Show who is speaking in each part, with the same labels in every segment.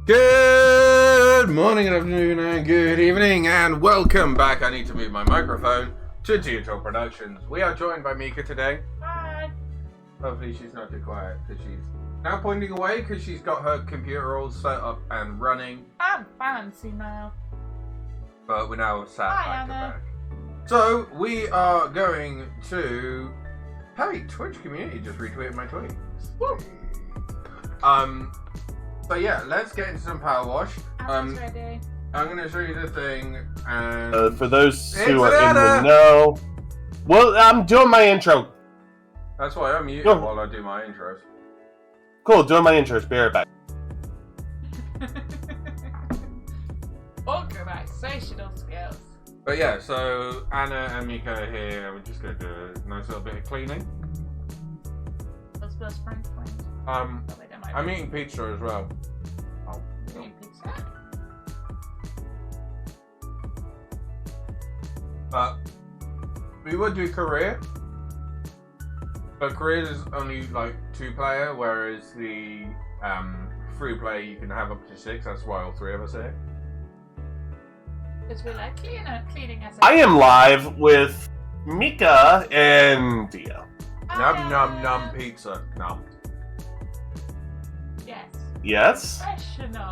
Speaker 1: Good morning, good afternoon, and good evening, and welcome back. I need to move my microphone to Digital Productions. We are joined by Mika today.
Speaker 2: Hi.
Speaker 1: Hopefully she's not too quiet, because she's now pointing away because she's got her computer all set up and running.
Speaker 2: I'm fancy now.
Speaker 1: But we're now sat
Speaker 2: Hi,
Speaker 1: back to
Speaker 2: Anna.
Speaker 1: back. So, we are going to... Hey, Twitch community just retweeted my tweets.
Speaker 2: Woo.
Speaker 1: So yeah, let's get into some Powerwash.
Speaker 2: I'm ready.
Speaker 1: I'm going to show you the thing, and...
Speaker 3: For those
Speaker 1: It's
Speaker 3: who are in
Speaker 1: Anna.
Speaker 3: the know... Well, I'm doing my intro.
Speaker 1: That's why I'm muted
Speaker 3: Oh.
Speaker 1: while I do my intros.
Speaker 3: Cool, doing my intros. Be right back.
Speaker 2: Organizational skills.
Speaker 1: But yeah, so Anna and Mika are here, and we're just going to do a nice little bit of cleaning.
Speaker 2: What's best friend point?
Speaker 1: I'm eating pizza as well. Oh,
Speaker 2: Eating pizza.
Speaker 1: But we would do career. But career is only like 2-player, whereas the 3-player you can have up to 6. That's why all 3 of us are here.
Speaker 2: Because we like cleaning as
Speaker 3: I am live with Mika and Dia.
Speaker 1: Num num num pizza. Num.
Speaker 2: Yes.
Speaker 3: Yes?
Speaker 2: Professional.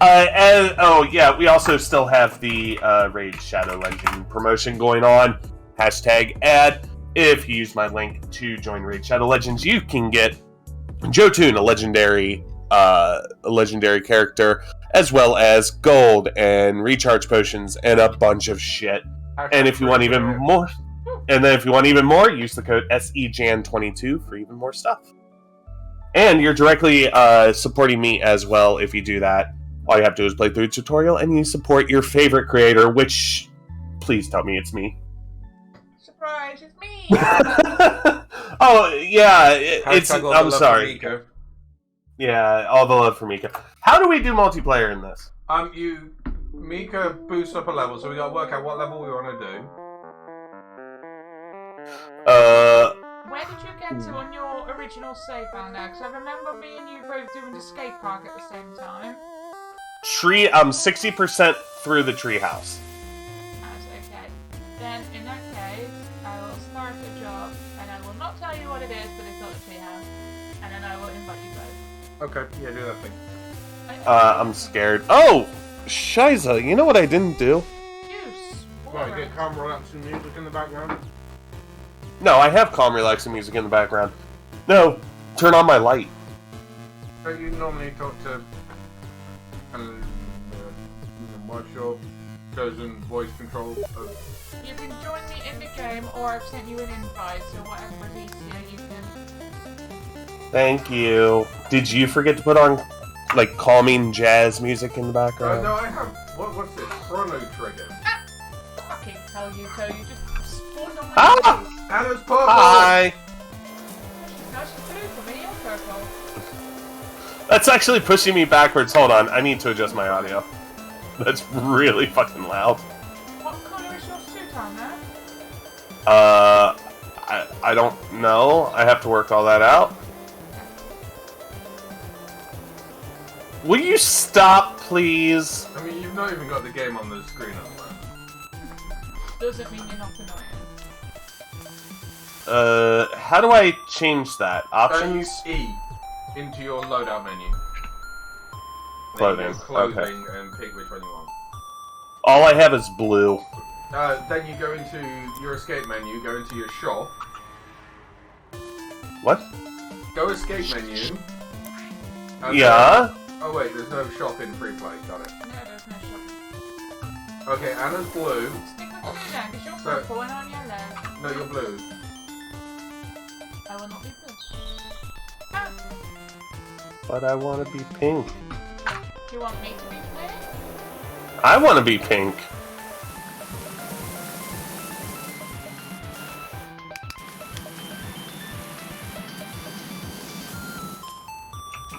Speaker 3: And, oh, yeah, we also still have the Raid Shadow Legend promotion going on. Hashtag ad. If you use my link to join Raid Shadow Legends, you can get Jotun, a legendary character, as well as gold and recharge potions and a bunch of shit. And if you want even more, use the code SEJAN22 for even more stuff. And you're directly supporting me as well if you do that. All you have to do is play through the tutorial and you support your favorite creator, which, please tell me it's me.
Speaker 2: Surprise, it's me.
Speaker 3: Oh, yeah, it's...
Speaker 1: Hashtag all the
Speaker 3: I'm
Speaker 1: love for
Speaker 3: sorry.
Speaker 1: Mika.
Speaker 3: Yeah, all the love for Mika. How do we do multiplayer in this?
Speaker 1: Mika boosts up a level, so we got to work out what level we want to do.
Speaker 2: Where did you get to on your original save file now? Because I remember me and you both doing the skate park at the same time.
Speaker 3: I'm 60% through the treehouse.
Speaker 2: That's okay. Then, in that case, I will start the job, and I will not tell you what it is, but it's not a treehouse. And then I will invite you both.
Speaker 1: Okay, yeah, do that thing.
Speaker 3: I'm scared. Oh! Shiza, you know what I didn't do?
Speaker 2: Use.
Speaker 1: Right, get calm, relaxing music in the background.
Speaker 3: No, I have calm, relaxing music in the background. No, turn on my light.
Speaker 1: So you normally talk to... what's your chosen voice control of...
Speaker 2: You can join me in the game, or I've sent you an invite, so whatever is easier, you can...
Speaker 3: Thank you. Did you forget to put on, like, calming jazz music in the background?
Speaker 1: no, I have... What's this? Chrono Trigger.
Speaker 2: Fucking tell you, just spawned on my
Speaker 3: Ah!
Speaker 2: face.
Speaker 1: Anna's purple!
Speaker 3: Hi!
Speaker 2: No, she's blue for me, I'm purple.
Speaker 3: That's actually pushing me backwards. Hold on, I need to adjust my audio. That's really fucking loud.
Speaker 2: What colour is your suit on, man?
Speaker 3: I don't know. I have to work all that out. Will you stop, please?
Speaker 1: I mean, you've not even got the game on the screen at the moment.
Speaker 2: Doesn't mean you're not annoying.
Speaker 3: How do I change that? Options?
Speaker 1: E into your loadout menu.
Speaker 3: Clothing,
Speaker 1: Then you go clothing
Speaker 3: okay.
Speaker 1: and pick which one you want.
Speaker 3: All I have is blue.
Speaker 1: Then you go into your escape menu, go into your shop.
Speaker 3: What?
Speaker 1: Go escape menu. and
Speaker 3: Yeah?
Speaker 1: then- oh wait, there's no shop in free play, got it.
Speaker 2: No, there's no shop.
Speaker 1: Okay, Anna's blue.
Speaker 2: Stick with me then, because you're
Speaker 1: So-
Speaker 2: purple and I'm yellow.
Speaker 1: No, you're blue.
Speaker 2: I will not be blue. Ah,
Speaker 3: But I want to be pink.
Speaker 2: do you want me to be blue?
Speaker 3: I want to be pink.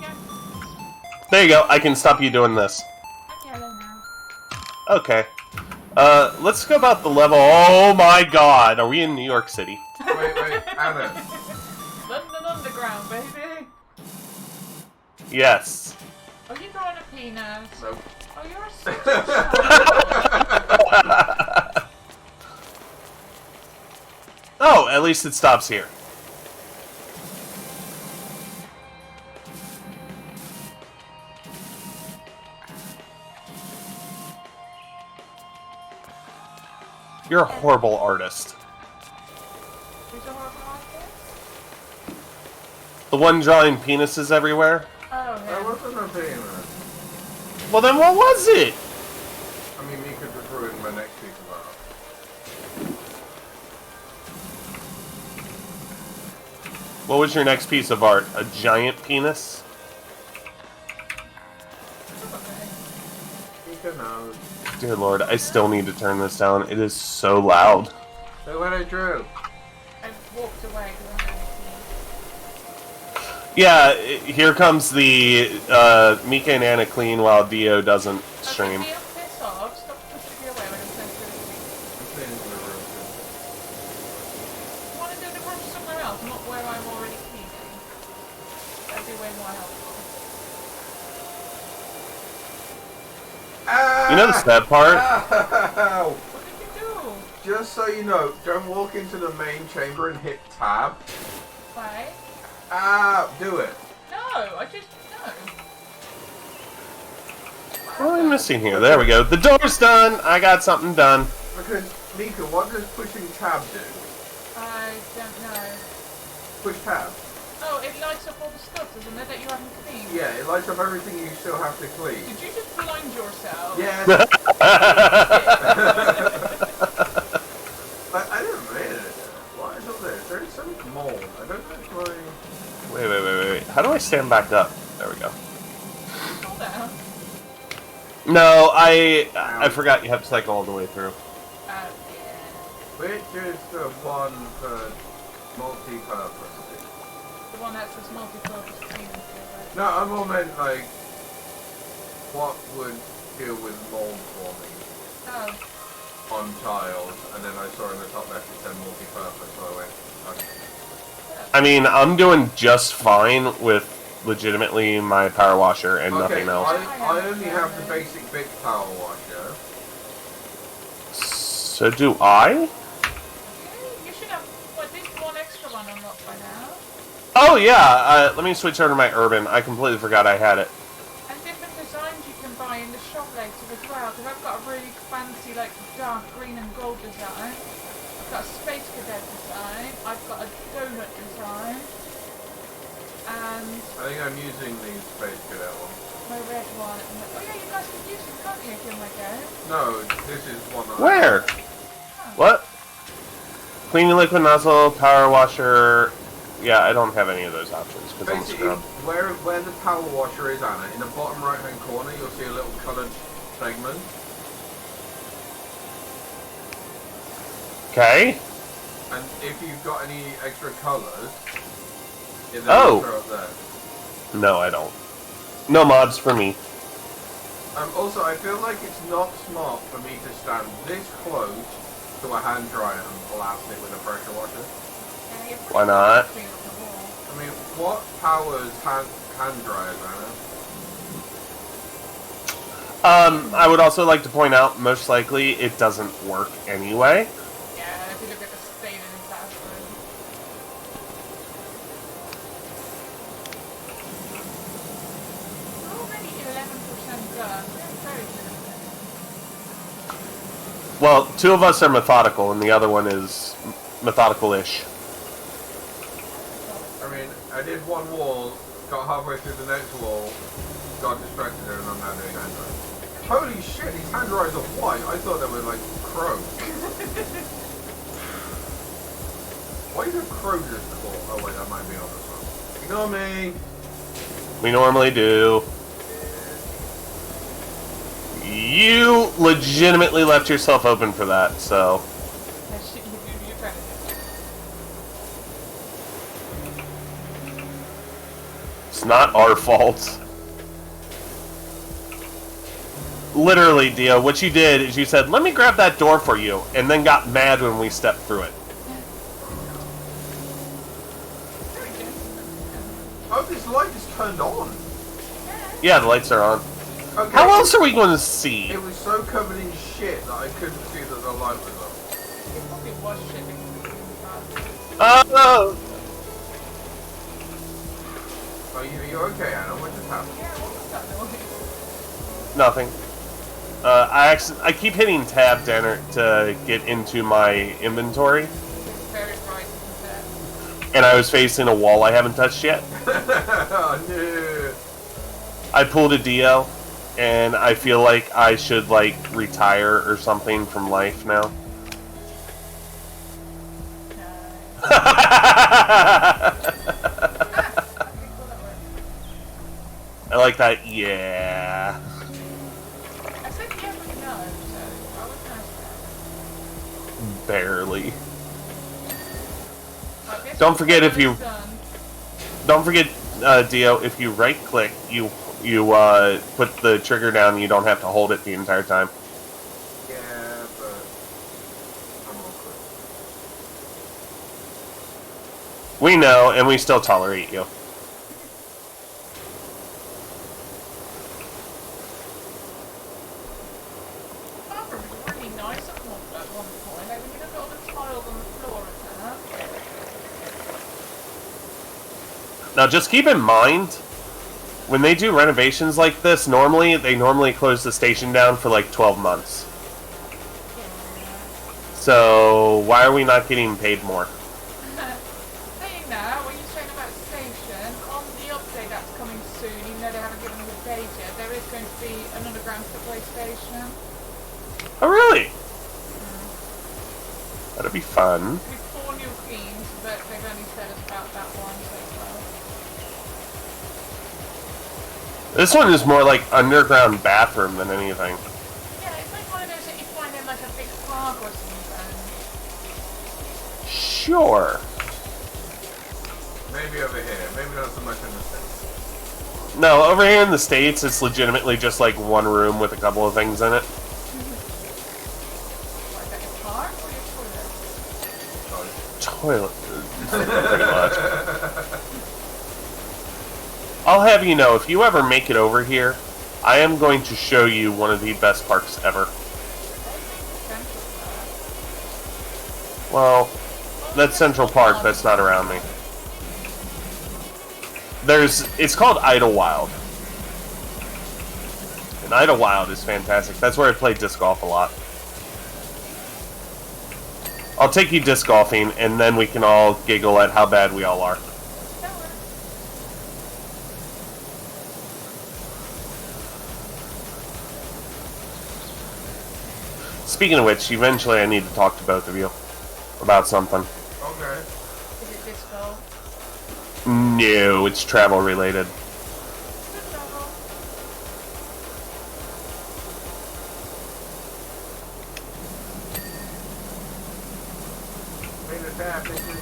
Speaker 2: Yeah,
Speaker 3: There you go. I can stop you doing this.
Speaker 2: I'm yellow now.
Speaker 3: Okay. Let's go about the level. Oh my god, are we in New York City?
Speaker 1: Wait, Anna.
Speaker 2: London Underground, baby.
Speaker 3: Yes.
Speaker 2: Oh, you drawing a penis?
Speaker 1: Nope.
Speaker 2: Oh, you're such a child.
Speaker 3: Oh, at least it stops here. You're a horrible artist.
Speaker 2: Who's a horrible artist?
Speaker 3: The one drawing penises everywhere?
Speaker 2: Oh,
Speaker 1: There
Speaker 2: yeah.
Speaker 1: wasn't a penis.
Speaker 3: Well, then what was it?
Speaker 1: I mean, you could just ruin my next piece of art.
Speaker 3: What was your next piece of art? A giant penis?
Speaker 1: You can know.
Speaker 3: Dear Lord, I still need to turn this down. It is so loud.
Speaker 1: Look what I drew.
Speaker 2: I walked away because I'm going to
Speaker 3: Yeah, here comes the Mika and Anna clean while Dio doesn't stream.
Speaker 2: Okay, piss off. Stop pushing me away when I'm sent to the street.
Speaker 1: I'm cleaning the room.
Speaker 2: You want to do the room somewhere else, not where I'm already cleaning? That'd be way more helpful.
Speaker 1: Ow!
Speaker 3: You know the sad part?
Speaker 1: Ow!
Speaker 2: What did you do?
Speaker 1: Just so you know, don't walk into the main chamber and hit tab.
Speaker 2: Why?
Speaker 1: Do it.
Speaker 2: No, I just no.
Speaker 3: What am I missing here? There we go. The door's done. I got something done.
Speaker 1: Because, Mika, what does pushing tab do?
Speaker 2: I don't know.
Speaker 1: Push tab.
Speaker 2: Oh, it lights up all the stuff, doesn't it, that you haven't cleaned?
Speaker 1: Yeah, it lights up everything you still have to clean.
Speaker 2: Did you just blind yourself?
Speaker 1: Yeah. I didn't read it. Why is all this? There's some mold. I don't know why.
Speaker 3: Wait. How do I stand back up? There we go.
Speaker 2: Hold down.
Speaker 3: No, I forgot you have to cycle all the way through.
Speaker 2: Yeah.
Speaker 1: Which is the one for multi-purpose?
Speaker 2: The one that says multi-purpose cleaning tool,
Speaker 1: No, I'm all meant like what would deal with mold for me
Speaker 2: right?
Speaker 1: on tiles, and then I saw in the top left it said multi-purpose, so I went, okay.
Speaker 3: I mean, I'm doing just fine with legitimately my power washer and nothing else.
Speaker 1: I only have the basic big power washer.
Speaker 3: So do I?
Speaker 2: You should have at least one extra one unlocked by now.
Speaker 3: Oh yeah, let me switch over to my urban. I completely forgot I had it.
Speaker 2: And different designs you can buy in the shop later as well, because I've got a really fancy, like, dark green and gold design. I've got a Space Cadet design. I've got a donut design. And
Speaker 1: I think I'm using the Space Cadet one.
Speaker 2: my red one. And oh yeah, you guys can use them, can't you, if you're in my game?
Speaker 1: No, this is one of
Speaker 3: Where? What? Cleaning liquid nozzle, power washer. Yeah, I don't have any of those options because I'm a
Speaker 1: Basically,
Speaker 3: scrub.
Speaker 1: where the power washer is, Anna, in the bottom right hand corner you'll see a little coloured segment.
Speaker 3: Okay.
Speaker 1: And if you've got any extra colours, they're up there.
Speaker 3: No, I don't. No mods for me.
Speaker 1: Also, I feel like it's not smart for me to stand this close to a hand dryer and blast it with a pressure washer.
Speaker 3: Why not?
Speaker 1: I mean, what powers hand dryers, Anna?
Speaker 3: I would also like to point out, most likely, it doesn't work anyway.
Speaker 2: Yeah, if you look at the state of his bathroom. We're already 11% done. We're very good.
Speaker 3: Well, two of us are methodical, and the other one is methodical-ish.
Speaker 1: I mean, I did one wall, got halfway through the next wall, got distracted and I'm now doing hand dryers. Holy shit, these hand dryers are white. I thought they were like crow. Why is a crow just called? Oh wait, that might be on this one. Ignore me.
Speaker 3: We normally do. You legitimately left yourself open for that, so...
Speaker 2: You're trying to do.
Speaker 3: It's not our fault. Literally, Dio, what you did is you said, let me grab that door for you, and then got mad when we stepped through it.
Speaker 1: Oh, this light is turned on.
Speaker 3: Yeah, the lights are on.
Speaker 1: Okay.
Speaker 3: How else are we going to see?
Speaker 1: It was so covered in shit that I couldn't see that the light was on.
Speaker 2: It probably was shit because it was
Speaker 3: Oh!
Speaker 1: Are you okay, Anna? What just happened?
Speaker 2: Yeah, what was that noise?
Speaker 3: Nothing. I keep hitting tab to get into my inventory,
Speaker 2: It's very bright, isn't it?
Speaker 3: and I was facing a wall I haven't touched yet.
Speaker 1: Oh, no.
Speaker 3: I pulled a Dio, and I feel like I should, like, retire or something from life now.
Speaker 2: No. Okay, cool, that works.
Speaker 3: I like that, yeah.
Speaker 2: I said yeah, but no, so I was nice about
Speaker 3: Barely.
Speaker 2: it. I guess
Speaker 3: Don't forget if you...
Speaker 2: done.
Speaker 3: Don't forget, Dio, if you right-click, you put the trigger down, you don't have to hold it the entire time.
Speaker 1: Yeah, but I'm awkward.
Speaker 3: We know, and we still tolerate you.
Speaker 2: Bathroom was really nice at one point. Like when you look at all the tiles on the floor and that.
Speaker 3: Now, just keep in mind, when they do renovations like this, they close the station down for like 12 months. So, why are we not getting paid more?
Speaker 2: Saying that, when you're saying about station, on the update that's coming soon, even though they haven't given us a date yet, there is going to be an underground subway station.
Speaker 3: Oh, really? That'd be fun.
Speaker 2: With 4 new themes, but they've only said us about that one so far.
Speaker 3: This one is more like underground bathroom than anything.
Speaker 2: Yeah, it's like one of those that you find in like a big park or something.
Speaker 3: Sure.
Speaker 1: Maybe over here. Maybe not so much in the States.
Speaker 3: No, over here in the States, it's legitimately just like one room with a couple of things in it.
Speaker 2: Like a park or your toilet?
Speaker 3: Toilet. Pretty much. I'll have you know, if you ever make it over here, I am going to show you one of the best parks ever. Well, that's Central Park, that's not around me. It's called Idlewild. And Idlewild is fantastic. That's where I play disc golf a lot. I'll take you disc golfing, and then we can all giggle at how bad we all are. Speaking of which, eventually I need to talk to both of you about something.
Speaker 1: Okay.
Speaker 2: Is it disco?
Speaker 3: No, it's travel related.
Speaker 1: Make the tab, bitches.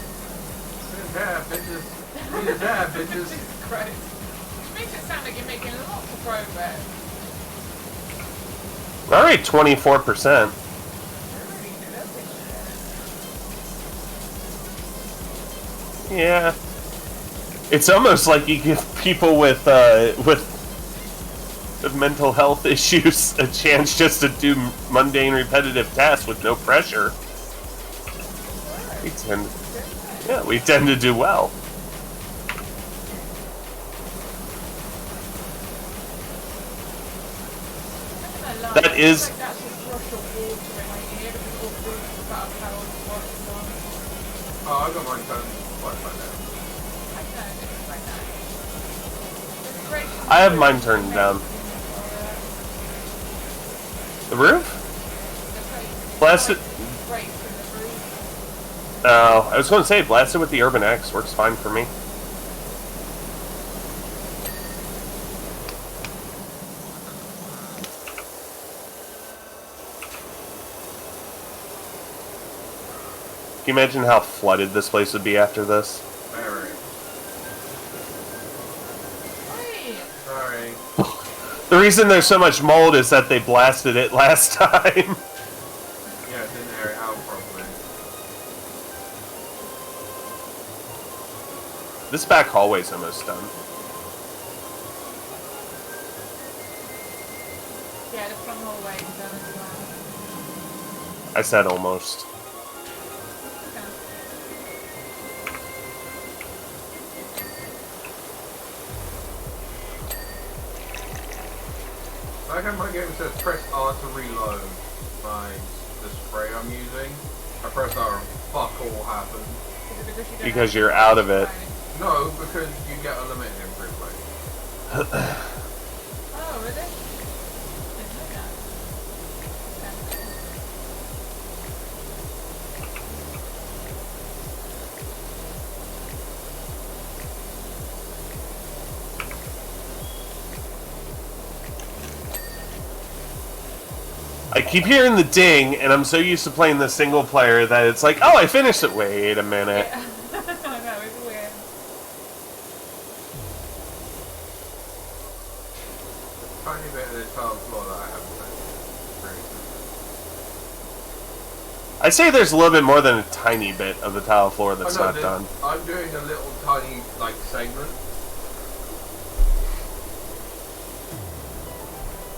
Speaker 1: Make the tab, bitches. Make the tab, bitches.
Speaker 2: Jesus Christ. Which makes it sound like you're making lots of progress.
Speaker 3: Alright, 24%. Yeah. It's almost like you give people with mental health issues a chance just to do mundane, repetitive tasks with no pressure. We tend to do well. That is.
Speaker 1: Oh, I got mine turned quite by now.
Speaker 3: I have mine turned down. The roof? Blast it. Oh, I was going to say, blast it with the Urban X. Works fine for me. Can you imagine how flooded this place would be after this?
Speaker 1: Very. Sorry.
Speaker 3: The reason there's so much mold is that they blasted it last time.
Speaker 1: Yeah, it didn't air it out properly.
Speaker 3: This back hallway's almost done.
Speaker 2: hallway done as well.
Speaker 3: I said almost.
Speaker 2: Okay.
Speaker 1: Like how my game says press R to reload the spray I'm using. I press R and fuck all happens.
Speaker 2: Is it because you don't
Speaker 3: Because
Speaker 2: have
Speaker 3: you're
Speaker 2: to
Speaker 3: out of it.
Speaker 2: spray?
Speaker 1: No, because you get unlimited in free play.
Speaker 2: Oh, really? Didn't know that. Okay.
Speaker 3: I keep hearing the ding, and I'm so used to playing the single player that it's like, oh, I finished it. Wait a minute.
Speaker 2: Yeah. I know, it's weird.
Speaker 1: Tiny bit of the tile floor that I haven't touched.
Speaker 3: I say there's a little bit more than a tiny bit of the tile floor that's not done.
Speaker 1: I'm doing a little tiny like segment.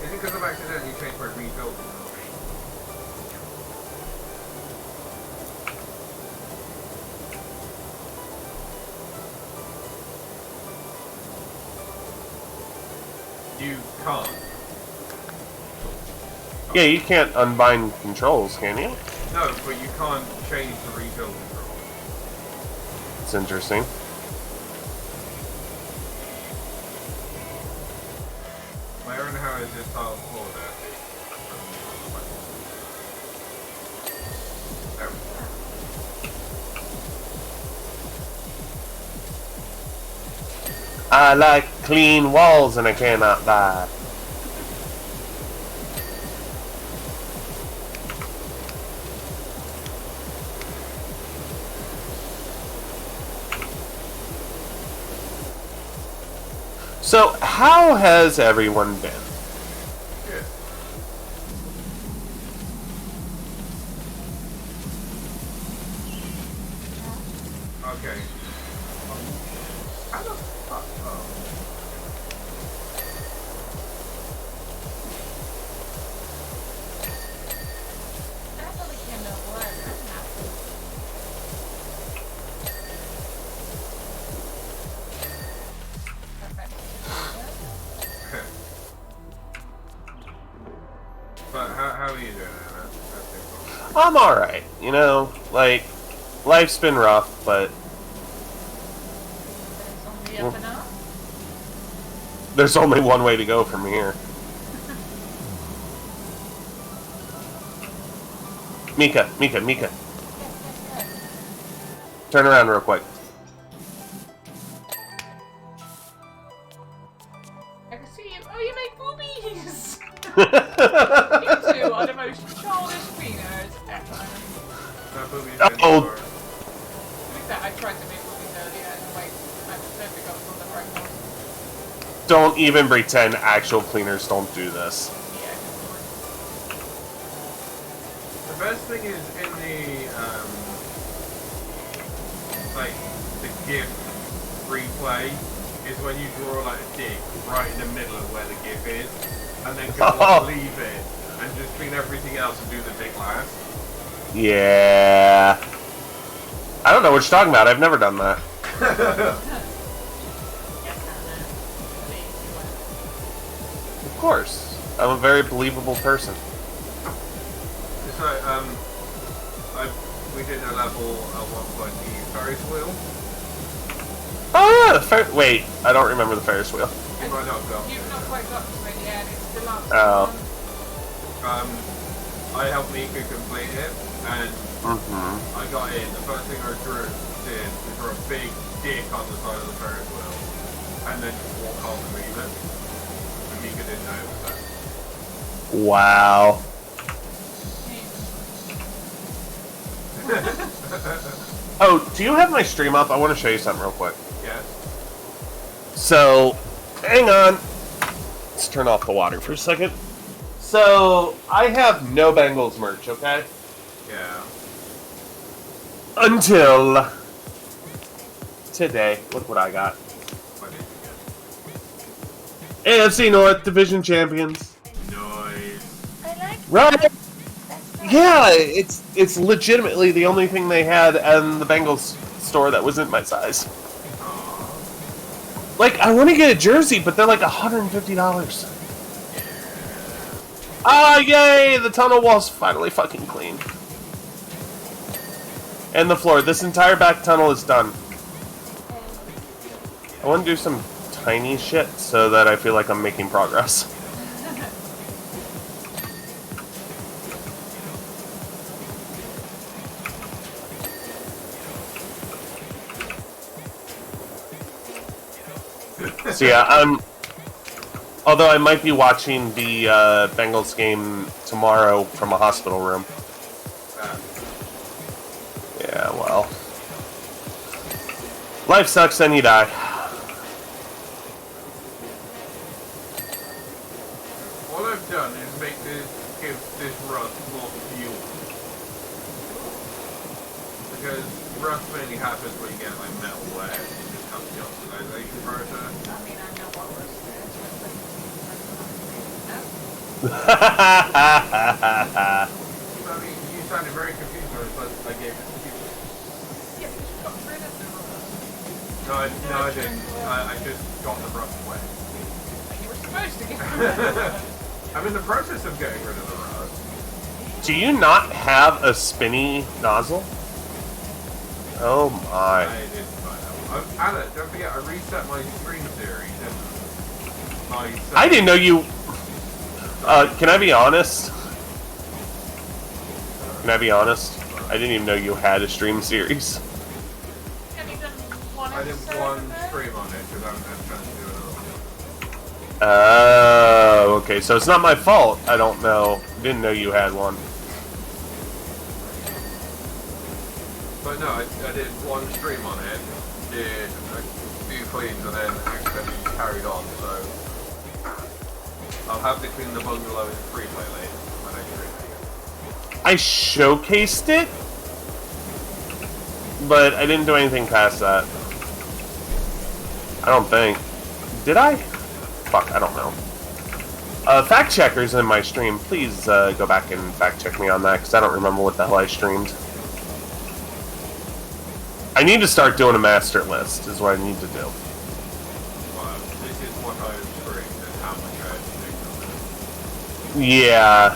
Speaker 1: Is it because I've accidentally changed my rebuild? You can't.
Speaker 3: Yeah, you can't unbind controls, can you?
Speaker 1: No, but you can't change the rebuild control.
Speaker 3: It's interesting.
Speaker 1: Where and how is this tile floor there? There we go.
Speaker 3: I like clean walls and I cannot buy. So, how has everyone been?
Speaker 1: Good. Okay. How the fuck? Oh.
Speaker 2: That's how we came to work. That's not perfect.
Speaker 1: But how are you doing, Anna? That's it.
Speaker 3: I'm alright, you know, like, life's been rough, but
Speaker 2: It's only up and up.
Speaker 3: there's only one way to go from here. Mika.
Speaker 2: Yes.
Speaker 3: Turn around real quick.
Speaker 2: I can see you. Oh, you make boobies! You two are the most childish cleaners ever.
Speaker 1: That movie's
Speaker 3: Oh.
Speaker 1: anymore.
Speaker 2: To be fair, I tried to make boobies earlier and wait, I don't think I was on the right one.
Speaker 3: Don't even pretend actual cleaners don't do this.
Speaker 2: Yeah, good point.
Speaker 1: The best thing is in the like the GIF replay is when you draw like a dick right in the middle of where the GIF is, and then go on, leave it and just clean everything else and do the dick last.
Speaker 3: Yeah. I don't know what you're talking about. I've never done that.
Speaker 2: Yes, Hannah. Please, you went.
Speaker 3: Of course. I'm a very believable person.
Speaker 1: It's like we did a level at one point, the Ferris wheel.
Speaker 3: Oh yeah, wait, I don't remember the Ferris wheel.
Speaker 1: You might not go.
Speaker 2: You've not quite got to it yet, it's the last
Speaker 3: Oh.
Speaker 2: one.
Speaker 1: I helped Mika complete it, and I got in. The first thing I drew a big dick on the side of the Ferris wheel, and then just walk off and leave it. And Mika didn't notice that.
Speaker 3: Wow. Oh, do you have my stream up? I want to show you something real quick.
Speaker 1: Yes.
Speaker 3: So, hang on. Let's turn off the water for a second. So, I have no Bengals merch, okay?
Speaker 1: Yeah.
Speaker 3: Until today. Look what I got.
Speaker 1: What did you
Speaker 3: AFC North Division Champions.
Speaker 1: get? Noise.
Speaker 3: Right?
Speaker 2: Let's go.
Speaker 3: Yeah, it's legitimately the only thing they had in the Bengals store that wasn't my size. Like, I want to get a jersey, but they're like $150. Ah, yay! The tunnel wall's finally fucking clean. And the floor. This entire back tunnel is done. I want to do some tiny shit so that I feel like I'm making progress. So yeah, although I might be watching the Bengals game tomorrow from a hospital room. Yeah, well. Life sucks, then you die.
Speaker 1: All I've done is give this rust more fuel. Because rust mainly happens when you get like metal wear. It just comes to the oxidization process.
Speaker 2: I mean, I know what was
Speaker 1: I mean, you sounded very confused when I gave it to you.
Speaker 2: Yeah, but you got rid of the rust.
Speaker 1: No, I didn't. I just got the rust away.
Speaker 2: You were supposed to get rid of the rust.
Speaker 1: I'm in the process of getting rid of the rust.
Speaker 3: Do you not have a spinny nozzle? Oh my.
Speaker 1: I didn't find that one. Anna, don't forget, I reset my stream series and
Speaker 3: I didn't know you... can I be honest? Can I be honest? I didn't even know you had a stream series.
Speaker 2: Have you done one
Speaker 1: I did
Speaker 2: episode
Speaker 1: one
Speaker 2: of it?
Speaker 1: stream on it because I'm trying to do another one.
Speaker 3: Oh, okay. So it's not my fault. I don't know. Didn't know you had one.
Speaker 1: But no, I did one stream on it, did a few cleans, and then accidentally carried on, so I'll have to clean the bungalow in free play later when I stream it again.
Speaker 3: I showcased it, but I didn't do anything past that. I don't think. Did I? Fuck, I don't know. Fact checkers in my stream, please go back and fact check me on that, because I don't remember what the hell I streamed. I need to start doing a master list, is what I need to do.
Speaker 1: Well, this is what I streamed and how much I had to do.
Speaker 3: Yeah.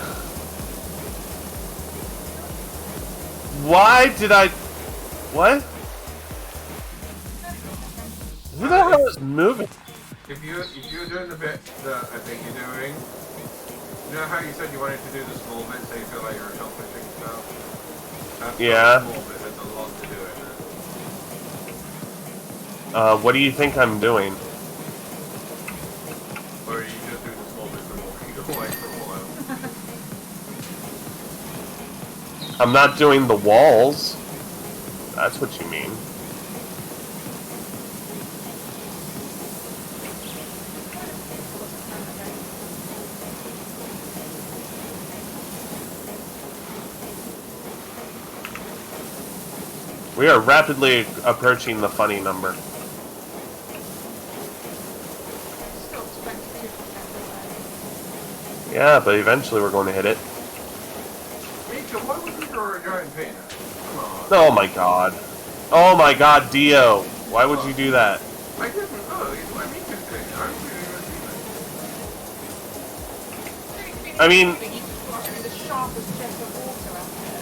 Speaker 3: Why did I... What? Who the hell is moving?
Speaker 1: If you're doing the bit that I think you're doing, you know how you said you wanted to do the small bit so you feel like you're accomplishing stuff? That's
Speaker 3: Yeah.
Speaker 1: not the small bit, there's a lot to do in it.
Speaker 3: What do you think I'm doing?
Speaker 1: Or you just do the small bit and walking away for a while.
Speaker 3: I'm not doing the walls. That's what you mean. We are rapidly approaching the funny number.
Speaker 2: Still 22% away.
Speaker 3: Yeah, but eventually we're going to hit it.
Speaker 1: Misha, why would you draw a giant penis? Come on.
Speaker 3: Oh my god. Oh my god, Dio. Why would you do that?
Speaker 1: I didn't know. It's my Misha's thing. I'm doing a penis.
Speaker 3: I mean-
Speaker 2: But you just got through the sharpest jet of water out there.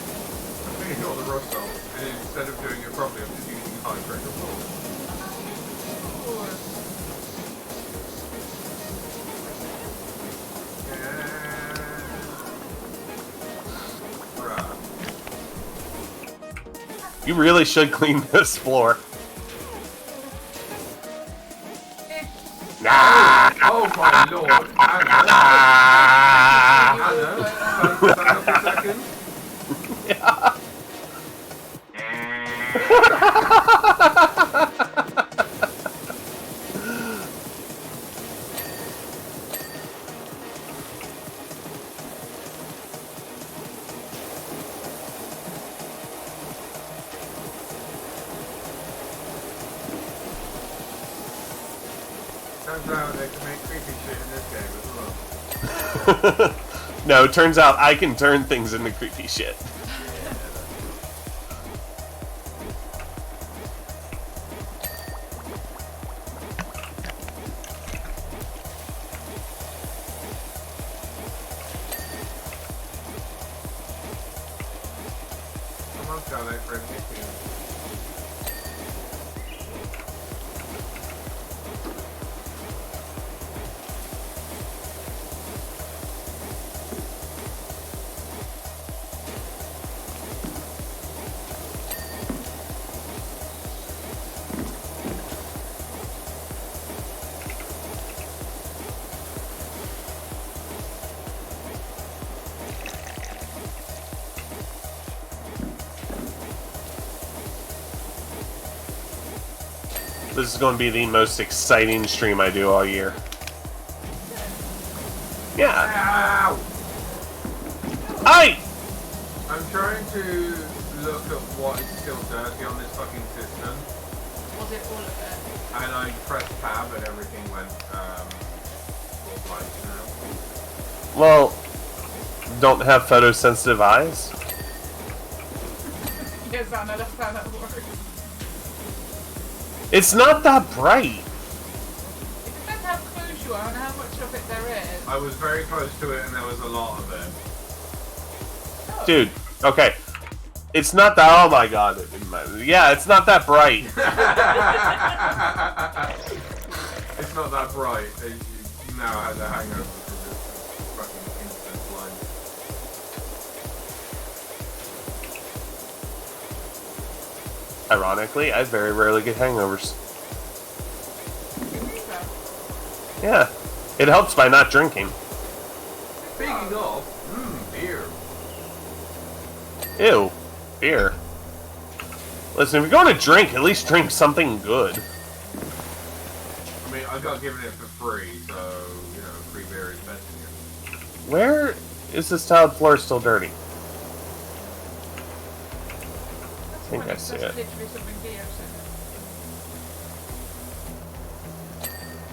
Speaker 1: I'm taking all the rust off. And instead of doing it properly, I'm just using high pressure water.
Speaker 3: You really should clean this floor. Nah.
Speaker 1: Oh my lord, Anna. Anna, stand up a second.
Speaker 3: Yeah.
Speaker 1: Turns out they can make creepy shit in this game as well.
Speaker 3: No, it turns out I can turn things into creepy shit.
Speaker 1: Someone's got it for me.
Speaker 3: This is going to be the most exciting stream I do all year. Yeah.
Speaker 1: Ow!
Speaker 3: Aye!
Speaker 1: I'm trying to look at what is still dirty on this fucking system.
Speaker 2: Was it all of it?
Speaker 1: And I pressed tab and everything went, all white now.
Speaker 3: Well, don't have photosensitive eyes?
Speaker 2: Yes, I know, that's how that works.
Speaker 3: It's not that bright.
Speaker 2: It depends how close you are and how much of it there is.
Speaker 1: I was very close to it and there was a lot of it.
Speaker 2: Oh.
Speaker 3: Dude, okay. It's not that, oh my god. Yeah, it's not that bright.
Speaker 1: It's not that bright. You now have a hangover because it's fucking instant blind.
Speaker 3: Ironically, I very rarely get hangovers. Yeah. It helps by not drinking.
Speaker 1: Speaking of, beer.
Speaker 3: Ew. Beer. Listen, if you're going to drink, at least drink something good.
Speaker 1: I mean, I got given it for free, so, you know, free beer is best here.
Speaker 3: Where is this tiled floor still dirty? I think I see it.
Speaker 2: Literally something here,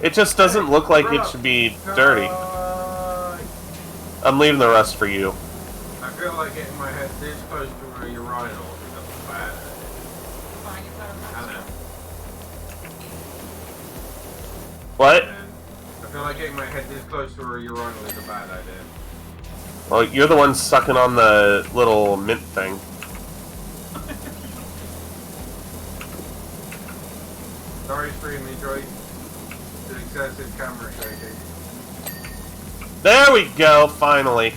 Speaker 3: It just doesn't look like it should be dirty. I'm leaving the rest for you.
Speaker 1: I feel like getting my head this close to a urinal is a bad idea.
Speaker 3: What?
Speaker 1: I feel like getting my head this close to a urinal is a bad idea.
Speaker 3: Well, you're the one sucking on the little mint thing.
Speaker 1: Sorry, stream me, Joy. The excessive camera shaking.
Speaker 3: There we go, finally.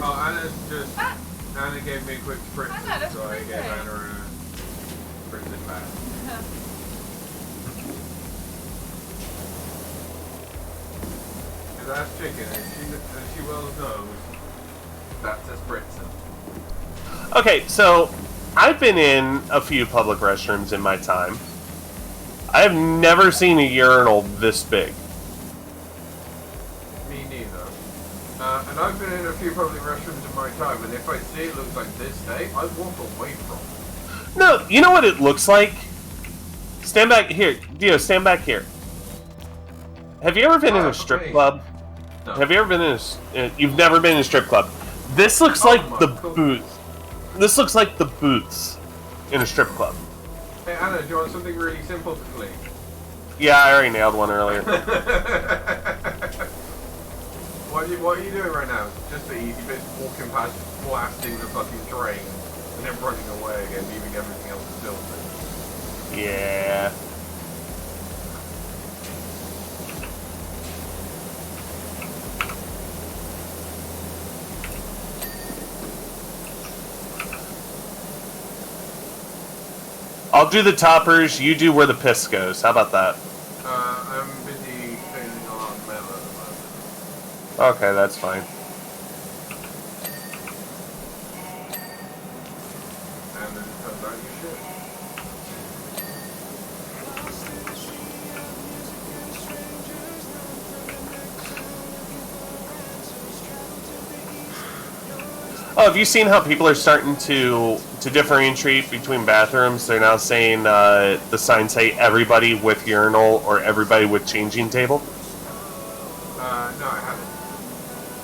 Speaker 1: Oh, Anna gave me a quick sprint,
Speaker 2: Anna,
Speaker 1: so I gave Anna a sprinted back. Because that's chicken, and she well knows that's a spritzer.
Speaker 3: Okay, so I've been in a few public restrooms in my time. I have never seen a urinal this big.
Speaker 1: Me neither. And I've been in a few public restrooms in my time, and if I see it looks like this day, I walk away from it.
Speaker 3: No, you know what it looks like? Stand back here. Dio, stand back here. Have you ever been in a strip club?
Speaker 1: No.
Speaker 3: Have you ever been in a... You've never been in a strip club. This looks like the booth. This looks like the booths in a strip club.
Speaker 1: Hey Anna, do you want something really simple to clean?
Speaker 3: Yeah, I already nailed one earlier.
Speaker 1: What are you doing right now? Just the easy bit, walking past, blasting the fucking train, and then running away again, leaving everything else filthy.
Speaker 3: Yeah. I'll do the toppers, you do where the piss goes. How about that?
Speaker 1: I'm busy cleaning a lot of mail at the moment.
Speaker 3: Okay, that's fine.
Speaker 1: And then it turns out you should.
Speaker 3: Oh, have you seen how people are starting to differentiate between bathrooms? They're now saying the signs say everybody with urinal or everybody with changing table.
Speaker 1: No, I haven't.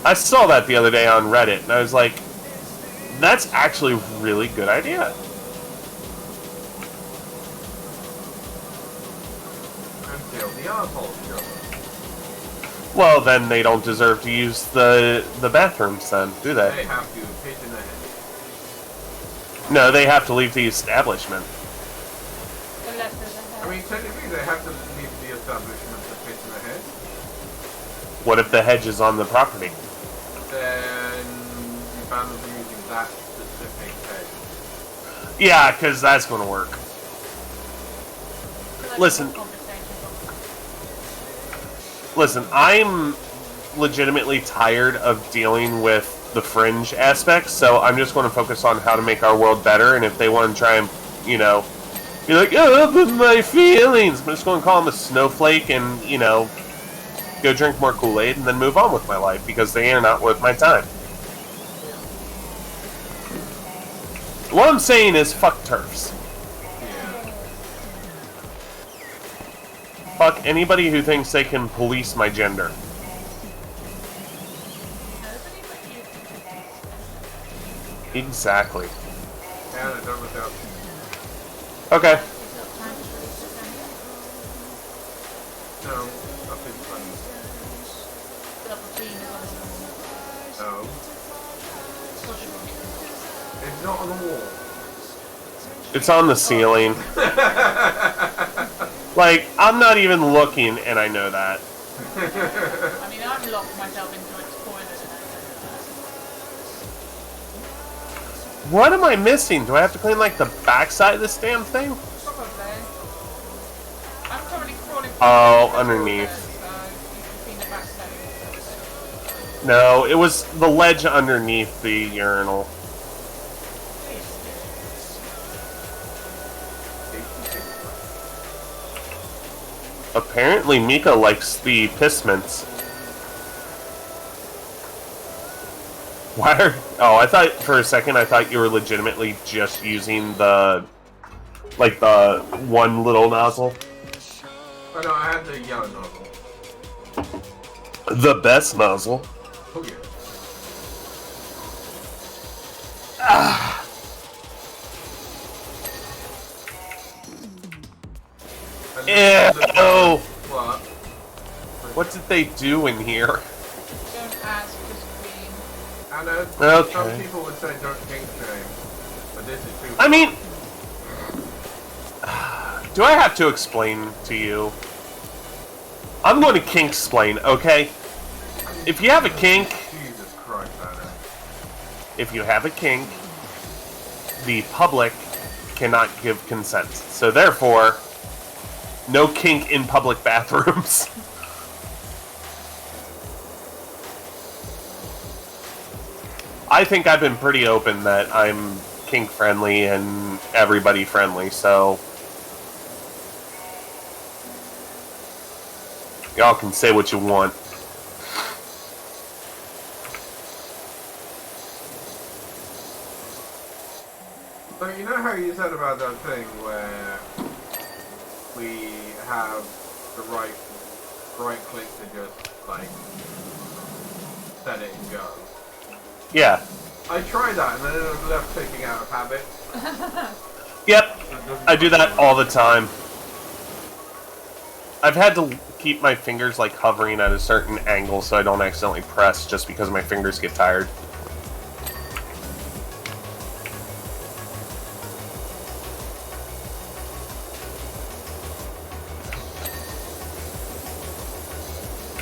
Speaker 3: I saw that the other day on Reddit, and I was like, that's actually a really good idea.
Speaker 1: Until the assholes show up.
Speaker 3: Well, then they don't deserve to use the bathrooms, then, do they?
Speaker 1: They have to pitch in the head.
Speaker 3: No, they have to leave the establishment.
Speaker 1: I mean, technically, they have to leave the establishment to pitch in the head.
Speaker 3: What if the hedge is on the property?
Speaker 1: Then you ban them from using that specific hedge.
Speaker 3: Yeah, because that's going to work. Listen, I'm legitimately tired of dealing with the fringe aspects, so I'm just going to focus on how to make our world better, and if they want to try and, you know, be like, oh, but my feelings, I'm just going to call them a snowflake and, you know, go drink more Kool-Aid and then move on with my life, because they are not worth my time. What I'm saying is, fuck TERFs. Fuck anybody who thinks they can police my gender. Exactly.
Speaker 1: Yeah, they're done with that.
Speaker 3: Okay.
Speaker 1: No, nothing funny. No. It's not on the wall.
Speaker 3: It's on the ceiling. Like, I'm not even looking, and I know that.
Speaker 2: I mean, I've locked myself into a toilet.
Speaker 3: What am I missing? Do I have to clean, like, the backside of this damn thing?
Speaker 2: Probably. I'm currently crawling.
Speaker 3: Oh, underneath.
Speaker 2: So you can clean the backside.
Speaker 3: No, it was the ledge underneath the urinal. Apparently, Mika likes the piss mints. Why are... Oh, I thought for a second, I thought you were legitimately just using the... Like, the one little nozzle.
Speaker 1: Oh no, I had the yellow nozzle.
Speaker 3: The best nozzle.
Speaker 1: Oh yeah.
Speaker 3: Ah. Ew!
Speaker 1: What?
Speaker 3: What did they do in here?
Speaker 2: Don't ask, just clean.
Speaker 1: I know
Speaker 3: Okay.
Speaker 1: some people would say don't kink shame, but this is too.
Speaker 3: I mean... Do I have to explain to you? I'm going to kink-splain, okay? If you have a kink...
Speaker 1: Jesus Christ, Anna.
Speaker 3: If you have a kink, the public cannot give consent. So therefore, no kink in public bathrooms. I think I've been pretty open that I'm kink friendly and everybody friendly, so y'all can say what you want.
Speaker 1: So you know how you said about that thing where we have the right click to just like set it and go.
Speaker 3: Yeah.
Speaker 1: I tried that and then I left clicking out of habit.
Speaker 3: Yep. I do that all the time. I've had to keep my fingers like hovering at a certain angle so I don't accidentally press just because my fingers get tired.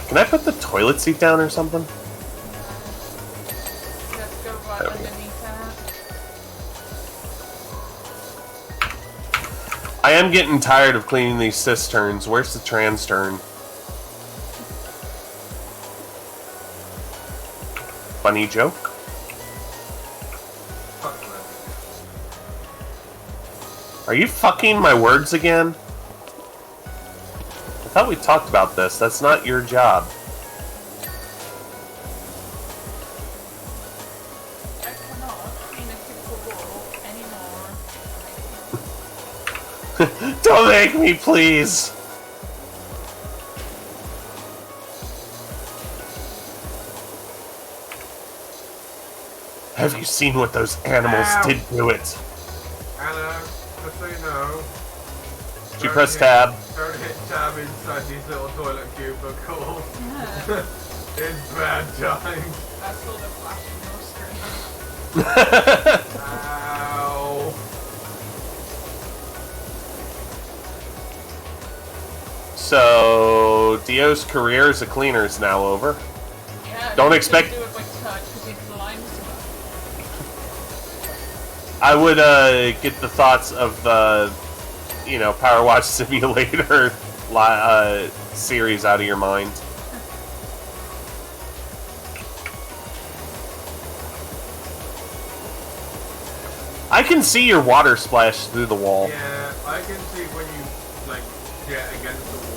Speaker 3: Can I put the toilet seat down or something?
Speaker 2: Let's go right underneath that.
Speaker 3: I am getting tired of cleaning these cisterns. Where's the trans turn? Funny joke?
Speaker 1: Fuck that.
Speaker 3: Are you fucking my words again? I thought we talked about this. That's not your job.
Speaker 2: I cannot.
Speaker 3: make me, please. Have you seen what those animals did to it?
Speaker 1: Anna, just so you know.
Speaker 3: Did you press tab?
Speaker 1: Don't hit tab inside these little toilet cubicles. It's bad times.
Speaker 2: That's all the flashing your screen.
Speaker 1: Ow.
Speaker 3: So, Dio's career as a cleaner is now over.
Speaker 2: Yeah,
Speaker 3: Don't expect...
Speaker 2: do it by touch because he climbs.
Speaker 3: I would get the thoughts of the, Powerwash Simulator series out of your mind. I can see your water splash through the wall.
Speaker 1: Yeah, I can see when you, get against the wall.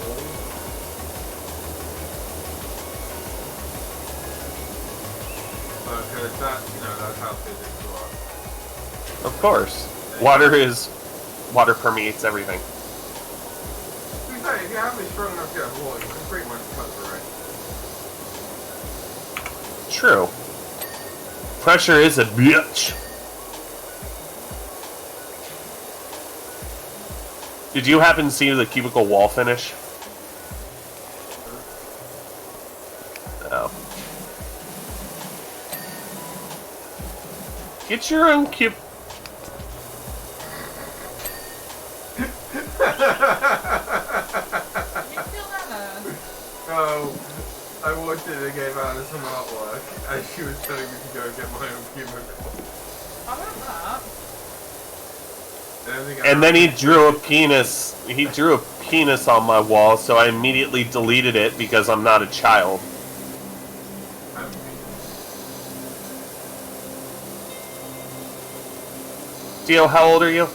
Speaker 1: Because that's how physics work.
Speaker 3: Of course. Water permeates everything.
Speaker 1: To be fair, if you have it strong enough to have water, you can pretty much cut the right.
Speaker 3: True. Pressure is a bitch. Did you happen to see the cubicle wall finish? No. Get your own cube.
Speaker 1: Oh, I watched it and gave Anna some artwork as she was telling me to go get my own cubicle.
Speaker 2: I want that.
Speaker 3: And then he drew a penis. He drew a penis on my wall, so I immediately deleted it because I'm not a child. Dio, how old are you?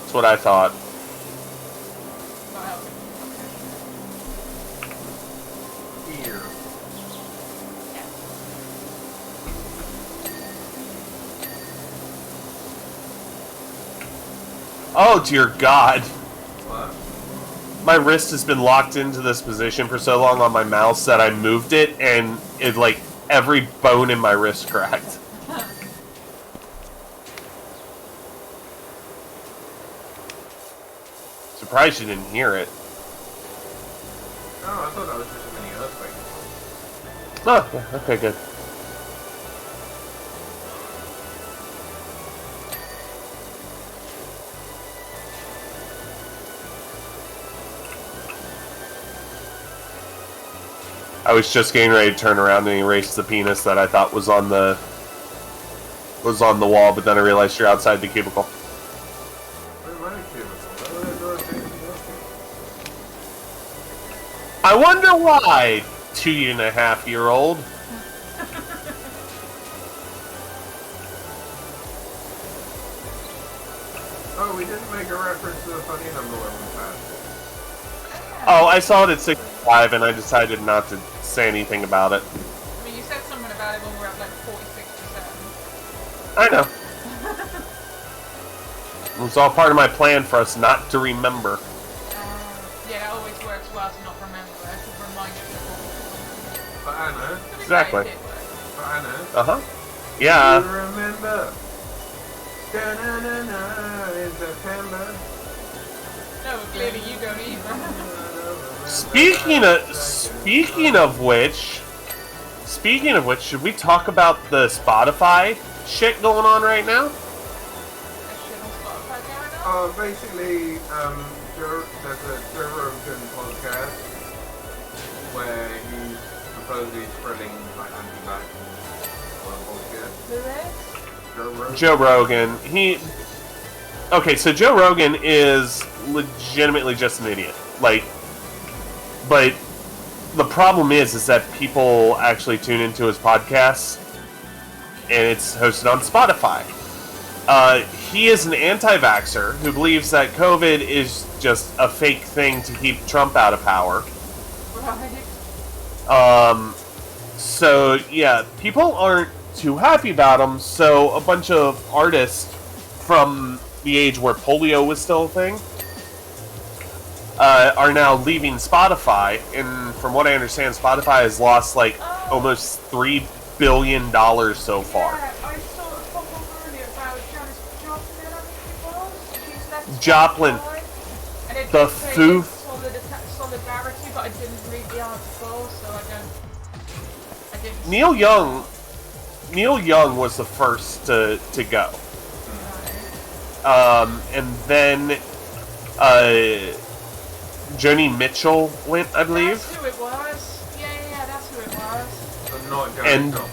Speaker 3: That's what I thought.
Speaker 1: Here.
Speaker 3: Oh, dear God.
Speaker 1: What?
Speaker 3: My wrist has been locked into this position for so long on my mouse that I moved it, and it, every bone in my wrist cracked. Surprised you didn't hear it.
Speaker 1: Oh, I thought that was just a mini earthquake.
Speaker 3: Oh, yeah, okay, good. I was just getting ready to turn around and erase the penis that I thought was on the wall, but then I realized you're outside the cubicle. I wonder why, 2.5-year-old.
Speaker 1: Oh, we didn't make a reference to the funny number when we passed it.
Speaker 3: Oh, I saw it at 65 and I decided not to say anything about it.
Speaker 2: I mean, you said something about it when we were at 46%.
Speaker 3: I know. It was all part of my plan for us not to remember.
Speaker 2: Yeah, that always works well to not remember. To remind people.
Speaker 1: But Anna.
Speaker 3: Exactly.
Speaker 1: But Anna.
Speaker 3: Uh-huh. Yeah.
Speaker 1: You remember. Da-na-na-na in September.
Speaker 2: No, but clearly you don't either.
Speaker 3: Speaking of which, should we talk about the Spotify shit going on right now?
Speaker 1: Basically, there's a Joe Rogan podcast where he's supposedly spreading anti-vax bullshit.
Speaker 2: Who is?
Speaker 3: Joe Rogan. Okay, so Joe Rogan is legitimately just an idiot. But the problem is that people actually tune into his podcasts, and it's hosted on Spotify. He is an anti-vaxxer who believes that COVID is just a fake thing to keep Trump out of power.
Speaker 2: Right.
Speaker 3: So, yeah, people aren't too happy about him, so a bunch of artists from the age where polio was still a thing, are now leaving Spotify. And from what I understand, Spotify has lost like almost $3 billion so far.
Speaker 2: Yeah, I saw a pop up earlier about Janis Joplin, I think it was. She's left
Speaker 3: Joplin.
Speaker 2: Spotify, and it
Speaker 3: The
Speaker 2: did say
Speaker 3: Foo-
Speaker 2: solidarity, but I didn't read the article, so I didn't.
Speaker 3: Neil Young was the first to go. And then Joni Mitchell went, I believe.
Speaker 2: That's who it was. Yeah, that's who it was.
Speaker 1: But not
Speaker 3: And-
Speaker 1: Johnny.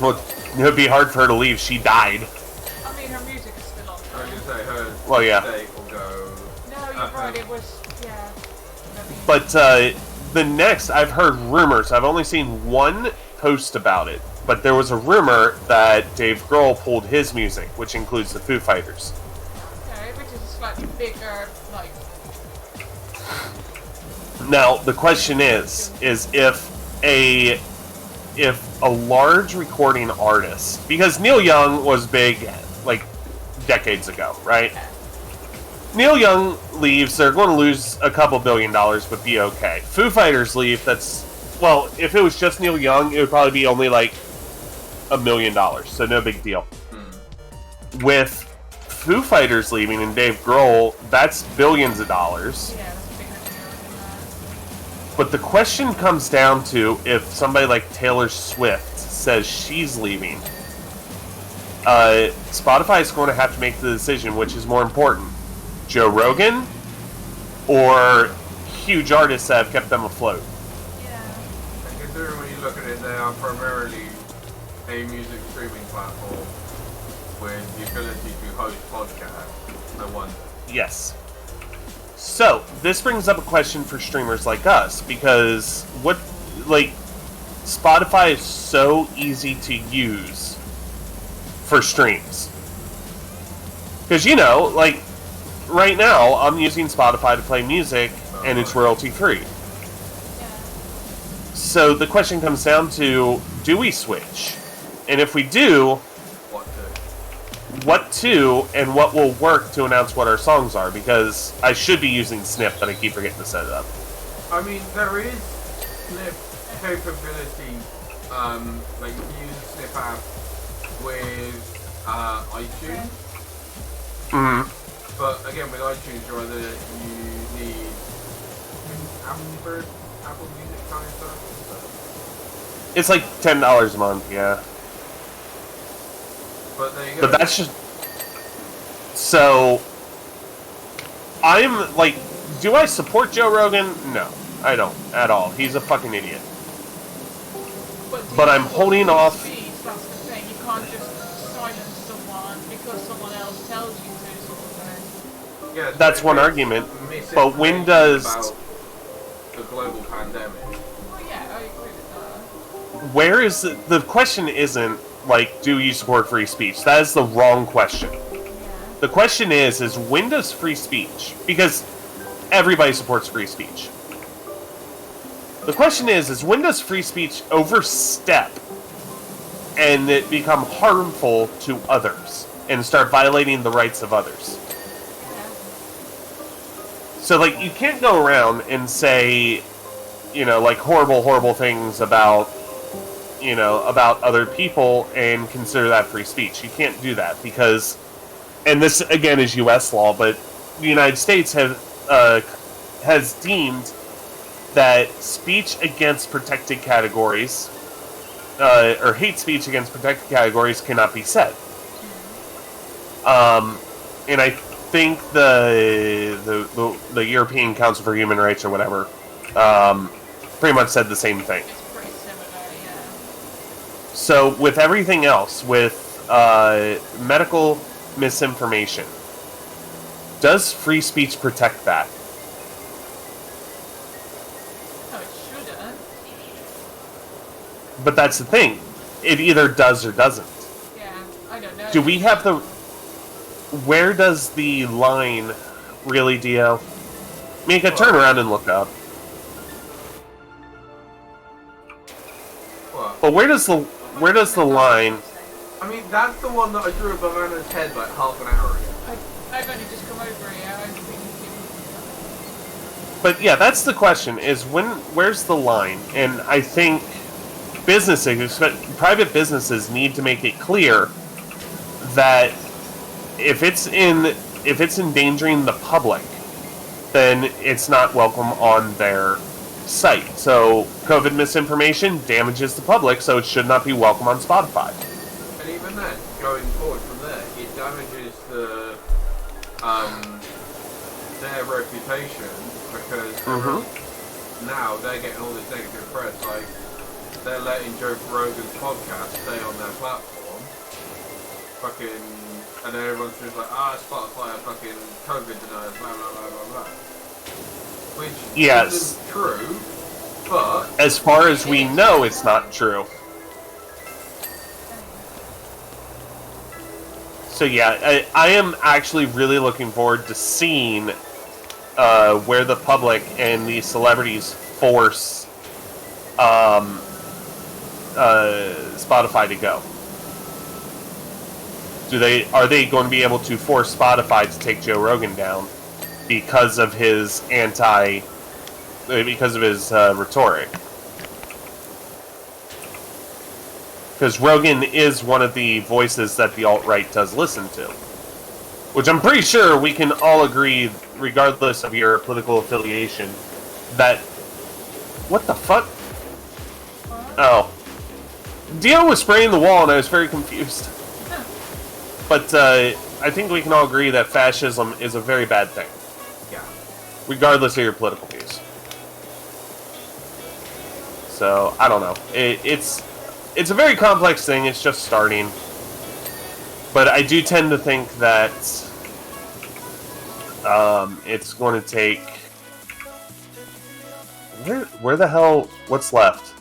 Speaker 3: Well, it would be hard for her to leave. She died.
Speaker 2: I mean, her music is still on.
Speaker 1: I was going to say her
Speaker 3: Well, yeah.
Speaker 1: state will go.
Speaker 2: No, you're right. It was
Speaker 3: But the next, I've heard rumors. I've only seen one post about it. But there was a rumor that Dave Grohl pulled his music, which includes the Foo Fighters.
Speaker 2: Okay, which is a slightly bigger, like.
Speaker 3: Now, the question is if a large recording artist, because Neil Young was big like decades ago, right? Neil Young leaves, they're going to lose a couple $1 billion, but be okay. Foo Fighters leave, well, if it was just Neil Young, it would probably be only like $1 million, so no big deal. With Foo Fighters leaving and Dave Grohl, that's billions of dollars.
Speaker 2: Yeah, that's a bigger deal than that.
Speaker 3: But the question comes down to if somebody like Taylor Swift says she's leaving, Spotify is going to have to make the decision which is more important, Joe Rogan or huge artists that have kept them afloat.
Speaker 2: Yeah.
Speaker 1: And considering when you look at it, they are primarily a music streaming platform with the ability to host podcasts. I wonder.
Speaker 3: Yes. So, this brings up a question for streamers like us, because Spotify is so easy to use for streams. Because, right now, I'm using Spotify to play music, and it's royalty free.
Speaker 2: Yeah.
Speaker 3: So, the question comes down to, do we switch? And if we do, what to, and what will work to announce what our songs are, because I should be using Snip, but I keep forgetting to set it up.
Speaker 1: I mean, there is Snip capability, like you can use the Snip app with iTunes.
Speaker 3: Mm-hmm.
Speaker 1: But again, with iTunes, you need Apple Music kind of stuff.
Speaker 3: It's like $10 a month, yeah.
Speaker 1: But there you go.
Speaker 3: But that's just... So... I'm, do I support Joe Rogan? No, I don't, at all. He's a fucking idiot. But I'm holding off...
Speaker 2: That's the thing. You can't just silence someone because someone else tells you to, sort of thing.
Speaker 1: Yeah,
Speaker 3: That's one argument. But when does...
Speaker 1: About the global pandemic.
Speaker 2: Well, yeah, I agree with that.
Speaker 3: Where is... The question isn't, do you support free speech? That is the wrong question. The question is when does free speech... Because everybody supports free speech. The question is when does free speech overstep and it become harmful to others and start violating the rights of others? So, you can't go around and say, horrible, horrible things about, about other people and consider that free speech. You can't do that because, and this, again, is U.S. law, but the United States has deemed that speech against protected categories, or hate speech against protected categories cannot be said. And I think the European Council for Human Rights or whatever pretty much said the same thing.
Speaker 2: It's pretty similar, yeah.
Speaker 3: So with everything else, with medical misinformation, does free speech protect that?
Speaker 2: No, it shouldn't.
Speaker 3: But that's the thing. It either does or doesn't.
Speaker 2: Yeah, I don't know.
Speaker 3: Do we have the... Where does the line really, Dio? Make a turn around and look up. But where does the line...
Speaker 1: I I mean, that's the one that I drew a banana's head like half an hour ago.
Speaker 2: I've only just come over here.
Speaker 3: But yeah, that's the question: is where's the line? And I think businesses, private businesses, need to make it clear that if it's endangering the public, then it's not welcome on their site. So COVID misinformation damages the public, so it should not be welcome on Spotify.
Speaker 1: And even then, going forward from there, it damages their reputation because now they're getting all this negative press. Like they're letting Joe Rogan's podcast stay on their platform, and then everyone's just like, Spotify are fucking COVID deniers, blah blah blah blah blah. Which isn't true, but
Speaker 3: as far as we know, it's not true. So yeah, I am actually really looking forward to seeing where the public and the celebrities force Spotify to go. Are they going to be able to force Spotify to take Joe Rogan down because of his rhetoric? Because Rogan is one of the voices that the alt-right does listen to. Which I'm pretty sure we can all agree, regardless of your political affiliation, that... What the fuck? Oh. Dio was spraying the wall and I was very confused. But I think we can all agree that fascism is a very bad thing.
Speaker 1: Yeah.
Speaker 3: Regardless of your political views. So, I don't know. It's a very complex thing, it's just starting. But I do tend to think that it's going to take... Where the hell... What's left?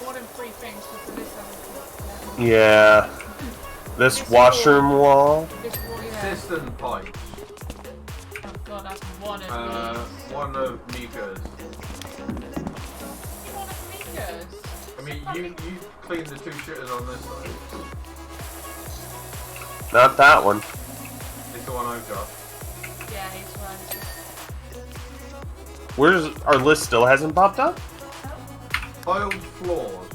Speaker 2: One in three things for this one.
Speaker 3: Yeah. This washroom wall.
Speaker 1: Cistern pipes.
Speaker 2: Oh god, that's one of these.
Speaker 1: One of Mika's.
Speaker 2: One of Mika's?
Speaker 1: I mean, you cleaned the two shitters on this side.
Speaker 3: Not that one.
Speaker 1: It's the one I've got.
Speaker 2: Yeah, he's right.
Speaker 3: Where's our list still hasn't popped up?
Speaker 1: Tiled floors.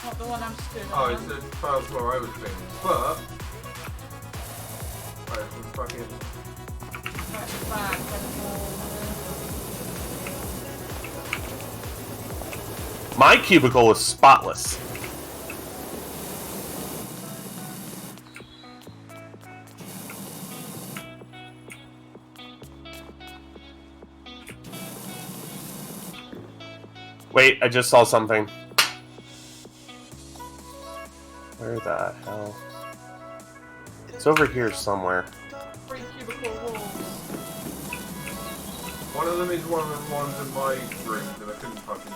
Speaker 2: Not the one I'm stood on.
Speaker 1: Oh, it's the tiled floor I was cleaning. But... Right, it's fucking...
Speaker 2: That's bad,
Speaker 3: My cubicle is spotless. Wait, I just saw something. Where the hell? It's over here somewhere.
Speaker 2: 3 cubicle walls.
Speaker 1: One of them is one of the ones in my room that I couldn't fucking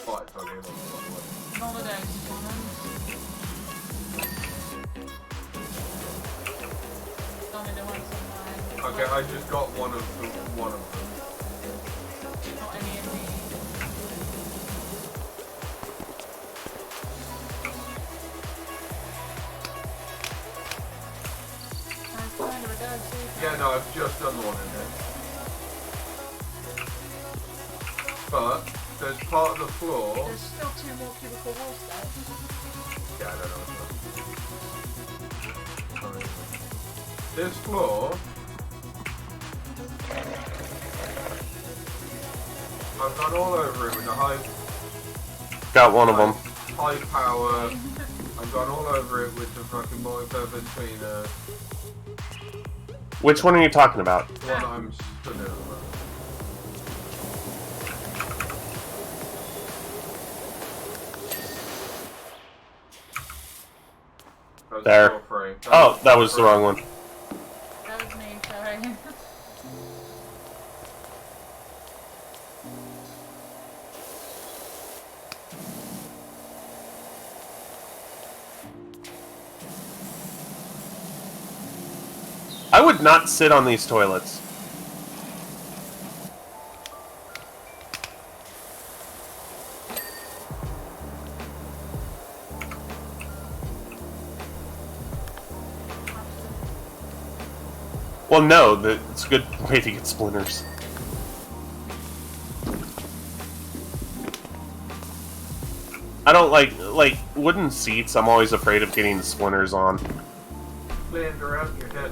Speaker 1: fight, so I gave up on
Speaker 2: None of those. None of the ones on mine.
Speaker 1: Okay, I just got one of them.
Speaker 2: Not any of these.
Speaker 1: Yeah, no, I've just done the one in here. But there's part of the floor.
Speaker 2: There's still 2 more cubicle walls there.
Speaker 1: Yeah, I don't know. This floor. I've gone all over it with the high.
Speaker 3: Got one of them.
Speaker 1: High power. I've gone all over it with the fucking multi-purpose cleaner.
Speaker 3: Which one are you talking about?
Speaker 1: The one I'm stood in at the moment.
Speaker 3: There. Oh, that was the wrong one.
Speaker 2: That was me, sorry.
Speaker 3: I would not sit on these toilets. Well, no, it's a good way to get splinters. I don't like wooden seats. I'm always afraid of getting splinters on.
Speaker 1: Land around your head.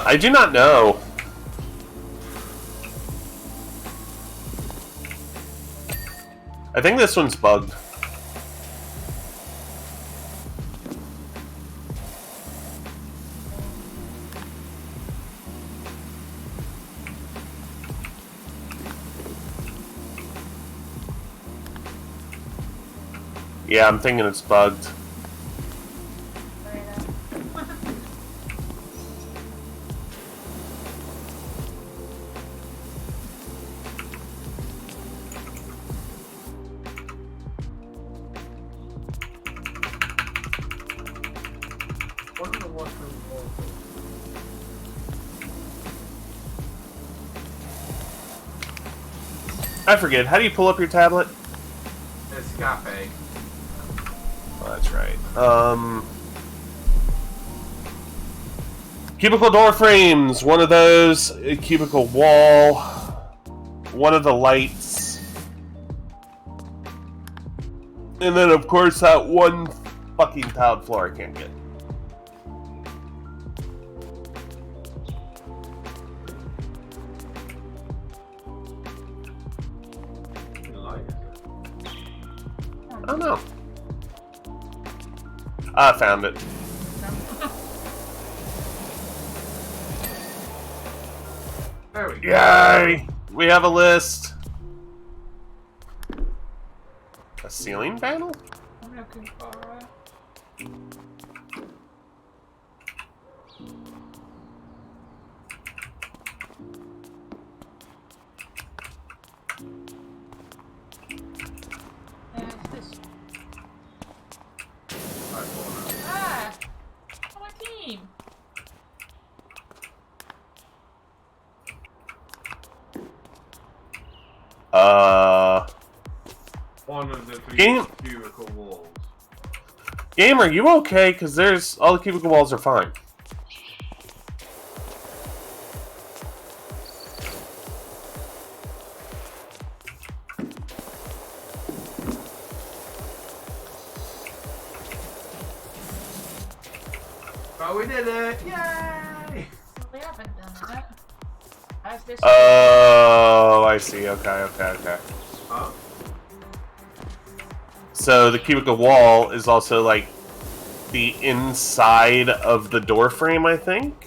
Speaker 3: I do not know. I think this one's bugged. Yeah, I'm thinking it's bugged. I forget. How do you pull up your tablet?
Speaker 1: Escape.
Speaker 3: Oh, that's right. Cubicle door frames. One of those. A cubicle wall. One of the lights. And then, of course, that one fucking tiled floor I can't get. I don't know. I found it.
Speaker 1: There we go.
Speaker 3: Yay! We have a list. A ceiling panel?
Speaker 2: I'm looking for it. Yeah, it's this. Ah! On my team!
Speaker 1: One of the
Speaker 3: Game-
Speaker 1: cubicle walls.
Speaker 3: Game, are you okay? Because there's all the cubicle walls are fine.
Speaker 1: Oh, we did it! Yay!
Speaker 2: We haven't done it. As this.
Speaker 3: Oh, I see. Okay.
Speaker 1: Oh.
Speaker 3: So the cubicle wall is also like the inside of the door frame, I think.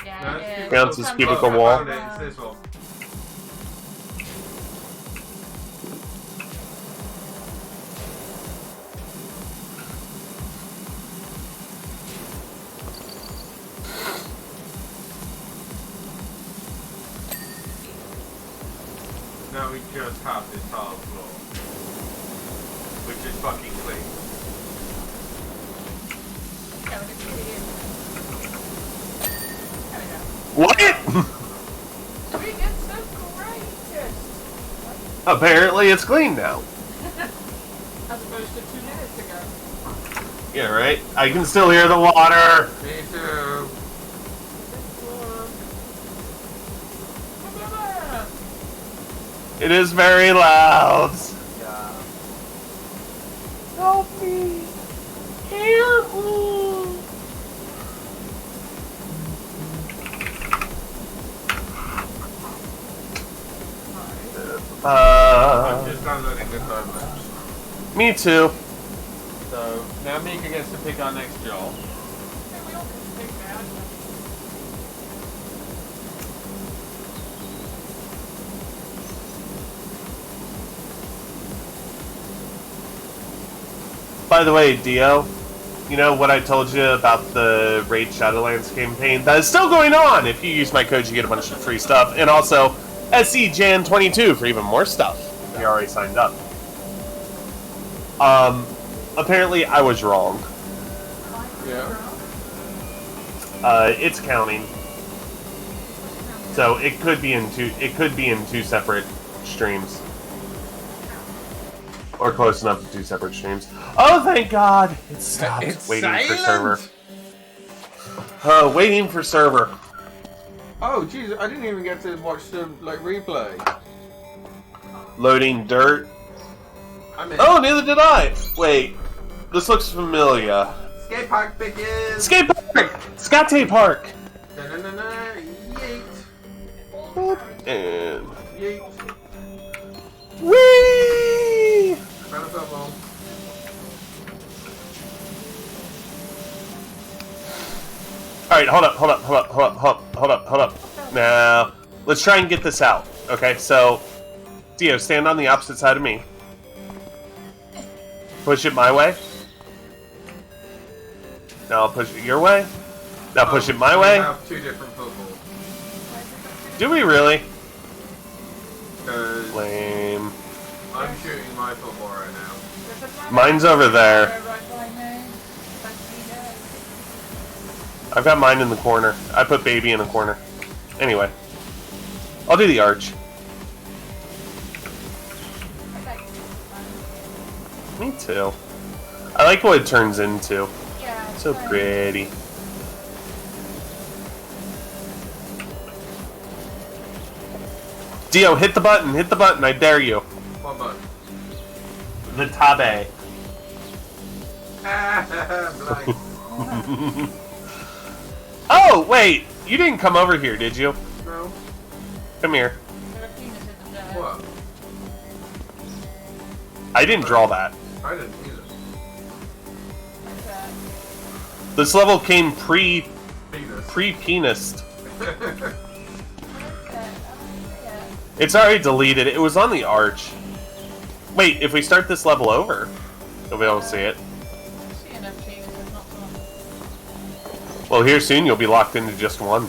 Speaker 2: Yeah, it is.
Speaker 3: Counts as
Speaker 2: Sometimes
Speaker 3: cubicle
Speaker 2: it's
Speaker 3: wall.
Speaker 1: I found it. It's this one. Now we just have this tile floor, which is fucking clean.
Speaker 2: Yeah, we can see it. There we go.
Speaker 3: What?
Speaker 2: Sweet, it's so great!
Speaker 3: Apparently it's clean now.
Speaker 2: As opposed to 2 minutes ago.
Speaker 3: Yeah, right? I can still hear the water.
Speaker 1: Me too.
Speaker 3: It is very loud.
Speaker 1: Yeah.
Speaker 3: Help me. Help me.
Speaker 1: I'm just downloading the time lapse.
Speaker 3: Me too.
Speaker 1: So now Mika gets to pick our next job.
Speaker 3: By the way, Dio, you know what I told you about the Raid Shadowlands campaign? That is still going on! If you use my code, you get a bunch of free stuff. And also, SCJan22 for even more stuff. If you already signed up. Apparently I was wrong.
Speaker 1: Yeah.
Speaker 3: It's counting. So it could be in two separate streams. Or close enough to 2 separate streams. Oh, thank God! It stopped.
Speaker 1: It's
Speaker 3: waiting for
Speaker 1: silent?
Speaker 3: server. Waiting for server.
Speaker 1: Oh, jeez, I didn't even get to watch the replay.
Speaker 3: Loading dirt.
Speaker 1: I'm in.
Speaker 3: Oh, neither did I! Wait. This looks familiar.
Speaker 1: Skate park bitches!
Speaker 3: Skate park! Skate park!
Speaker 1: Na-na-na-na, yeet.
Speaker 3: And...
Speaker 1: Yeet.
Speaker 3: Whee!
Speaker 1: Found a football.
Speaker 3: Alright, hold up. Now, let's try and get this out. Okay, so, Dio, stand on the opposite side of me. Push it my way. Now I'll push it your way. Now push it my way.
Speaker 1: We have 2 different footballs.
Speaker 3: Do we really?
Speaker 1: Because
Speaker 3: Lame.
Speaker 1: I'm shooting my football right now.
Speaker 3: Mine's over there. I've got mine in the corner. I put baby in a corner. Anyway. I'll do the arch. Me too. I like what it turns into.
Speaker 2: Yeah.
Speaker 3: So pretty. Dio, hit the button, I dare you.
Speaker 1: What button?
Speaker 3: The tabe.
Speaker 1: Blind.
Speaker 3: Oh, wait! You didn't come over here, did you?
Speaker 1: No.
Speaker 3: Come here.
Speaker 1: What?
Speaker 3: I didn't draw that.
Speaker 1: I didn't either.
Speaker 3: This level came
Speaker 1: Penis.
Speaker 3: pre-penised. It's already deleted. It was on the arch. Wait, if we start this level over, you'll be able to see it. Well, here soon you'll be locked into just one.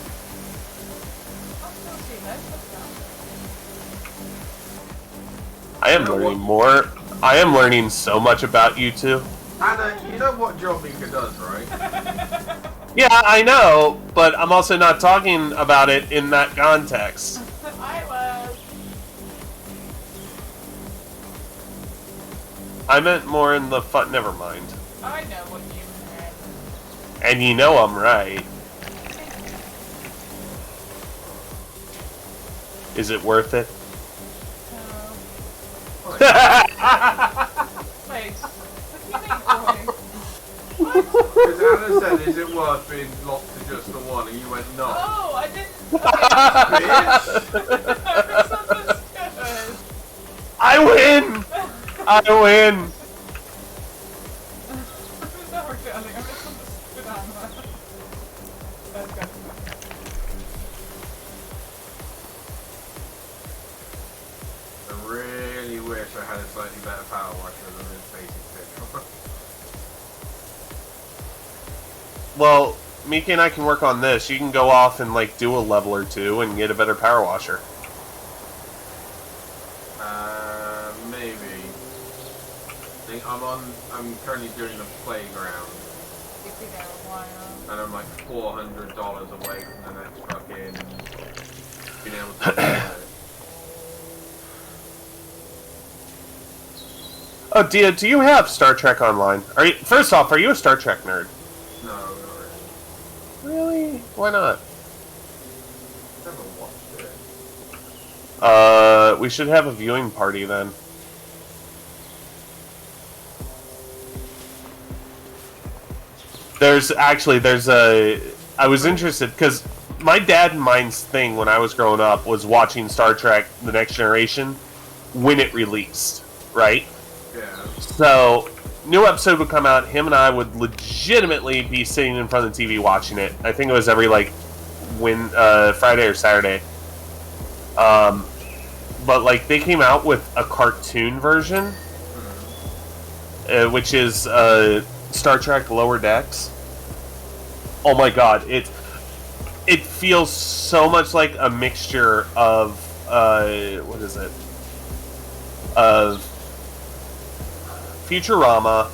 Speaker 3: I am learning more. I am learning so much about you two.
Speaker 1: Anna, you know what Joe Mika does, right?
Speaker 3: Yeah, I know, but I'm also not talking about it in that context.
Speaker 2: I was.
Speaker 3: I meant more in the fun. Never mind.
Speaker 2: I know what you meant.
Speaker 3: And you know I'm right. Is it worth it?
Speaker 2: Wait. What do you mean, boy?
Speaker 1: Because Anna said, is it worth being locked to just the one? And you went, no.
Speaker 2: Oh, I didn't.
Speaker 1: Bitch!
Speaker 2: I misunderstood.
Speaker 3: I win! I win!
Speaker 2: Sorry, darling. I misunderstood Anna. Let's go.
Speaker 1: I really wish I had a slightly better power washer than this basic picture.
Speaker 3: Well, Mika and I can work on this. You can go off and like do a level or two and get a better power washer.
Speaker 1: Maybe. I'm currently doing the playground.
Speaker 2: You've been there a while.
Speaker 1: And I'm like $400 away from the next fucking being able to do it.
Speaker 3: Oh, Dia, do you have Star Trek Online? First off, are you a Star Trek nerd?
Speaker 1: No, not really.
Speaker 3: Really? Why not?
Speaker 1: Never watched it.
Speaker 3: We should have a viewing party then. I was interested, because my dad and mine's thing when I was growing up was watching Star Trek The Next Generation when it released, right?
Speaker 1: Yeah.
Speaker 3: So, new episode would come out, him and I would legitimately be sitting in front of the TV watching it. I think it was every, Friday or Saturday. But, they came out with a cartoon version, which is, Star Trek Lower Decks. Oh my god, it feels so much like a mixture of, what is it? Of Futurama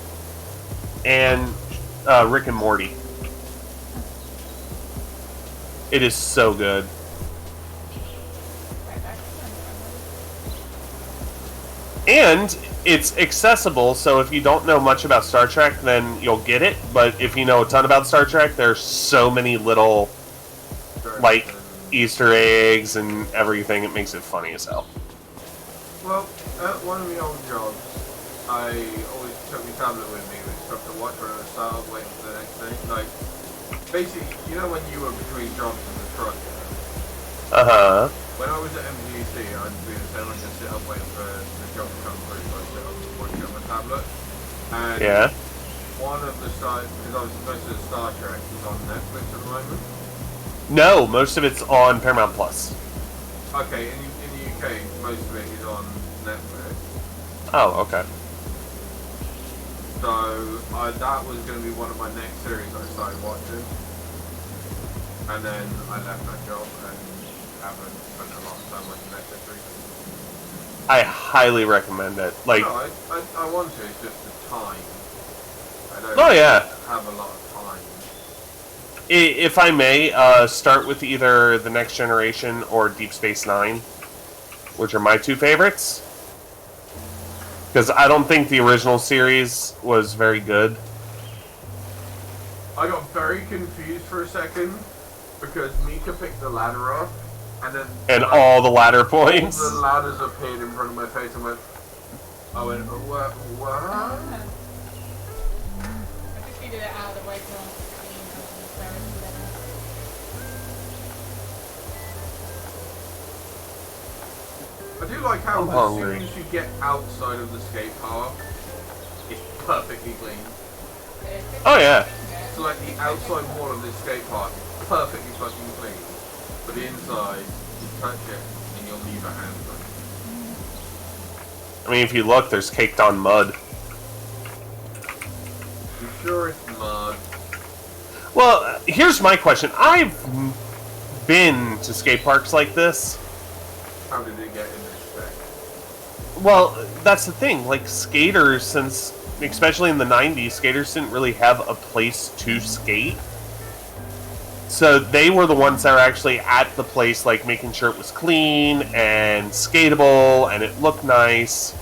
Speaker 3: and Rick and Morty. It is so good. And it's accessible, so if you don't know much about Star Trek, then you'll get it. But if you know a ton about Star Trek, there's so many little, like, Easter eggs and everything. It makes it funny as hell.
Speaker 1: Well, at one of the old jobs, I always took my tablet with me with stuff to watch when I was started waiting for the next thing. Like, basically, you know when you were between jobs in the truck?
Speaker 3: Uh-huh.
Speaker 1: When I was at MGC, I'd be the same. I'd just sit up waiting for the job to come through, so I'd sit up and watch it on my tablet. And
Speaker 3: Yeah.
Speaker 1: one of the Star, because obviously most of the Star Trek is on Netflix at the moment.
Speaker 3: No, most of it's on Paramount Plus.
Speaker 1: Okay, in the UK, most of it is on Netflix.
Speaker 3: Oh, okay.
Speaker 1: So that was going to be one of my next series I started watching, and then I left that job and haven't spent a lot of time watching Netflix recently.
Speaker 3: I highly recommend it. Like,
Speaker 1: No, I want to. It's just the time. I don't have a lot of time.
Speaker 3: If I may, start with either The Next Generation or Deep Space Nine, which are my two favorites. Because I don't think the original series was very good.
Speaker 1: I got very confused for a second because Mika picked the ladder up, and
Speaker 3: all the ladder points.
Speaker 1: All the ladders appeared in front of my face and I went, what?
Speaker 2: I just needed it out of the way so I could clean it.
Speaker 1: I do like how
Speaker 3: I'm
Speaker 1: as
Speaker 3: hungry.
Speaker 1: soon as you get outside of the skate park, it's perfectly clean.
Speaker 3: Oh, yeah.
Speaker 1: So like the outside wall of this skate park is perfectly fucking clean, but the inside, you touch it and you'll leave a handprint.
Speaker 3: I mean, if you look, there's caked on mud.
Speaker 1: You sure it's mud?
Speaker 3: Well, here's my question. I've been to skate parks like this.
Speaker 1: How did it get in this spec?
Speaker 3: Well, that's the thing. Like, skaters, since, especially in the 90s, skaters didn't really have a place to skate. So they were the ones that were actually at the place, like, making sure it was clean and skateable and it looked nice.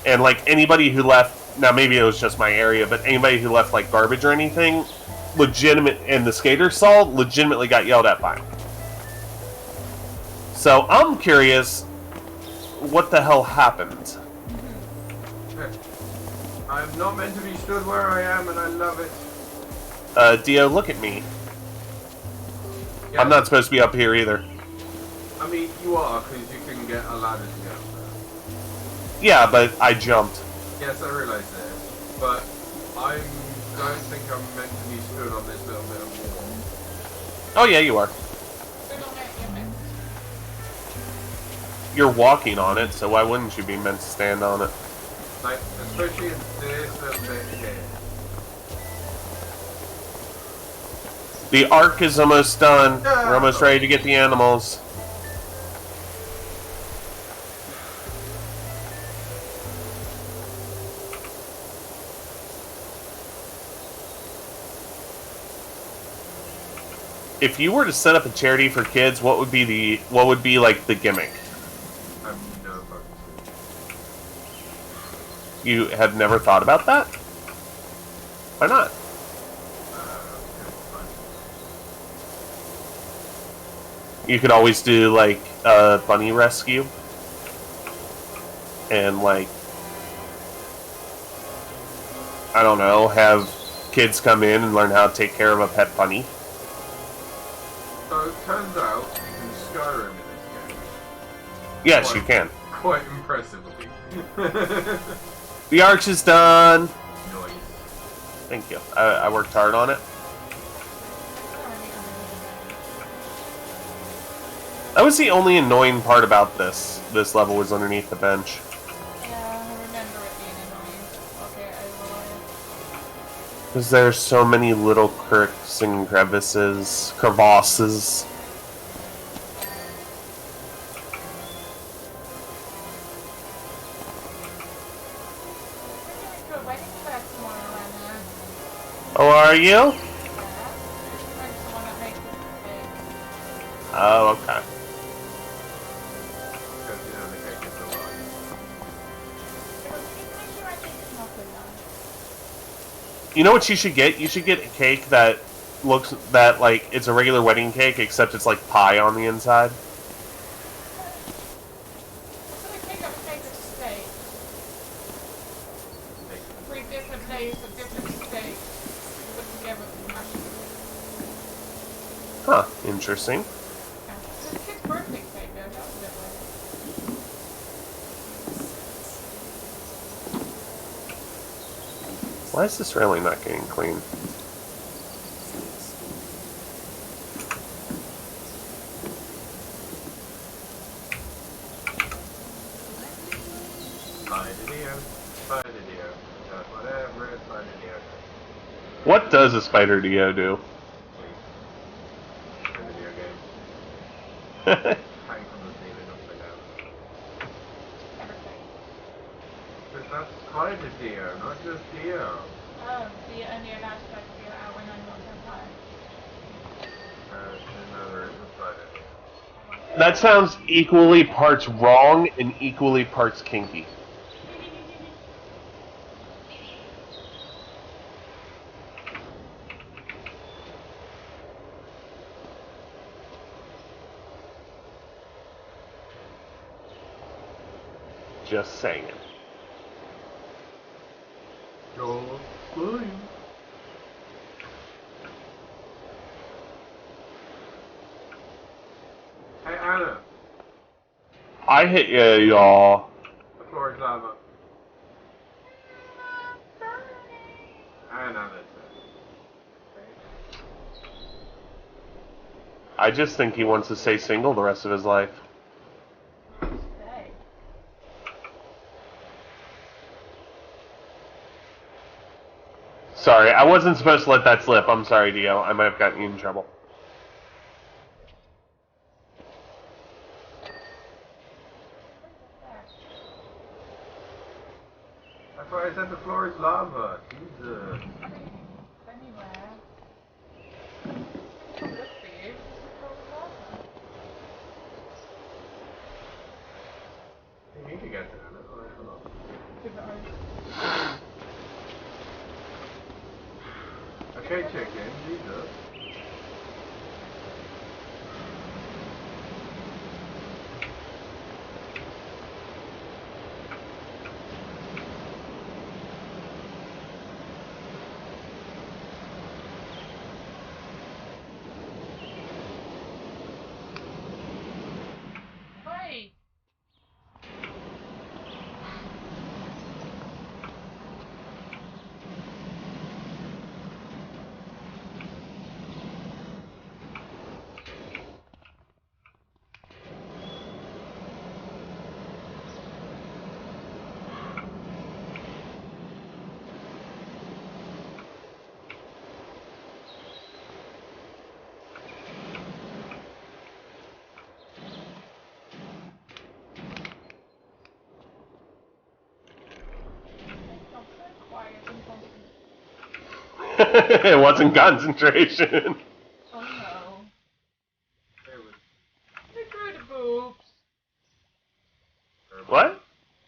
Speaker 3: And, like, anybody who left, now maybe it was just my area, but anybody who left, like, garbage or anything, and the skaters saw, legitimately got yelled at by them. So I'm curious, what the hell happened?
Speaker 1: I'm not meant to be stood where I am, and I love it.
Speaker 3: Dio, look at me.
Speaker 1: Yeah.
Speaker 3: I'm not supposed to be up here either.
Speaker 1: I mean, you are, because you can get a ladder to get up there.
Speaker 3: Yeah, but I jumped.
Speaker 1: Yes, I realise this, but I don't think I'm meant to be stood on this little bit of wall.
Speaker 3: Oh yeah, you are. You're walking on it, so why wouldn't you be meant to stand on it?
Speaker 1: Like, especially in this little bit here.
Speaker 3: The arc is almost done. We're almost ready to get the animals. If you were to set up a charity for kids, what would be like the gimmick?
Speaker 1: I have no fucking clue.
Speaker 3: You have never thought about that? Why not? You could always do like a bunny rescue, and like, I don't know, have kids come in and learn how to take care of a pet bunny.
Speaker 1: So it turns out you can Skyrim in this game.
Speaker 3: Yes, you can.
Speaker 1: Quite impressively.
Speaker 3: The arch is done.
Speaker 1: Nice.
Speaker 3: Thank you. I worked hard on it. That was the only annoying part about this level, was underneath the bench.
Speaker 2: Yeah, I remember it being annoying. Okay, I will.
Speaker 3: Because there's so many little cracks and crevasses. Oh, are you? Oh, okay. You know what you should get? You should get a cake that looks like it's a regular wedding cake, except it's like pie on the inside.
Speaker 2: So the cake of steak. 3 different layers of different steaks put together with mushrooms.
Speaker 3: Huh, interesting.
Speaker 2: Yeah. It's a kid's birthday cake though, that was a bit weird.
Speaker 3: Why is this railing not getting clean?
Speaker 1: Spider-Dio. Whatever it's Spider-Dio.
Speaker 3: What does a Spider Dio do?
Speaker 1: The video game. Hang from the ceiling upside down.
Speaker 2: Everything.
Speaker 1: But that's Spider-Dio, not just Dio.
Speaker 2: Oh, so you're only allowed to take you out when I'm not home.
Speaker 1: Another is a Spider-Dio.
Speaker 3: That sounds equally parts wrong and equally parts kinky. Just saying.
Speaker 1: You're fine. Hey Anna,
Speaker 3: I hit ya, y'all.
Speaker 1: the floor is lava. And Anna said.
Speaker 3: I just think he wants to stay single the rest of his life.
Speaker 2: Stay.
Speaker 3: Sorry, I wasn't supposed to let that slip. I'm sorry, Dio. I might have gotten you in trouble.
Speaker 1: That's why I said the floor is lava. Jesus.
Speaker 2: Anywhere. I'll look for you.
Speaker 1: You need to get to Anna. Alright, hold on. Okay, chicken. Jesus.
Speaker 2: Hey! I'm so quiet and concentrated.
Speaker 3: It wasn't concentration.
Speaker 2: Oh no.
Speaker 1: It was
Speaker 2: They grew the boobs.
Speaker 3: What?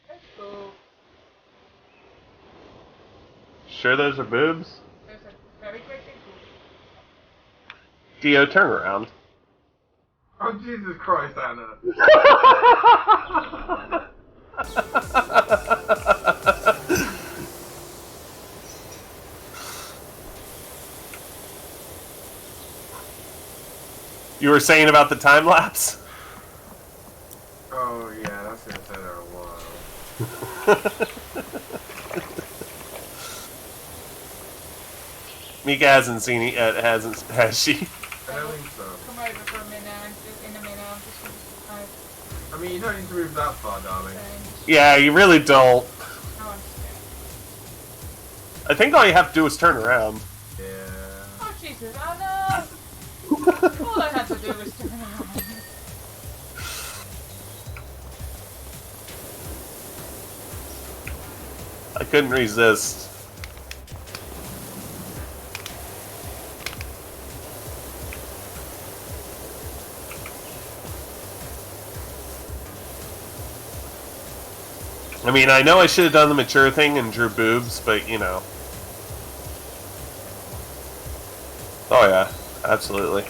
Speaker 2: There's boobs.
Speaker 3: Sure those are boobs?
Speaker 2: There's a very great big boob.
Speaker 3: Dio, turn around.
Speaker 1: Oh, Jesus Christ, Anna.
Speaker 3: You were saying about the time lapse?
Speaker 1: Oh, yeah, that's gonna take her a while.
Speaker 3: Mika hasn't seen it yet, has she?
Speaker 1: I don't think so.
Speaker 2: Come over for a minute. In a minute. I'm just going to
Speaker 1: I mean, you don't need to move that far, darling.
Speaker 3: Yeah, you really don't.
Speaker 2: Oh, I'm scared.
Speaker 3: I think all you have to do is turn around.
Speaker 1: Yeah.
Speaker 2: Oh, Jesus, Anna! All I had to do was turn around.
Speaker 3: I couldn't resist. I mean, I know I should have done the mature thing and drew boobs, but you know. Oh yeah, absolutely.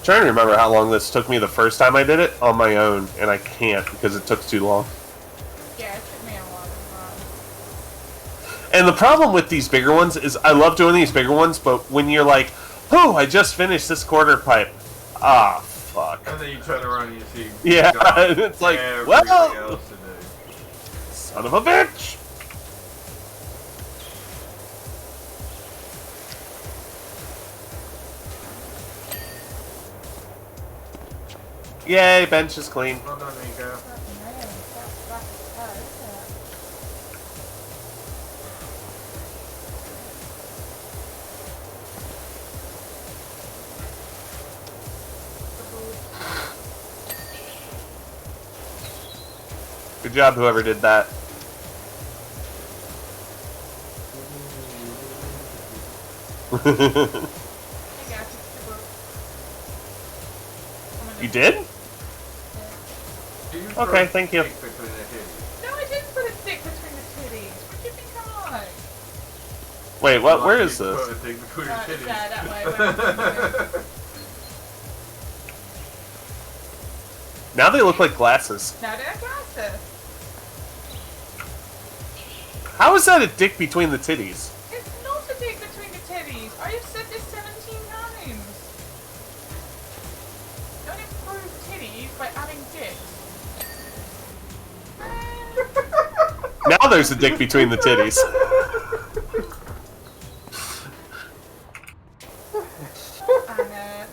Speaker 3: Trying to remember how long this took me the first time I did it on my own, and I can't because it took too long.
Speaker 2: Yeah, it took me a while as well.
Speaker 3: And the problem with these bigger ones is I love doing these bigger ones, but when you're like, oh, I just finished this quarter pipe. Ah, fuck.
Speaker 1: And then you turn around and you see...
Speaker 3: Yeah, it's like, well,
Speaker 1: else to do.
Speaker 3: son of a bitch! Yay, bench is clean.
Speaker 1: Well done, Nico.
Speaker 3: Good job, whoever did that. You did? Okay, thank you.
Speaker 2: No, I didn't put a dick between the titties. What do you think I like?
Speaker 3: Wait, what? Where is
Speaker 1: Put
Speaker 3: this?
Speaker 1: a dick between your titties.
Speaker 2: Yeah, that way.
Speaker 3: Now they look like glasses.
Speaker 2: Now they're glasses.
Speaker 3: How is that a dick between the titties?
Speaker 2: It's not a dick between the titties. I have said this 17 times. Don't improve titties by adding dicks.
Speaker 3: Now there's a dick between the titties.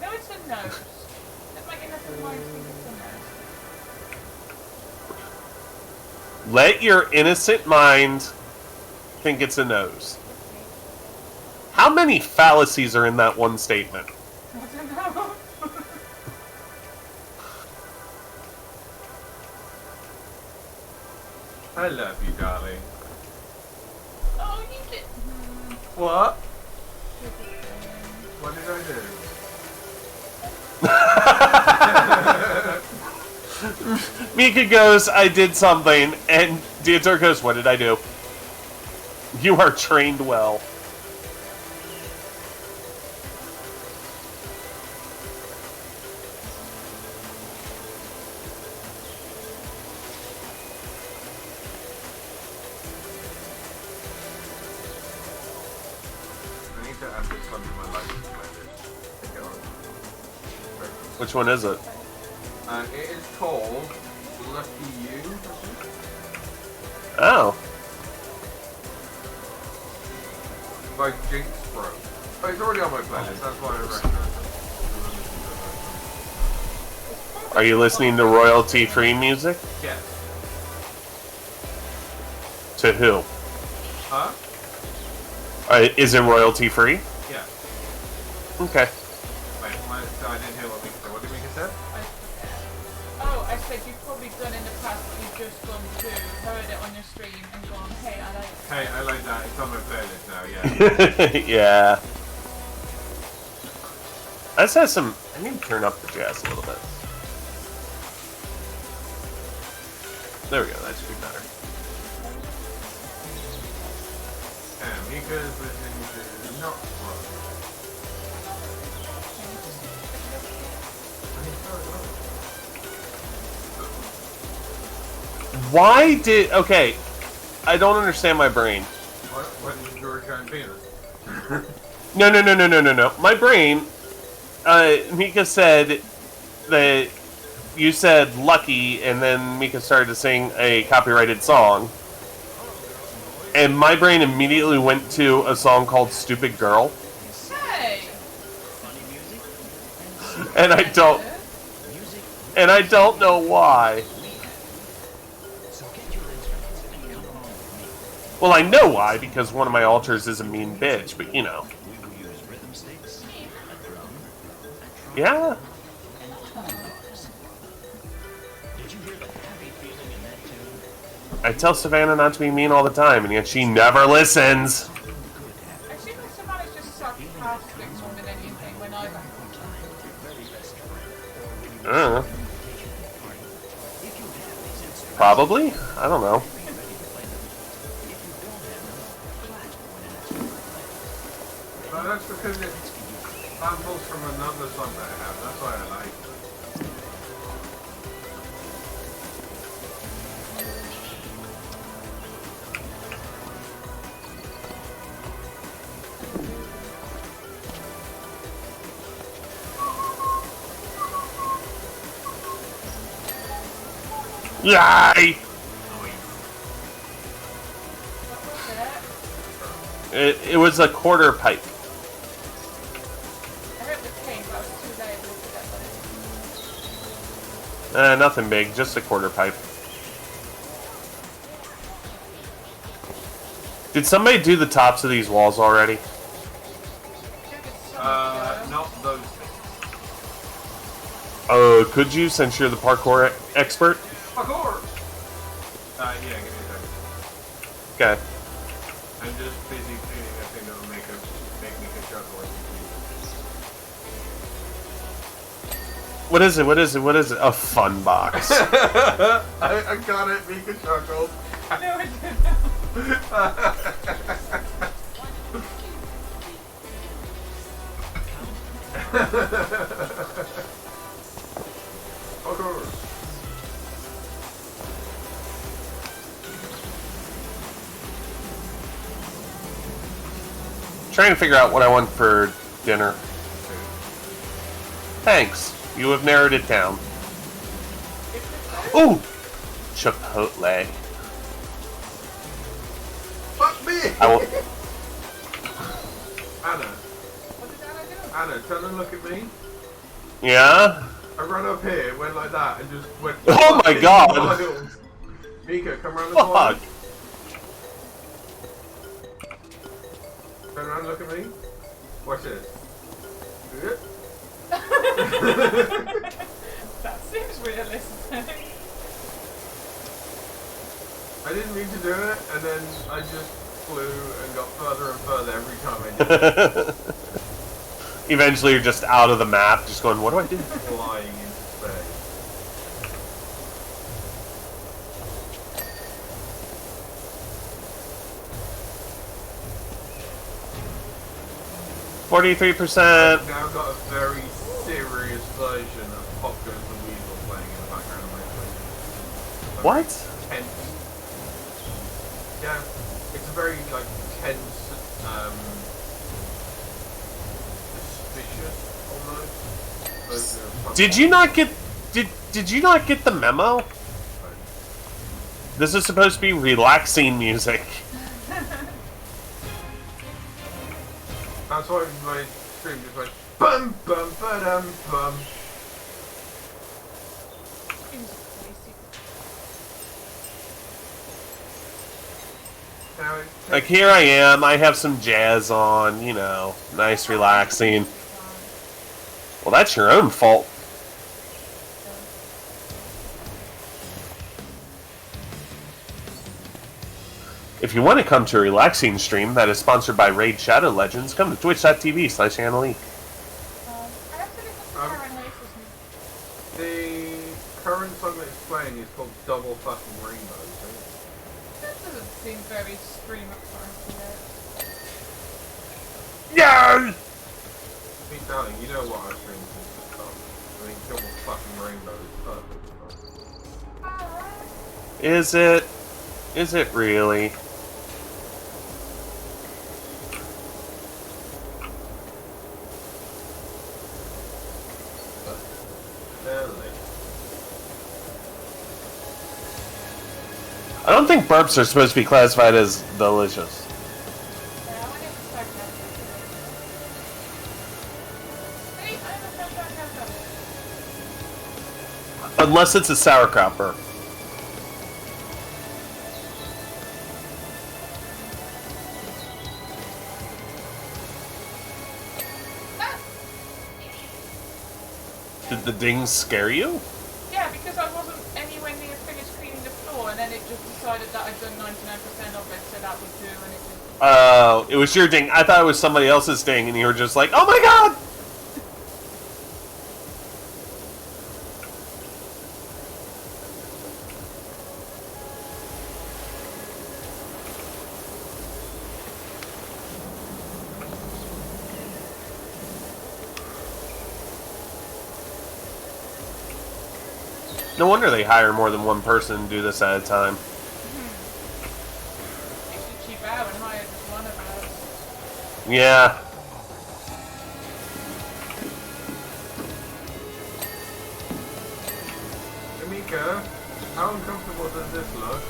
Speaker 2: No, it's a nose. That's like innocent mind think it's a nose.
Speaker 3: Let your innocent mind think it's a nose. How many fallacies are in that one statement?
Speaker 2: I don't know.
Speaker 1: I love you, darling.
Speaker 2: Oh, you did.
Speaker 1: What? What did I do?
Speaker 3: Mika goes, I did something, and Dieter goes, what did I do? You are trained well.
Speaker 1: I need to add this one to my life.
Speaker 3: Which one is it?
Speaker 1: It is called Lucky You.
Speaker 3: Oh.
Speaker 1: By Jinx Bro. Oh, it's already on my playlist, that's why I recognize it.
Speaker 3: Are you listening to royalty-free music?
Speaker 1: Yes.
Speaker 3: To who?
Speaker 1: Huh?
Speaker 3: Is it royalty-free?
Speaker 1: Yeah.
Speaker 3: Okay.
Speaker 1: Wait, I didn't hear what Mika said. What did Mika say?
Speaker 2: Oh, I said you've probably done in the past that you've just gone to, heard it on your stream and gone, hey, I like it.
Speaker 1: Hey, I like that. It's on my playlist now, yeah.
Speaker 3: Yeah. This has some... I need to turn up the jazz a little bit. There we go, that should be better.
Speaker 1: Mika's listening to Not Rock.
Speaker 3: Why did... Okay, I don't understand my brain.
Speaker 1: What is your giant penis?
Speaker 3: No. My brain... Mika said that you said lucky, and then Mika started to sing a copyrighted song. And my brain immediately went to a song called Stupid Girl.
Speaker 2: Hey!
Speaker 3: And I don't... And I don't know why. Well, I know why, because one of my altars is a mean bitch, but you know. Yeah. I tell Savannah not to be mean all the time, and yet she never listens.
Speaker 2: I think that Savannah's just sarcastic more than anything when I back
Speaker 3: Probably? I don't know.
Speaker 1: Well, that's because it samples from another song that I have. That's why I like it.
Speaker 3: Yay! It was a quarter pipe.
Speaker 2: I heard the king, but I was too late to get that.
Speaker 3: Nothing big, just a quarter pipe. Did somebody do the tops of these walls already?
Speaker 1: Not those things.
Speaker 3: Could you, since you're the parkour expert?
Speaker 1: Parkour! Yeah, give me a second.
Speaker 3: Okay.
Speaker 1: I'm just busy cleaning a thing that will make me a chuckle.
Speaker 3: What is it? What is it? What is it? A fun box.
Speaker 1: I got it, make a chuckle.
Speaker 2: No, I didn't.
Speaker 1: Parkour.
Speaker 3: Trying to figure out what I want for dinner. Thanks. You have narrowed it down. Ooh! Chipotle.
Speaker 1: Fuck me!
Speaker 3: I will.
Speaker 1: Anna,
Speaker 2: What did Anna do?
Speaker 1: Anna, turn and look at me.
Speaker 3: Yeah?
Speaker 1: I ran up here, went like that, and just went.
Speaker 3: Oh my god!
Speaker 1: Miles. Mika, come around the corner.
Speaker 3: Fuck!
Speaker 1: Turn around and look at me. Watch this.
Speaker 2: That seems realistic.
Speaker 1: I didn't mean to do it, and then I just flew and got further and further every time I did it.
Speaker 3: Eventually you're just out of the map, just going, what do I do?
Speaker 1: Flying into space.
Speaker 3: 43%.
Speaker 1: I've now got a very serious version of Pop Goes the Weasel playing in the background of my phone.
Speaker 3: What?
Speaker 1: Tense. Yeah, it's a very like tense, suspicious almost. version of Pop
Speaker 3: Did
Speaker 1: Goes.
Speaker 3: you not get did you not get the memo? This is supposed to be relaxing music.
Speaker 1: That's why my stream just went bum bum ba-dum bum. Now it
Speaker 3: Like here I am, I have some jazz on, you know, nice relaxing. Well, that's your own fault. If you want to come to a relaxing stream that is sponsored by Raid Shadow Legends, come to twitch.tv/Annaleak.
Speaker 2: I have to listen to Karen Oasis.
Speaker 1: the current song that it's playing is called Double Fucking Rainbows. Right?
Speaker 2: That doesn't seem very streamer friendly.
Speaker 3: Yeah!
Speaker 1: Hey darling, you know what our stream is about. I mean, Double Fucking Rainbows is perfect.
Speaker 3: Is it? Is it really? I don't think burps are supposed to be classified as delicious.
Speaker 2: Yeah, I want to start that. Hey, I'm a start that.
Speaker 3: Unless it's a sauerkraut burp. Did the dings scare you?
Speaker 2: Yeah, because I wasn't anywhere near finished cleaning the floor, and then it just decided that I'd done 99% of it, so that would do, and it just...
Speaker 3: Oh, it was your ding. I thought it was somebody else's ding, and you were just like, oh my god! No wonder they hire more than one person to do this at a time.
Speaker 2: Makes it cheap out and hire just one of us.
Speaker 3: Yeah.
Speaker 1: Mika, how uncomfortable does this look?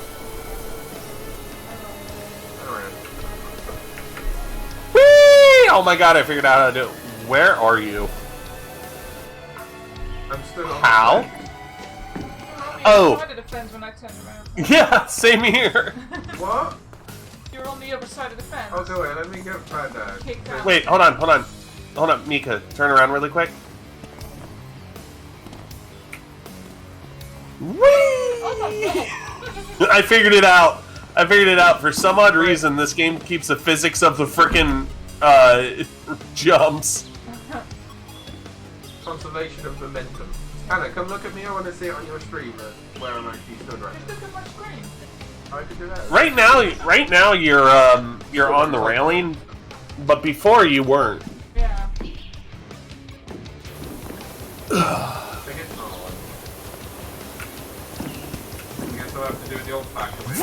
Speaker 1: Alright.
Speaker 3: Whee! Oh my god, I figured out how to do it. Where are you?
Speaker 1: I'm still on
Speaker 3: How?
Speaker 2: Oh!
Speaker 3: Oh.
Speaker 2: Side of the fence when I turned around.
Speaker 3: Yeah, same here.
Speaker 1: What?
Speaker 2: You're on the other side of the fence.
Speaker 1: Oh, go ahead, let me get back there.
Speaker 2: Kicked out.
Speaker 3: Wait, hold on. Hold on, Mika. Turn around really quick. Whee! I figured it out. For some odd reason, this game keeps the physics of the frickin' jumps.
Speaker 1: Conservation of momentum. Hannah, come look at me. I want to see it on your stream where I'm actually stood right
Speaker 2: Just look at my screen.
Speaker 1: now. I could do that.
Speaker 3: Right now, you're on the railing, but before you weren't.
Speaker 2: Yeah.
Speaker 1: I guess not. I guess I'll have to do it the old-fashioned way.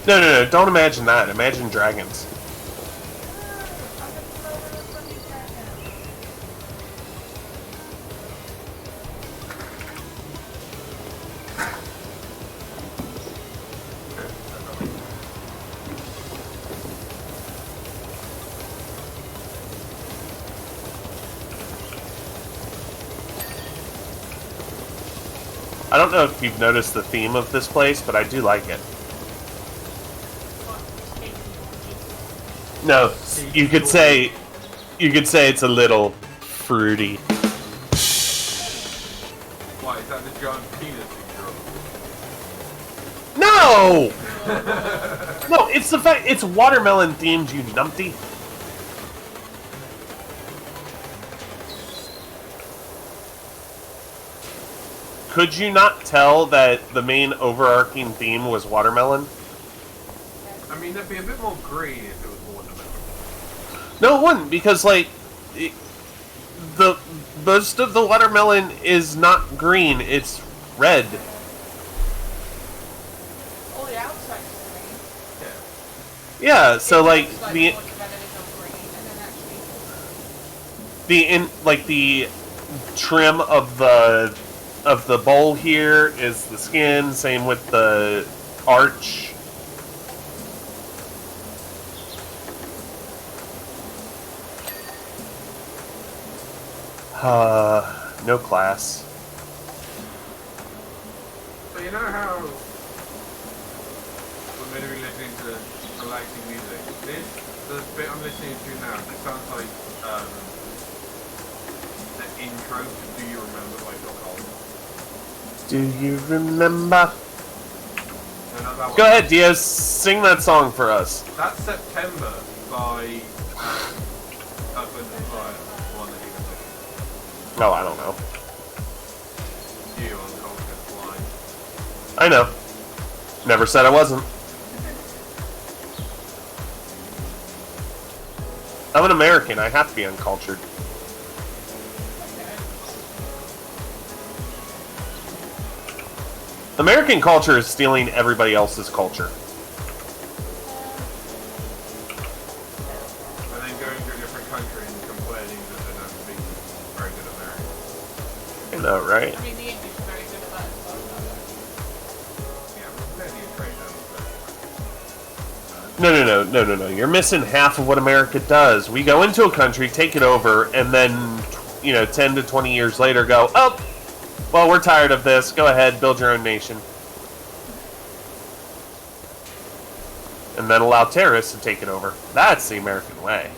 Speaker 3: No, don't imagine that. Imagine dragons. I don't know if you've noticed the theme of this place, but I do like it. No, you could say it's a little fruity.
Speaker 1: Why, is that the giant penis picture?
Speaker 3: No! No, it's the fact it's watermelon themed, you numpty. Could you not tell that the main overarching theme was watermelon?
Speaker 1: I mean, it'd be a bit more green if it was watermelon.
Speaker 3: No, it wouldn't, because the most of the watermelon is not green; it's red.
Speaker 2: All the outside is green.
Speaker 3: Yeah, so
Speaker 2: It's
Speaker 3: like
Speaker 2: more
Speaker 3: the
Speaker 2: developed of green, and then actually
Speaker 3: the trim of the bowl here is the skin. Same with the arch. No class.
Speaker 1: So you know how we're going to be listening to relaxing music? The bit I'm listening to now, it sounds like the intro to Do You Remember by Doc Holland.
Speaker 3: Do you remember?
Speaker 1: No, not that one.
Speaker 3: Go ahead, Diaz. Sing that song for us.
Speaker 1: That's September by Up in the Fire, the one that you can sing.
Speaker 3: No, I don't know.
Speaker 1: You on Cold Line.
Speaker 3: I know. Never said I wasn't. I'm an American. I have to be uncultured. American culture is stealing everybody else's culture.
Speaker 1: And then going to a different country and complaining that they don't speak very good American.
Speaker 3: I know, right?
Speaker 2: I mean, the English are very good at that as well.
Speaker 1: Yeah, but plenty of trade
Speaker 3: No. You're missing half of what America does. We go into a country, take it over, and then, 10 to 20 years later go, oh, well, we're tired of this. Go ahead, build your own nation. And then allow terrorists to take it over. That's the American way.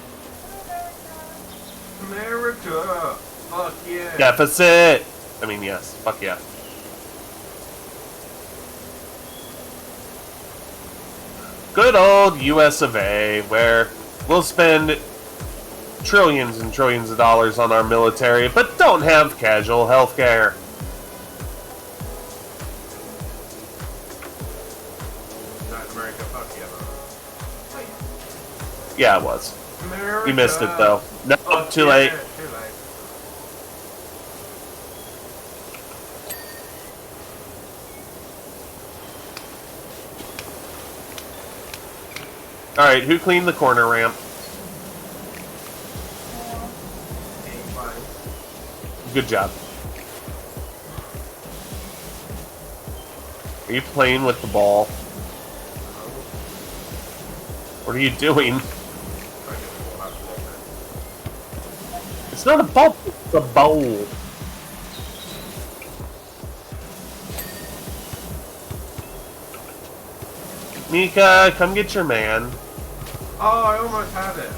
Speaker 1: America! Fuck yeah!
Speaker 3: Deficit! I mean, yes. Fuck yeah. Good old US of A, where we'll spend trillions and trillions of dollars on our military, but don't have casual health care.
Speaker 1: Not America, fuck yeah.
Speaker 3: Yeah, it was.
Speaker 1: America.
Speaker 3: You missed it, though. No,
Speaker 1: Fuck
Speaker 3: too
Speaker 1: yeah,
Speaker 3: late.
Speaker 1: Too late.
Speaker 3: Alright, who cleaned the corner ramp? Good job. Are you playing with the ball? What are you doing? It's not a ball, it's a bowl. Mika, come get your man.
Speaker 1: Oh, I almost had it.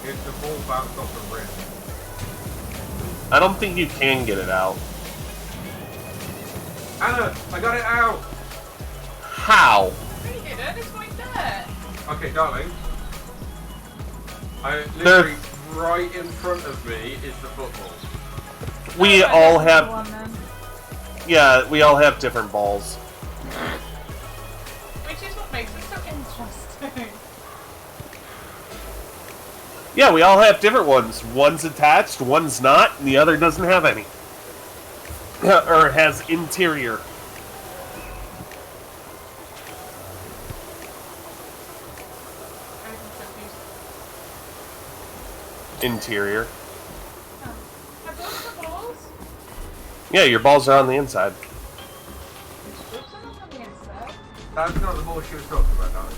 Speaker 1: It's the ball bounced off the rim.
Speaker 3: I don't think you can get it out.
Speaker 1: Anna, I got it out!
Speaker 3: How?
Speaker 2: No, you didn't. It's right there.
Speaker 1: Okay, darling. Literally right in front of me is the football.
Speaker 3: We
Speaker 2: Oh,
Speaker 3: all
Speaker 2: that's the
Speaker 3: have...
Speaker 2: one, then.
Speaker 3: Yeah, we all have different balls.
Speaker 2: Which is what makes it so interesting.
Speaker 3: Yeah, we all have different ones. One's attached, one's not, and the other doesn't have any. Or has interior. Interior.
Speaker 2: Oh. Are those the balls?
Speaker 3: Yeah, your balls are on the inside.
Speaker 2: Oops, I'm not on the inside.
Speaker 1: That's not the ball she was talking about, darling.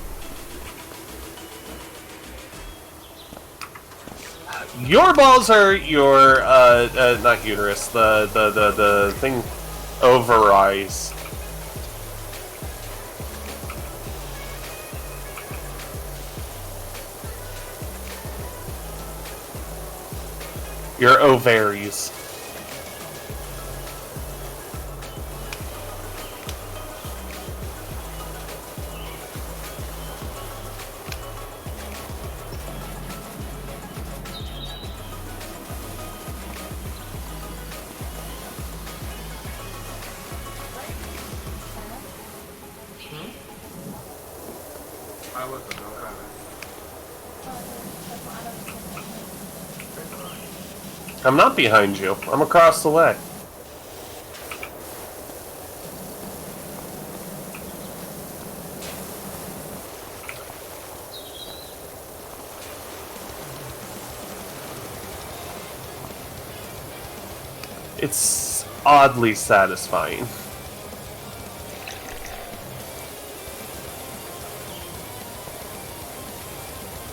Speaker 3: Your balls are your, not uterus, the thing, ovaries. Your ovaries.
Speaker 1: I wasn't, no,
Speaker 3: I'm not behind you. I'm across the way. It's oddly satisfying.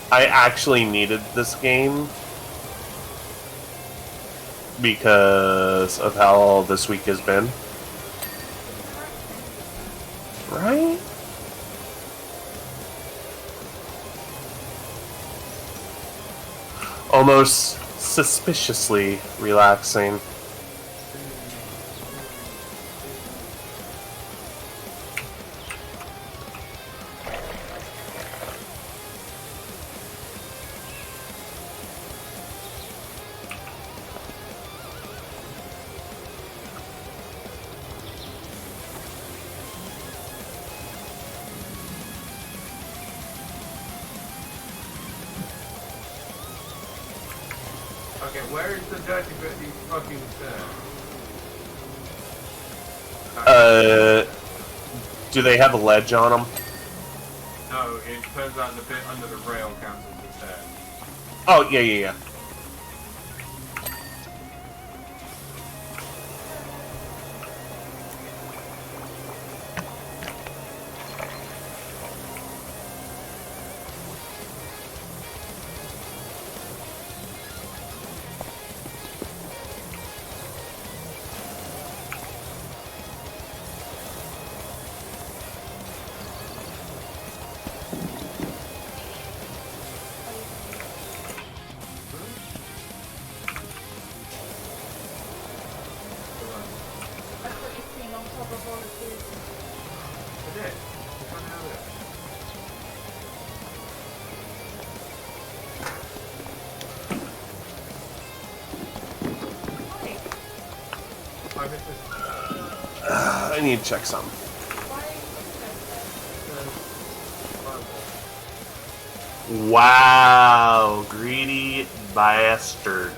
Speaker 3: I actually needed this game because of how this week has been. Right? Almost suspiciously relaxing.
Speaker 1: Okay, where is the dirty bit of these fucking stairs?
Speaker 3: Do they have a ledge on them?
Speaker 1: No, it turns out the bit under the rail counts as the stairs.
Speaker 3: Oh, yeah.
Speaker 2: on top of all the food.
Speaker 1: I did. Which one have it?
Speaker 2: Why?
Speaker 1: I missed this.
Speaker 3: I need to check something.
Speaker 2: Why are you looking
Speaker 3: Wow, greedy bastard.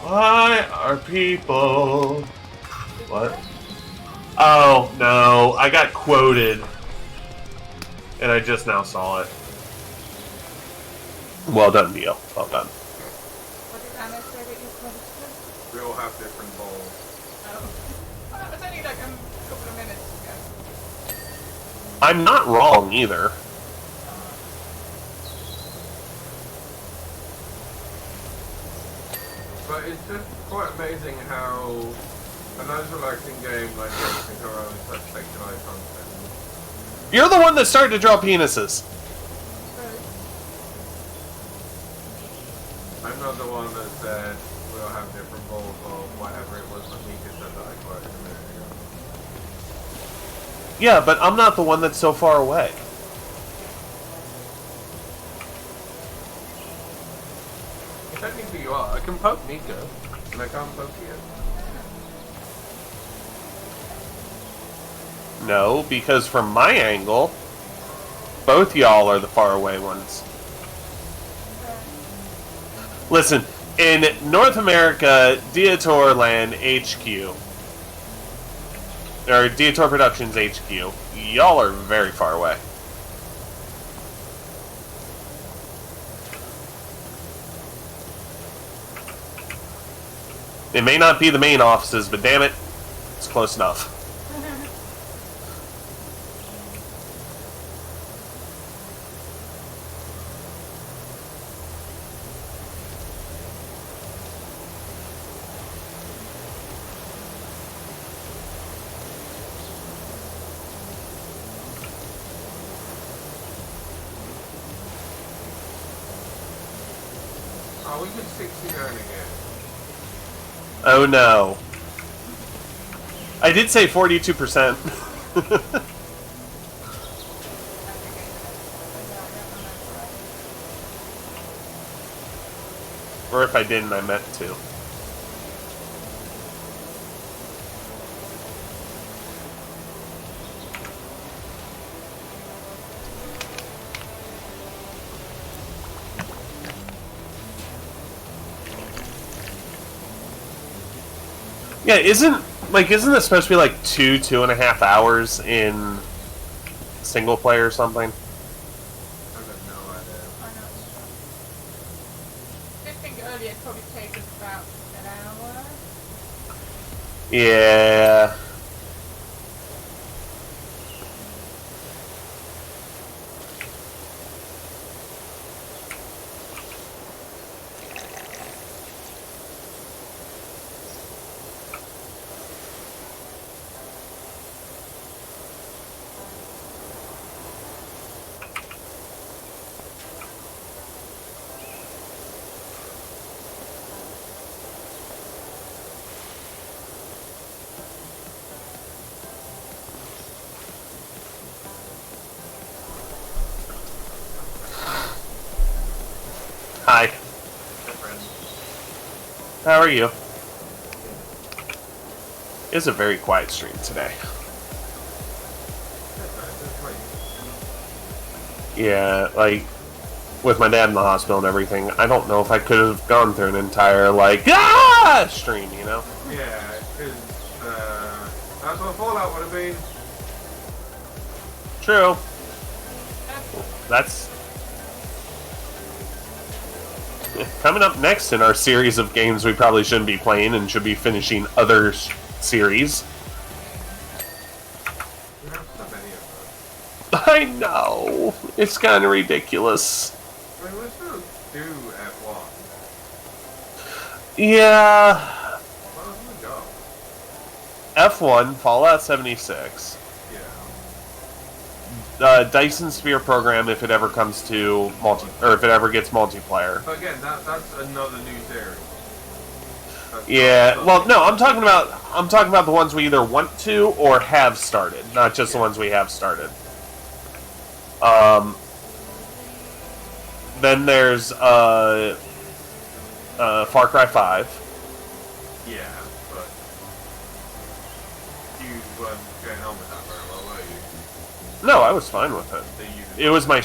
Speaker 3: Why are people... What? Oh, no. I got quoted. And I just now saw it. Well done, Neil. Well done.
Speaker 2: What did Anna say that you quoted?
Speaker 1: We all have different bowls.
Speaker 2: Oh. That was only like a couple of minutes ago.
Speaker 3: I'm not wrong either.
Speaker 1: But it's just quite amazing how a nice relaxing game like this can come out with such sexualized content.
Speaker 3: You're the one that started to draw penises.
Speaker 1: I'm not the one that said we'll have different bowls or whatever it was that Mika said that I quoted a minute ago.
Speaker 3: Yeah, but I'm not the one that's so far away.
Speaker 1: Technically you are. I can poke Mika, and I can't poke you.
Speaker 3: No, because from my angle, both y'all are the far away ones. Listen, in North America, Dietor Land HQ, or Dietor Productions HQ, y'all are very far away. It may not be the main offices, but damn it, it's close enough.
Speaker 1: Oh, we could 69 again.
Speaker 3: Oh no. I did say 42%. Or if I didn't, I meant to. Yeah, isn't this supposed to be like 2.5 hours in single player or something?
Speaker 1: I have no idea.
Speaker 2: I know. I did think earlier it'd probably take us about an hour.
Speaker 3: Yeah. Hi.
Speaker 1: Hey, friend.
Speaker 3: How are you? It's a very quiet stream today. Yeah, like, with my dad in the hospital and everything, I don't know if I could have gone through an entire, like, stream, you know?
Speaker 1: Yeah, because that's what Fallout would have been.
Speaker 3: True. That's... Coming up next in our series of games we probably shouldn't be playing and should be finishing other series.
Speaker 1: We have so many of
Speaker 3: I know. It's kind of ridiculous.
Speaker 1: those. I mean, we're supposed to do F1.
Speaker 3: Yeah.
Speaker 1: What else we go?
Speaker 3: F1, Fallout 76.
Speaker 1: Yeah.
Speaker 3: Dyson Sphere program if it ever comes to if it ever gets multiplayer.
Speaker 1: Again, that's another new series.
Speaker 3: Yeah, well, no, I'm talking about the ones we either want to or have started, not just the ones we have started. Then there's Far Cry 5.
Speaker 1: Yeah, but you weren't getting on with that very well, were you?
Speaker 3: No, I was fine with it. It was my,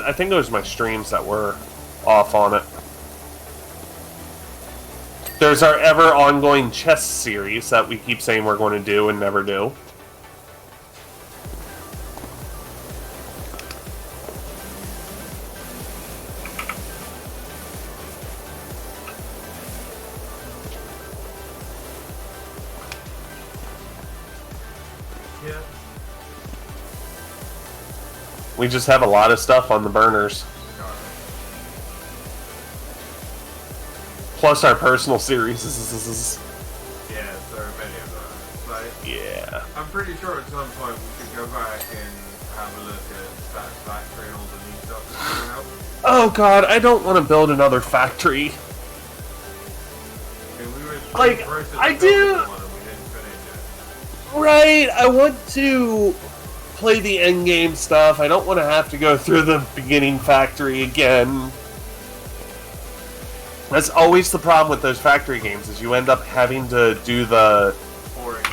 Speaker 3: I think it was my streams that were off on it. There's our ever ongoing chess series that we keep saying we're going to do and never do.
Speaker 1: Yeah.
Speaker 3: We just have a lot of stuff on the burners. Plus our personal series.
Speaker 1: Yeah, there are many of those. Like,
Speaker 3: yeah.
Speaker 1: I'm pretty sure at some point we should go back and have a look at that factory and all the new stuff that's coming out.
Speaker 3: Oh god, I don't want to build another factory.
Speaker 1: I mean, we were
Speaker 3: Like, I do.
Speaker 1: one and we didn't finish it.
Speaker 3: Right, I want to play the end game stuff. I don't want to have to go through the beginning factory again. That's always the problem with those factory games, is you end up having to do the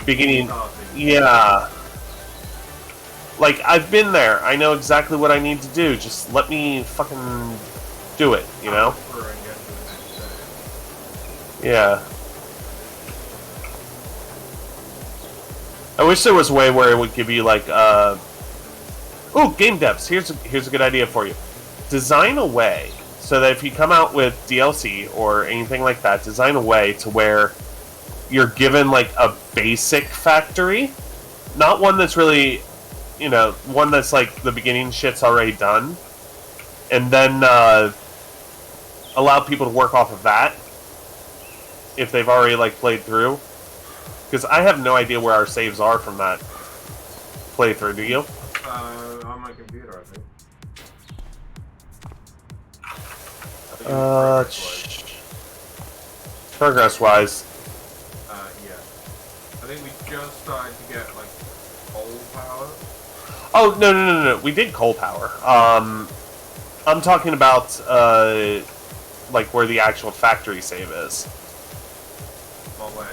Speaker 3: beginning. Yeah. Like, I've been there. I know exactly what I need to do. Just let me fucking do it, you know? Yeah. I wish there was a way where it would give you, like, ooh, game devs. Here's a good idea for you. Design a way so that if you come out with DLC or anything like that, design a way to where you're given, like, a basic factory. Not one that's really, you know, one that's, like, the beginning shit's already done. And then, allow people to work off of that if they've already, like, played through. Because I have no idea where our saves are from that playthrough, do you?
Speaker 1: On my computer, I think.
Speaker 3: Progress-wise.
Speaker 1: Yeah. I think we just started to get, like, coal power.
Speaker 3: Oh, no. We did coal power. I'm talking about, like, where the actual factory save is.
Speaker 1: What way?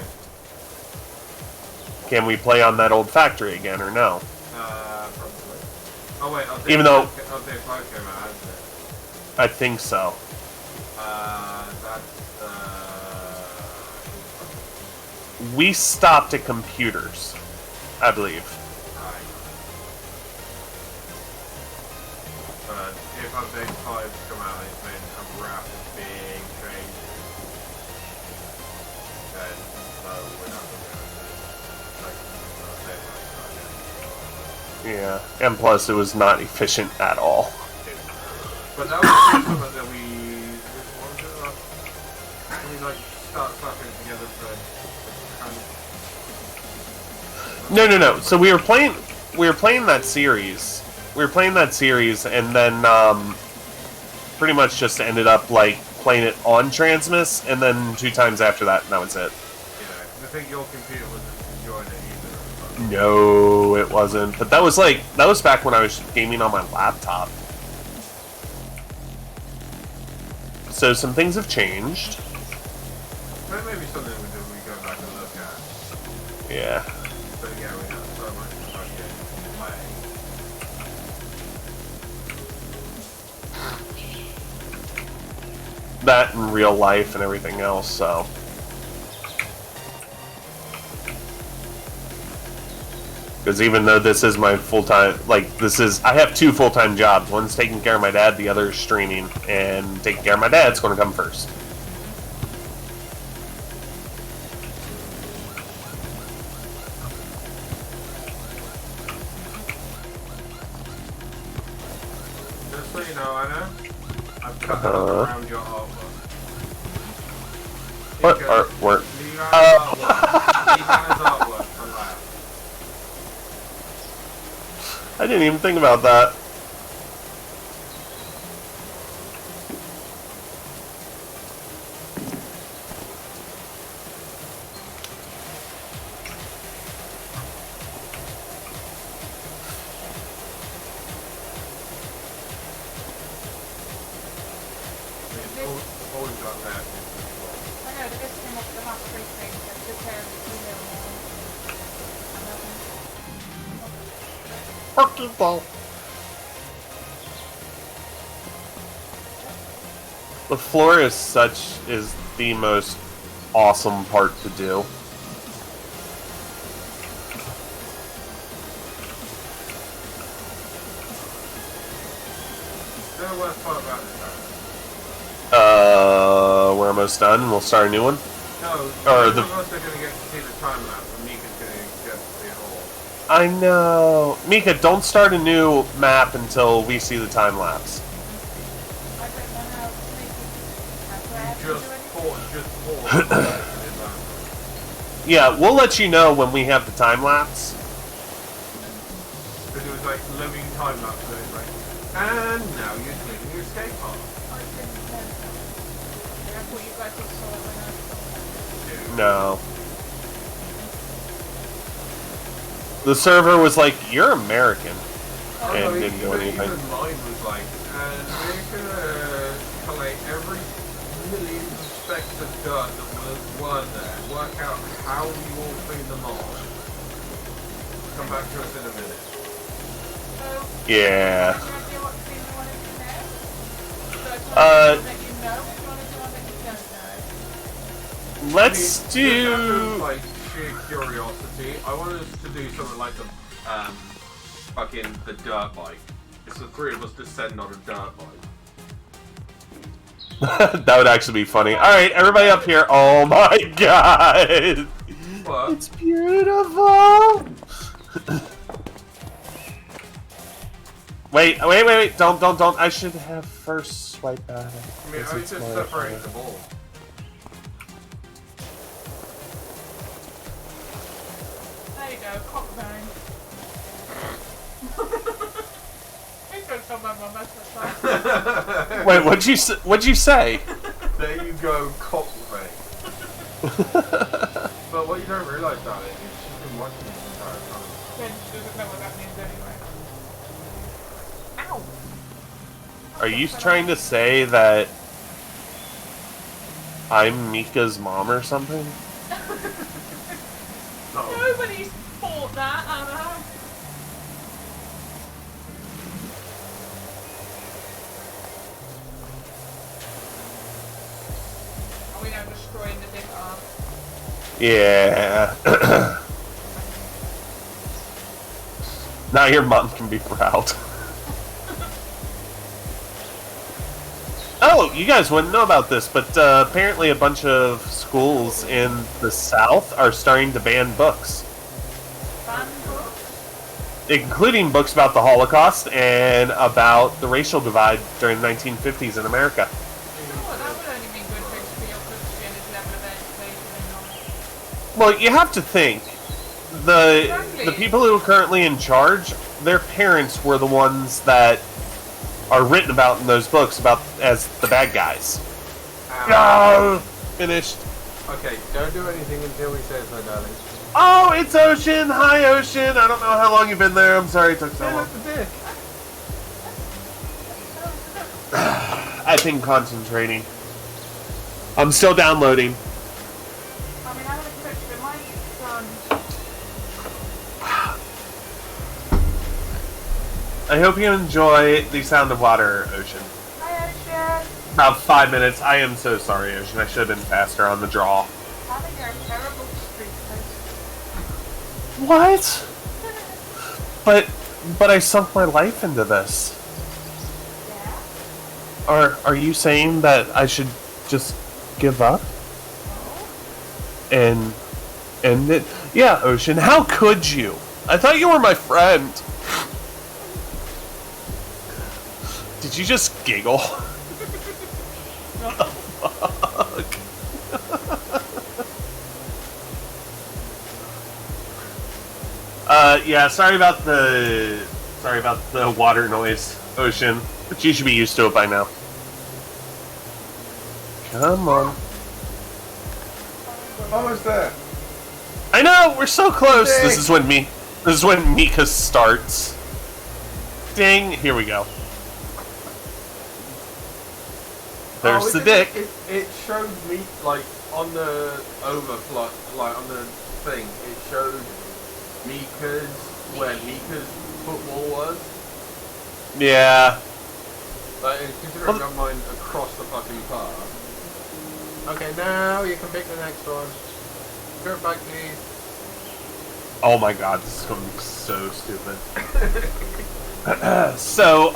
Speaker 3: Can we play on that old factory again, or no?
Speaker 1: Probably. Oh, wait, update
Speaker 3: Even though...
Speaker 1: Update 5 came out, hasn't it?
Speaker 3: I think so. We stopped at computers, I believe.
Speaker 1: Right. But if update 5 come out, it's been a rapid big change. Then, no, we're not going to
Speaker 3: Yeah, and plus it was not efficient at all.
Speaker 1: But that was something that we like start fucking together for kind of...
Speaker 3: No. So we were playing that series. And then pretty much just ended up like playing it on Transmis, and then 2 times after that, and that was it.
Speaker 1: Yeah, I think your computer wasn't enjoying it either.
Speaker 3: No, it wasn't. But that was back when I was gaming on my laptop. So some things have changed.
Speaker 1: That may be something we go back and look at.
Speaker 3: Yeah.
Speaker 1: But yeah, we have so much fucking play.
Speaker 3: That in real life and everything else, so. Because even though this is my full-time, I have 2 full-time jobs. One's taking care of my dad, the other is streaming. And taking care of my dad's going to come first.
Speaker 1: Just so you know, Anna, I've cut around your artwork.
Speaker 3: What artwork?
Speaker 1: Leave Anna's artwork for last.
Speaker 3: I didn't even think about that.
Speaker 1: Always got that.
Speaker 2: I know, the best thing of the last three things, I took care of the email.
Speaker 3: The floor is the most awesome part to do.
Speaker 1: The worst part about this house.
Speaker 3: We're almost done. We'll start a new one.
Speaker 1: No,
Speaker 3: Or
Speaker 1: the of us are going to get to see the time lapse, and Mika's going to get to see it all.
Speaker 3: I know. Mika, don't start a new map until we see the time lapse.
Speaker 2: I don't know how to make it.
Speaker 1: Just pause.
Speaker 3: Yeah, we'll let you know when we have the time lapse.
Speaker 1: Because it was like loading time lapse, and it's like, and now you're clearing your escape pod.
Speaker 2: I thought you guys all saw it when I
Speaker 3: No. The server was like, "You're American," and didn't do anything.
Speaker 1: Even mine was like, and we're gonna collate every million specks of dirt that were there, work out how you all clean them off. Come back to us in a minute.
Speaker 3: Yeah.
Speaker 2: do you idea what scene you wanted to know? So I
Speaker 3: Uh,
Speaker 2: told you that you know, or do you want to do one that you don't know?
Speaker 3: Let's
Speaker 1: Just out of,
Speaker 3: do.
Speaker 1: like sheer curiosity, I want us to do something like the fucking the dirt bike. It's the three of us descend on a dirt bike.
Speaker 3: That would actually be funny. All right, everybody up here. Oh my god,
Speaker 1: What?
Speaker 3: it's beautiful. Wait! Don't! I should have first swipe at it.
Speaker 1: I mean, I just separate the ball.
Speaker 2: There you go, cockbone. Please don't tell my mum that's fine.
Speaker 3: Wait, what'd you say?
Speaker 1: There you go, cockbait. But what you don't realise, darling, is she's been watching this entire time.
Speaker 2: Then she doesn't know what that means anyway. Ow!
Speaker 3: Are you trying to say that I'm Mika's mom or something?
Speaker 1: No.
Speaker 2: Nobody's thought that, Anna. Are we now destroying the big arm?
Speaker 3: Yeah. Now your mom can be proud. Oh, you guys wouldn't know about this, but apparently a bunch of schools in the South are starting to ban books.
Speaker 2: Fan book?
Speaker 3: Including books about the Holocaust and about the racial divide during the 1950s in America.
Speaker 2: Oh, that would only be good things for your Christianity level of education and knowledge.
Speaker 3: Well, you have to think, the people who are currently in charge, their parents were the ones that are written about in those books about as the bad guys. No! Finished.
Speaker 1: Okay, don't do anything until we say so, darling.
Speaker 3: Oh, it's Ocean! Hi, Ocean! I don't know how long you've been there. I'm sorry it took so long. I've been concentrating. I'm still downloading.
Speaker 2: I mean, I haven't touched it. Mine's done.
Speaker 3: I hope you enjoy the sound of water, Ocean.
Speaker 2: Hi, Ocean.
Speaker 3: About 5 minutes. I am so sorry, Ocean. I should have been faster on the draw.
Speaker 2: Having a terrible street
Speaker 3: What? But I sunk my life into this.
Speaker 2: Yeah?
Speaker 3: Are you saying that I should just give up? And end it? Yeah, Ocean, how could you? I thought you were my friend. Did you just giggle? What the fuck? Yeah, sorry about the Sorry about the water noise, Ocean. But you should be used to it by now. Come on.
Speaker 1: Almost there.
Speaker 3: I know, we're so close.
Speaker 1: Dang.
Speaker 3: This is when Mika starts. Ding, here we go. There's the dick.
Speaker 1: It showed me, like, on the overflow, like, on the thing, it showed where Mika's football was.
Speaker 3: Yeah.
Speaker 1: Like, considering I got mine across the fucking park. Okay, now you can pick the next one. Go back, please.
Speaker 3: Oh my god, this is going to be so stupid. So,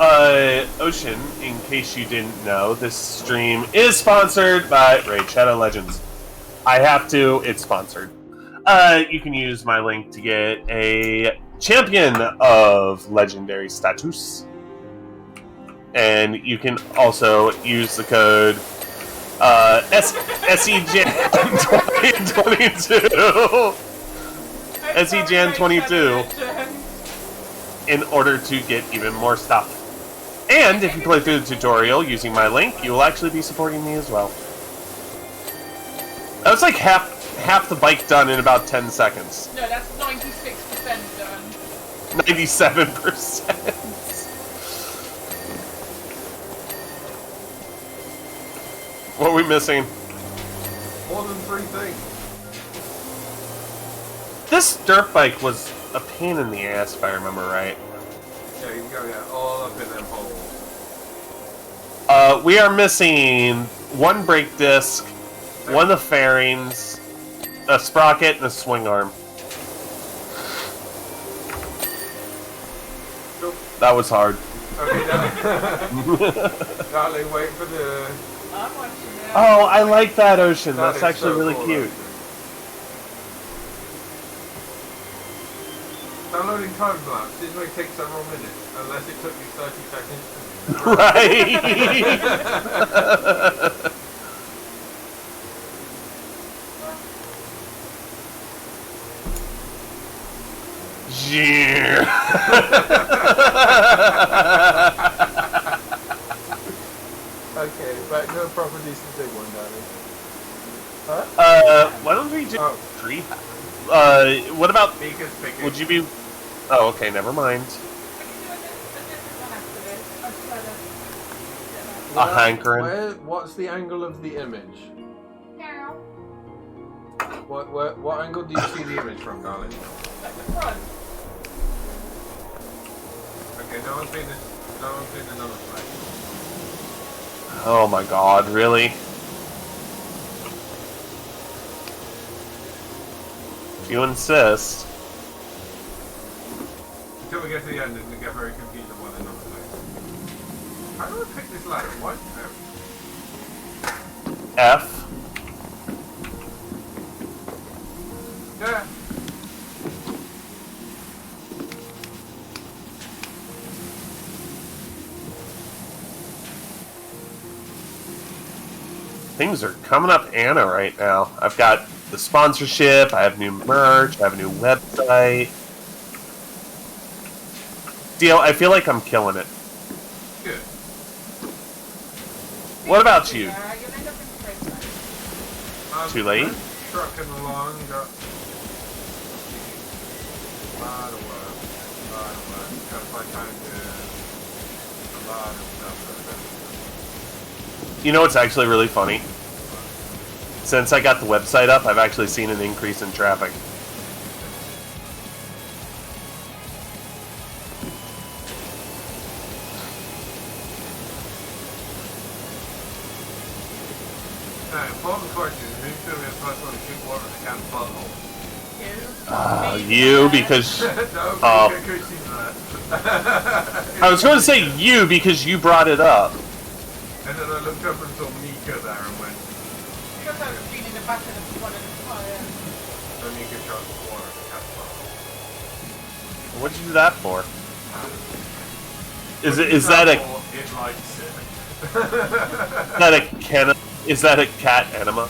Speaker 3: Ocean, in case you didn't know, this stream is sponsored by Raid Shadow Legends. I have to, it's sponsored. You can use my link to get a champion of legendary status. And you can also use the code SEJAN22 SEJAN22 in order to get even more stuff. And if you play through the tutorial using my link, you will actually be supporting me as well. That was like half the bike done in about 10 seconds.
Speaker 2: No, that's 96% done.
Speaker 3: 97%. What are we missing?
Speaker 1: More than 3 things.
Speaker 3: This dirt bike was a pain in the ass, if I remember right.
Speaker 1: Yeah, you can go all up in them holes.
Speaker 3: We are missing 1 brake disc, 1 of the fairings, a sprocket, and a swing arm.
Speaker 1: Nope.
Speaker 3: That was hard.
Speaker 1: Okay, darling, wait for the...
Speaker 2: I'm watching it.
Speaker 3: Oh, I like that, Ocean.
Speaker 1: That
Speaker 3: That's
Speaker 1: is
Speaker 3: actually
Speaker 1: so
Speaker 3: really
Speaker 1: cool,
Speaker 3: cute.
Speaker 1: Downloading time lapse. This may take several minutes, unless it took me 30 seconds to...
Speaker 3: Right! Yeah.
Speaker 1: Okay, back to the properties to big one, darling.
Speaker 3: Why don't we just...
Speaker 1: Oh.
Speaker 3: Tree? What about...
Speaker 1: Mika's picking.
Speaker 3: Would you be... Oh, okay, never mind. A hankering.
Speaker 1: What's the angle of the image? What angle do you see the image from, darling?
Speaker 2: Like the front.
Speaker 1: Okay, no one's been another place.
Speaker 3: Oh my god, really? If you insist.
Speaker 1: Until we get to the end and we get very confused on what another place. How do I pick this ladder? What?
Speaker 3: F.
Speaker 1: Yeah.
Speaker 3: Things are coming up Anna right now. I've got the sponsorship, I have new merch, I have a new website. Dio, I feel like I'm killing it.
Speaker 1: Good.
Speaker 3: What about you?
Speaker 2: Yeah, you'll end up in prison.
Speaker 3: Too late?
Speaker 1: Trucking along, got a lot of work. Gotta find time to do a lot of stuff.
Speaker 3: You know what's actually really funny? Since I got the website up, I've actually seen an increase in traffic.
Speaker 1: Now, important question: who's going to be the first one to shoot water in the cat's butthole?
Speaker 3: You, because...
Speaker 1: No, because she's there.
Speaker 3: I was going to say you, because you brought it up.
Speaker 1: And then I looked up and saw Mika there and went,
Speaker 2: Because I was been in the back of the one of the fire.
Speaker 1: and Mika shot water in the cat's butthole.
Speaker 3: What'd you do that for? Is that a
Speaker 1: It likes it.
Speaker 3: is that a cat enema?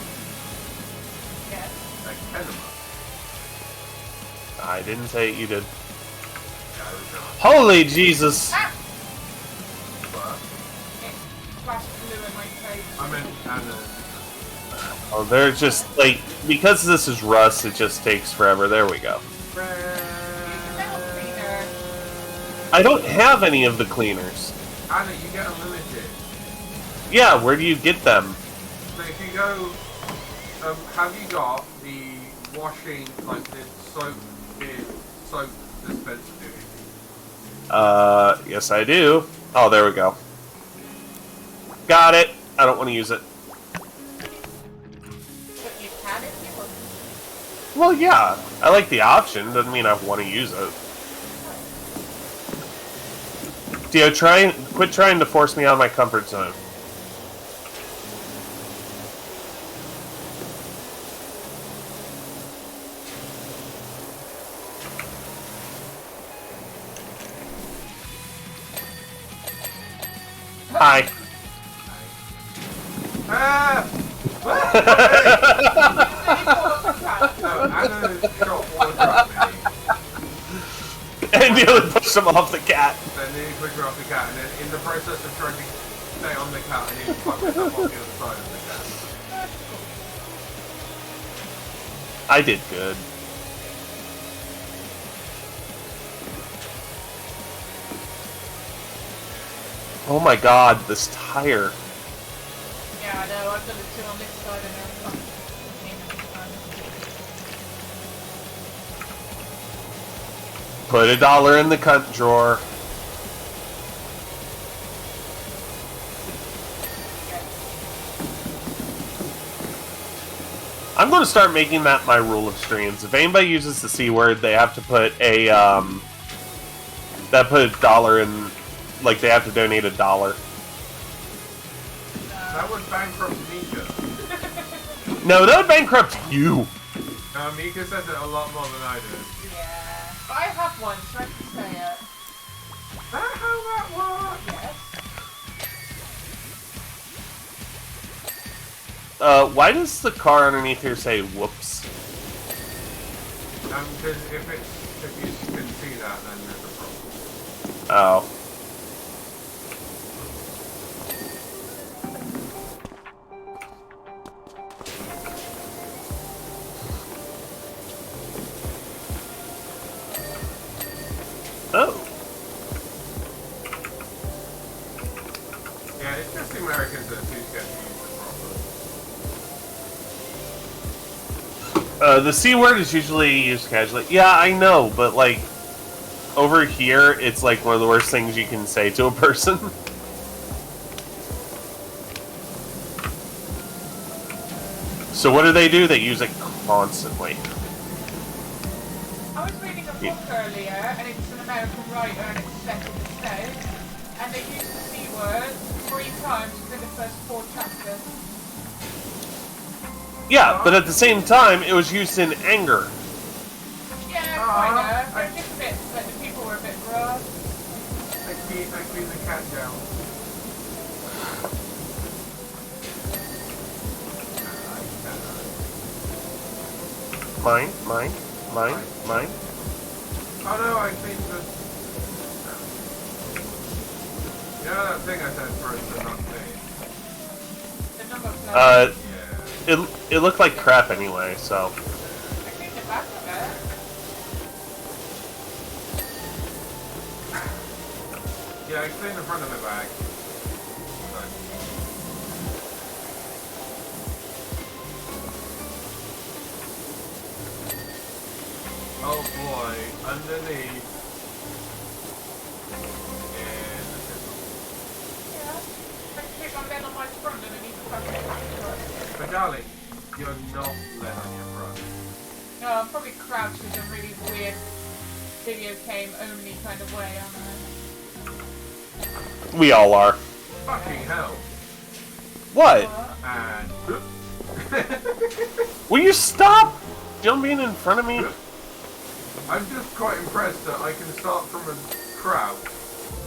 Speaker 2: Yes.
Speaker 1: Like enema.
Speaker 3: I didn't say it, you did.
Speaker 1: Yeah. there's not.
Speaker 3: Holy Jesus!
Speaker 2: Ah!
Speaker 1: But,
Speaker 2: It splashed blue in my face.
Speaker 1: I meant Anna.
Speaker 3: Oh, they're just, like, because this is rust, it just takes forever. There we go.
Speaker 2: Use the metal cleaner.
Speaker 3: I don't have any of the cleaners.
Speaker 1: Anna, you get unlimited.
Speaker 3: Yeah, where do you get them?
Speaker 1: So if you go, have you got the washing, like the soap dispenser duty?
Speaker 3: Yes I do. Oh, there we go. Got it. I don't want to use it.
Speaker 2: But you can if you want.
Speaker 3: Well, yeah. I like the option. Doesn't mean I want to use it. Dio, quit trying to force me out of my comfort zone. Hi.
Speaker 1: Ah! No, Anna shot one drop me.
Speaker 3: And nearly pushed him off the cat.
Speaker 1: Then he pushed her off the cat, and then in the process of trying to stay on the cat, and he fucked myself off the other side of the cat.
Speaker 3: I did good. Oh my god, this tire.
Speaker 2: Yeah, I know. I've done it too on this side and then
Speaker 3: Put $1 in the cunt drawer. I'm going to start making that my rule of streams. If anybody uses the C word, they have to put a $1 in, like they have to donate $1.
Speaker 1: That would bankrupt Mika.
Speaker 3: No, that would bankrupt you.
Speaker 1: No, Mika says it a lot more than I do.
Speaker 2: yeah. But I have one, so I can say it.
Speaker 1: Is that how that works?
Speaker 2: Yes.
Speaker 3: Why does the car underneath here say whoops?
Speaker 1: Because if you can see that, then there's a problem.
Speaker 3: Oh. Oh.
Speaker 1: Yeah, it's just the Americans that are too scared to use it properly.
Speaker 3: The C word is usually used casually. Yeah, I know, but like, over here, it's like one of the worst things you can say to a person. So what do? They use it constantly.
Speaker 2: I was reading a book earlier, and it's an American writer, and it's set in the South, and they used the C word 3 times within the first 4 chapters.
Speaker 3: Yeah, but at the same time, it was used in anger.
Speaker 2: Yeah, kinda. They're just a bit, like, the people were a bit rough.
Speaker 1: I keep the cat down.
Speaker 3: Mine.
Speaker 1: Oh no, I think that. You know that thing I said first, the not thing?
Speaker 2: The number plate.
Speaker 1: Yeah.
Speaker 3: It looked like crap anyway, so.
Speaker 2: I think the back of it.
Speaker 1: Yeah, I cleaned the front of the bag. Oh boy, underneath. And
Speaker 2: Yeah. I can click on lead on my front underneath the fucking truck.
Speaker 1: but darling, you're not lead on your front.
Speaker 2: No, I'm probably crouched in a really weird video game only kind of way, aren't
Speaker 3: We all are.
Speaker 1: Fucking hell.
Speaker 3: What?
Speaker 2: I?
Speaker 1: And
Speaker 3: Will you stop jumping in front of me?
Speaker 1: I'm just quite impressed that I can start from a crouch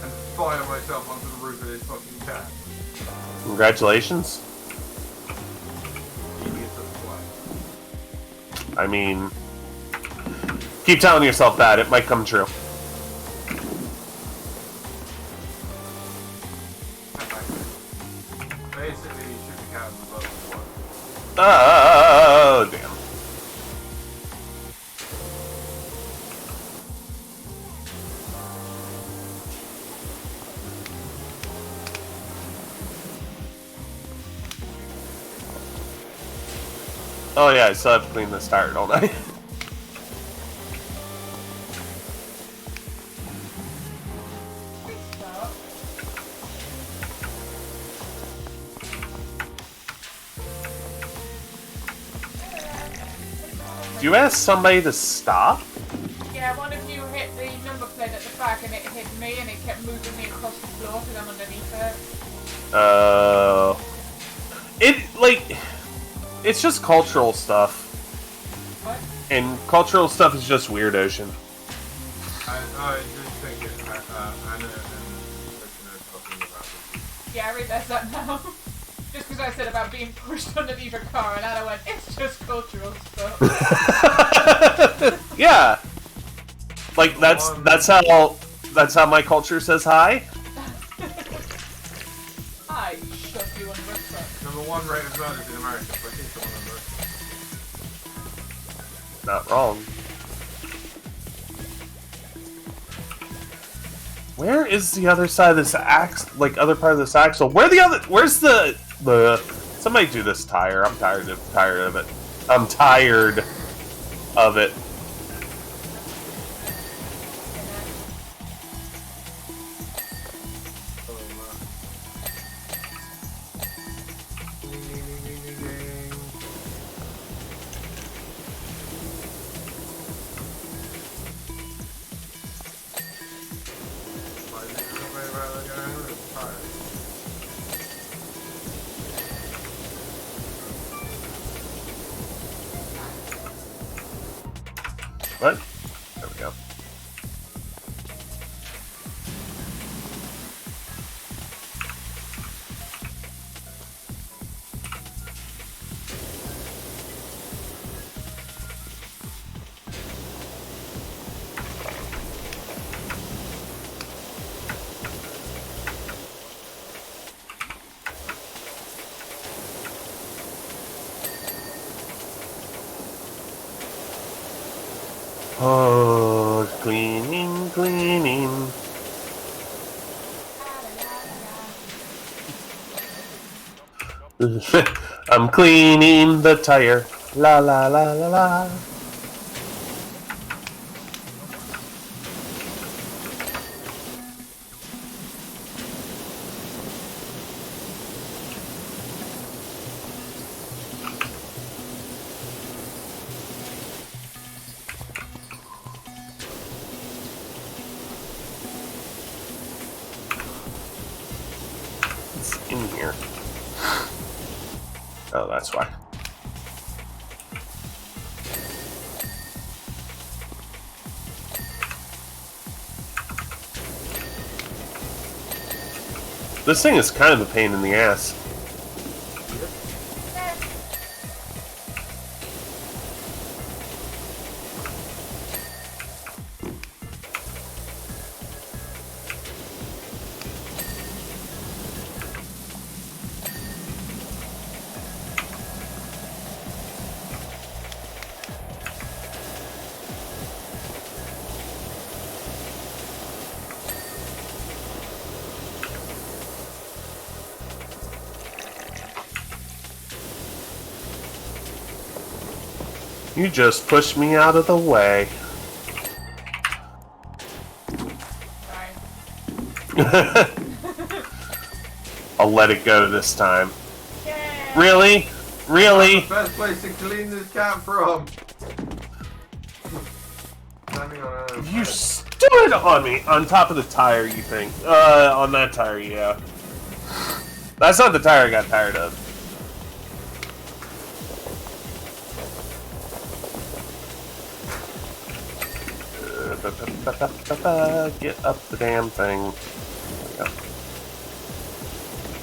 Speaker 1: and fire myself onto the roof of this fucking cat.
Speaker 3: Congratulations.
Speaker 1: Idiots of the flag.
Speaker 3: I mean, keep telling yourself that. It might come true.
Speaker 1: basically you should be counting the votes.
Speaker 3: Oh, damn. Oh yeah, I still have to clean this tire, don't I? Do you ask somebody to stop?
Speaker 2: Yeah, one of you hit the number plate at the back and it hit me and it kept moving me across the floor because I'm underneath
Speaker 3: it. It's just cultural stuff.
Speaker 2: What?
Speaker 3: And cultural stuff is just weird, Ocean.
Speaker 1: I just think it's Anna and Ocean are talking about it.
Speaker 2: Yeah, I realize that now. Just because I said about being pushed underneath a car and Anna went, it's just cultural stuff.
Speaker 3: Yeah. Like that's how my culture says hi.
Speaker 2: I shut you on the website.
Speaker 1: Number one rated murders in America. British one number.
Speaker 3: Not wrong. Where is the other side of this other part of this axle? Where's the somebody do this tire. I'm tired of it. I'm tired of it. What? There we go. Oh, cleaning. I'm cleaning the tire. La la la la la. In here. Oh, that's why. This thing is kind of a pain in the ass. You just pushed me out of the way.
Speaker 2: Sorry.
Speaker 3: I'll let it go this time.
Speaker 2: Yay.
Speaker 3: Really? Really?
Speaker 1: That's the best place to clean this cat from.
Speaker 3: You stood on me on top of the tire, you think? On that tire, yeah. That's not the tire I got tired of. Get up the damn thing. There we go.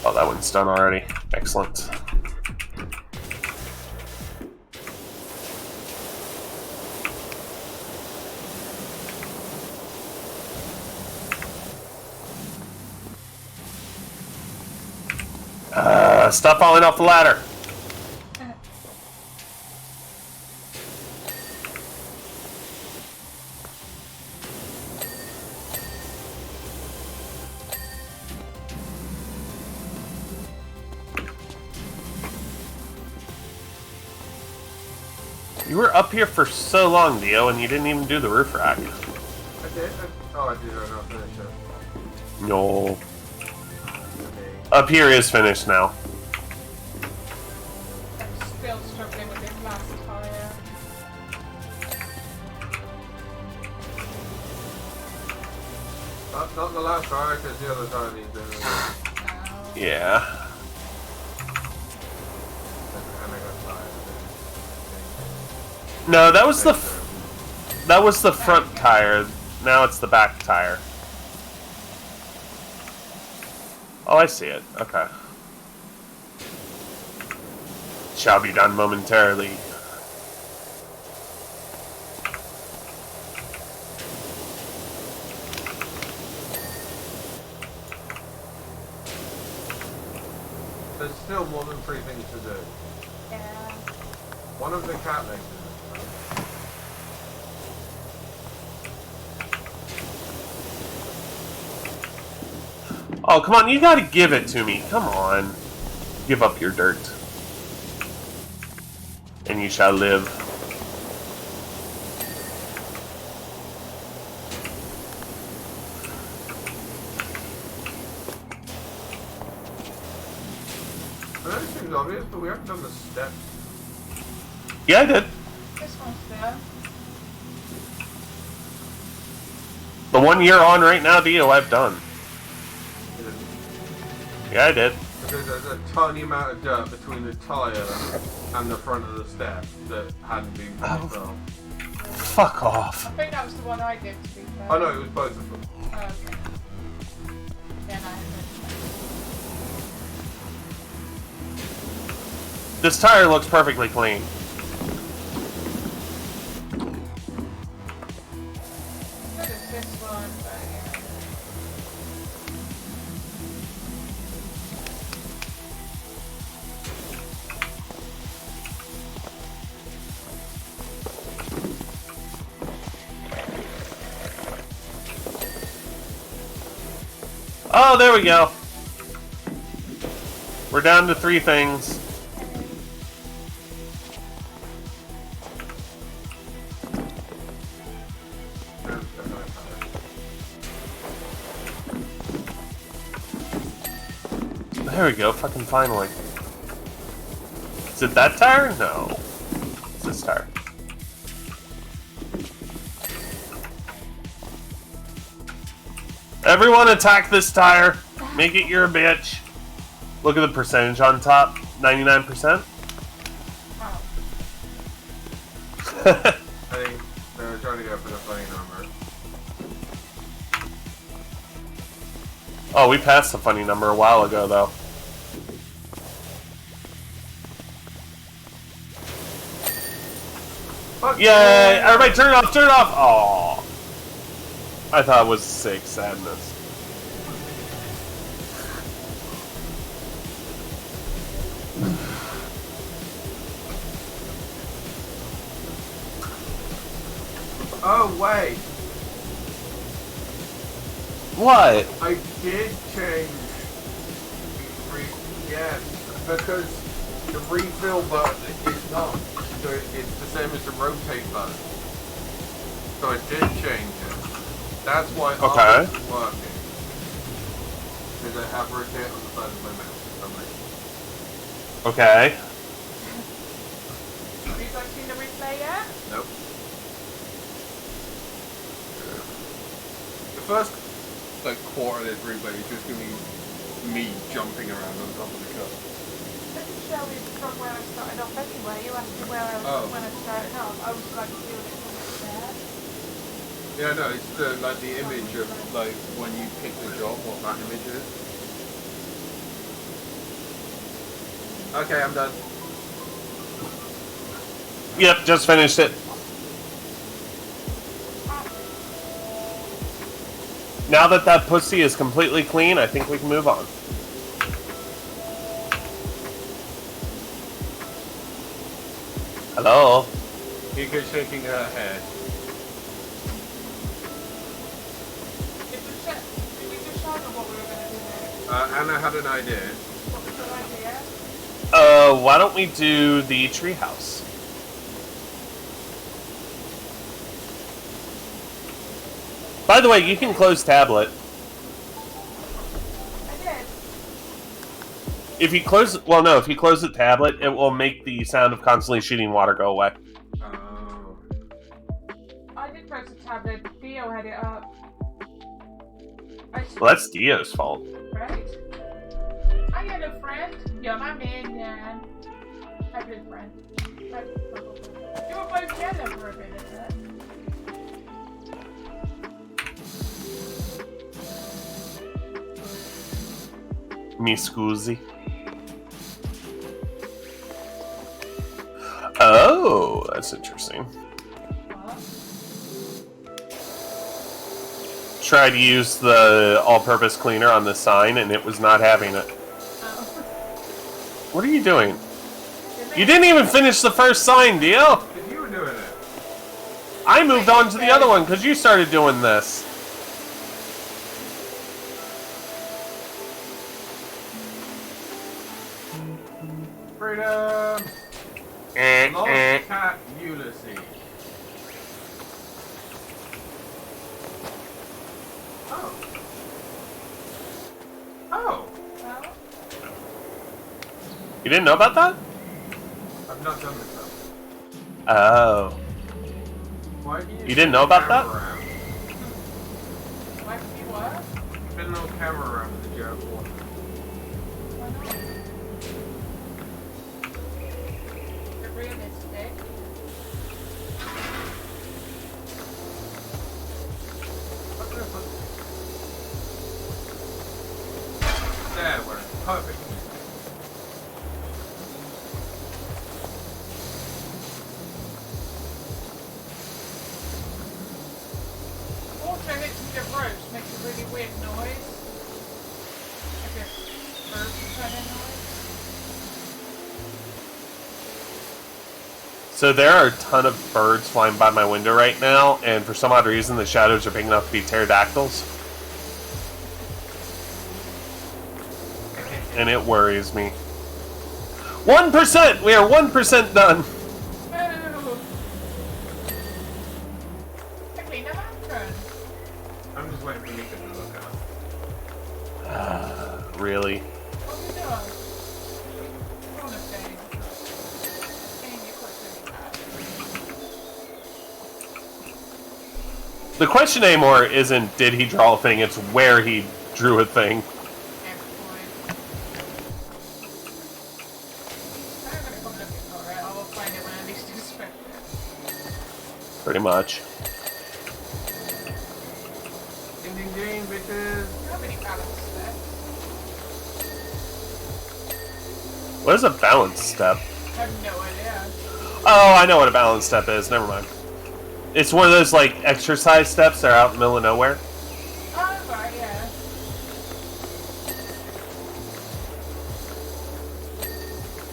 Speaker 3: Oh, that one's done already. Excellent. Stop falling off the ladder. You were up here for so long, Dio, and you didn't even do the roof rack.
Speaker 1: I did? Oh, I did. I not finish it.
Speaker 3: No. Up here is finished now.
Speaker 2: I'm still struggling with this last tire.
Speaker 1: Not the last tire, because the other tire needs doing it.
Speaker 2: No.
Speaker 3: Yeah.
Speaker 1: And I got tired.
Speaker 3: No, that was the front tire. Now it's the back tire. Oh, I see it. Okay. Shall be done momentarily.
Speaker 1: There's still more than 3 things to do.
Speaker 2: Yeah.
Speaker 1: One of the cat legs is
Speaker 3: Oh, come on, you gotta give it to me. Come on. Give up your dirt. And you shall live.
Speaker 1: That seems obvious, but we haven't done the steps.
Speaker 3: Yeah, I did.
Speaker 2: This one's there.
Speaker 3: The one you're on right now, Dio, I've done. Yeah, I did.
Speaker 1: Because there's a tiny amount of dirt between the tyre and the front of the step that hadn't been finished off.
Speaker 3: Fuck off.
Speaker 2: I think that was the one I did, to be fair.
Speaker 1: Oh no, it was both of them.
Speaker 2: Oh, okay. Yeah, no,
Speaker 3: This tire looks perfectly clean.
Speaker 2: so does this one, but yeah.
Speaker 3: Oh, there we go. We're down to 3 things. There we go, fucking finally. Is it that tire? No. It's this tire. Everyone attack this tire. Make it your bitch. Look at the percentage on top. 99%.
Speaker 2: Oh.
Speaker 1: I think they were trying to go for the funny number.
Speaker 3: Oh, we passed the funny number a while ago, though.
Speaker 1: Fuck
Speaker 3: Yay! Everybody turn it off, turn it off! Aw. I thought it was 6, sadness.
Speaker 1: Oh wait,
Speaker 3: What?
Speaker 1: I did change. Yes, because the refill button is not. So it's the same as the rotate button. So I did change it. That's why
Speaker 3: Okay.
Speaker 1: it's working. Because I have rotate on the side of my mouse for some reason.
Speaker 3: Okay.
Speaker 2: Have you guys seen the replay yet?
Speaker 1: Nope. The first quarter of this replay is just going to be me jumping around on top of the car.
Speaker 2: Let me show you from where I started off anyway. You asked me where I was when I started off. I was like doing it from there.
Speaker 1: Yeah, no, it's the image of when you pick the job, what that image is. Okay, I'm done.
Speaker 3: Yep, just finished it. Now that that pussy is completely clean, I think we can move on. Hello?
Speaker 1: Hika's shaking her head.
Speaker 2: Did we decide on what we were going to do next?
Speaker 1: Anna had an idea.
Speaker 2: What was your idea?
Speaker 3: Why don't we do the treehouse? By the way, you can close tablet.
Speaker 2: I did.
Speaker 3: If you close, well, no, if you close the tablet, it will make the sound of constantly shooting water go away.
Speaker 1: Oh.
Speaker 2: I did close the tablet, but Theo had it up.
Speaker 3: Well, that's Dio's fault.
Speaker 2: Right? Hi, yellow friend. You're my minion. Hi, blue friend. Hi, purple friend. You were both yellow for a bit, isn't it?
Speaker 3: Me scusi. Oh, that's interesting.
Speaker 2: What?
Speaker 3: Tried to use the all-purpose cleaner on the sign, and it was not having it.
Speaker 2: Oh.
Speaker 3: What are you doing? You didn't even finish the first sign, Dio!
Speaker 1: If you were doing it.
Speaker 3: I moved on to the other one because you started doing this.
Speaker 1: Freedom! Lost cat Ulysses. Oh. Oh!
Speaker 2: Well,
Speaker 3: You didn't know about that?
Speaker 1: I've not done this though.
Speaker 3: Oh.
Speaker 1: Why do
Speaker 3: You didn't know about that?
Speaker 1: Around?
Speaker 2: why did you what?
Speaker 1: Spin no camera around with the jar of water.
Speaker 2: Why not? They're realistic.
Speaker 1: What's this one? There, we're perfect.
Speaker 2: Also hitting the ropes makes a really weird noise. Like a bird kind of noise.
Speaker 3: So there are a ton of birds flying by my window right now, and for some odd reason the shadows are big enough to be pterodactyls. And it worries me. 1%! We are 1% done!
Speaker 2: Quickly, no lantern.
Speaker 1: I'm just waiting for Nika to look at it.
Speaker 3: Really?
Speaker 2: What are you doing? What a thing. Getting you quickly.
Speaker 3: The question anymore isn't did he draw a thing, it's where he drew a thing.
Speaker 2: Excellent. I'm not gonna come looking for it. I will find it when I least expect it.
Speaker 3: Pretty much.
Speaker 1: Ding ding ding, bitches.
Speaker 2: How many balance steps?
Speaker 3: What is a balance step?
Speaker 2: I have no idea.
Speaker 3: Oh, I know what a balance step is. Never mind. It's one of those, like, exercise steps that are out in the middle of nowhere.
Speaker 2: Oh, right, yeah.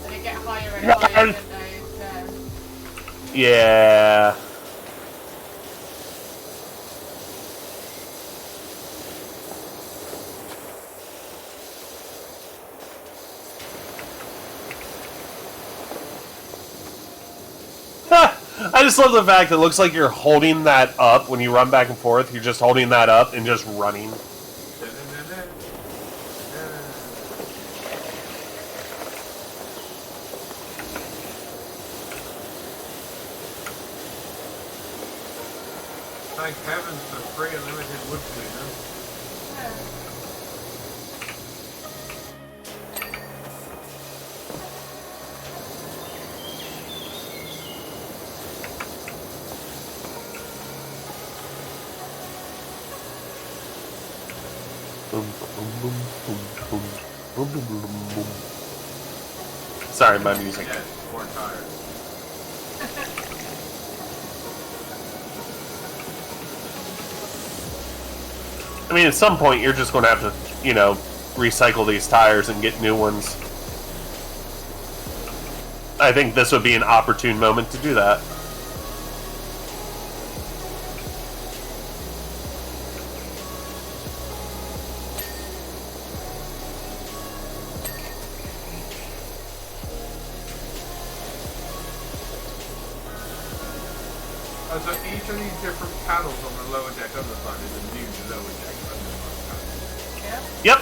Speaker 2: And they get higher and higher, don't they?
Speaker 3: Yeah. I just love the fact that it looks like you're holding that up when you run back and forth. You're just holding that up and just running.
Speaker 1: Thank heavens for free unlimited wood cleaner.
Speaker 3: Sorry, my music.
Speaker 1: Yes, more tired.
Speaker 3: I mean, at some point, you're just going to have to, you know, recycle these tires and get new ones. I think this would be an opportune moment to do that.
Speaker 1: So each of these different panels on the lower deck underside is a new lower deck underside panel.
Speaker 3: Yep.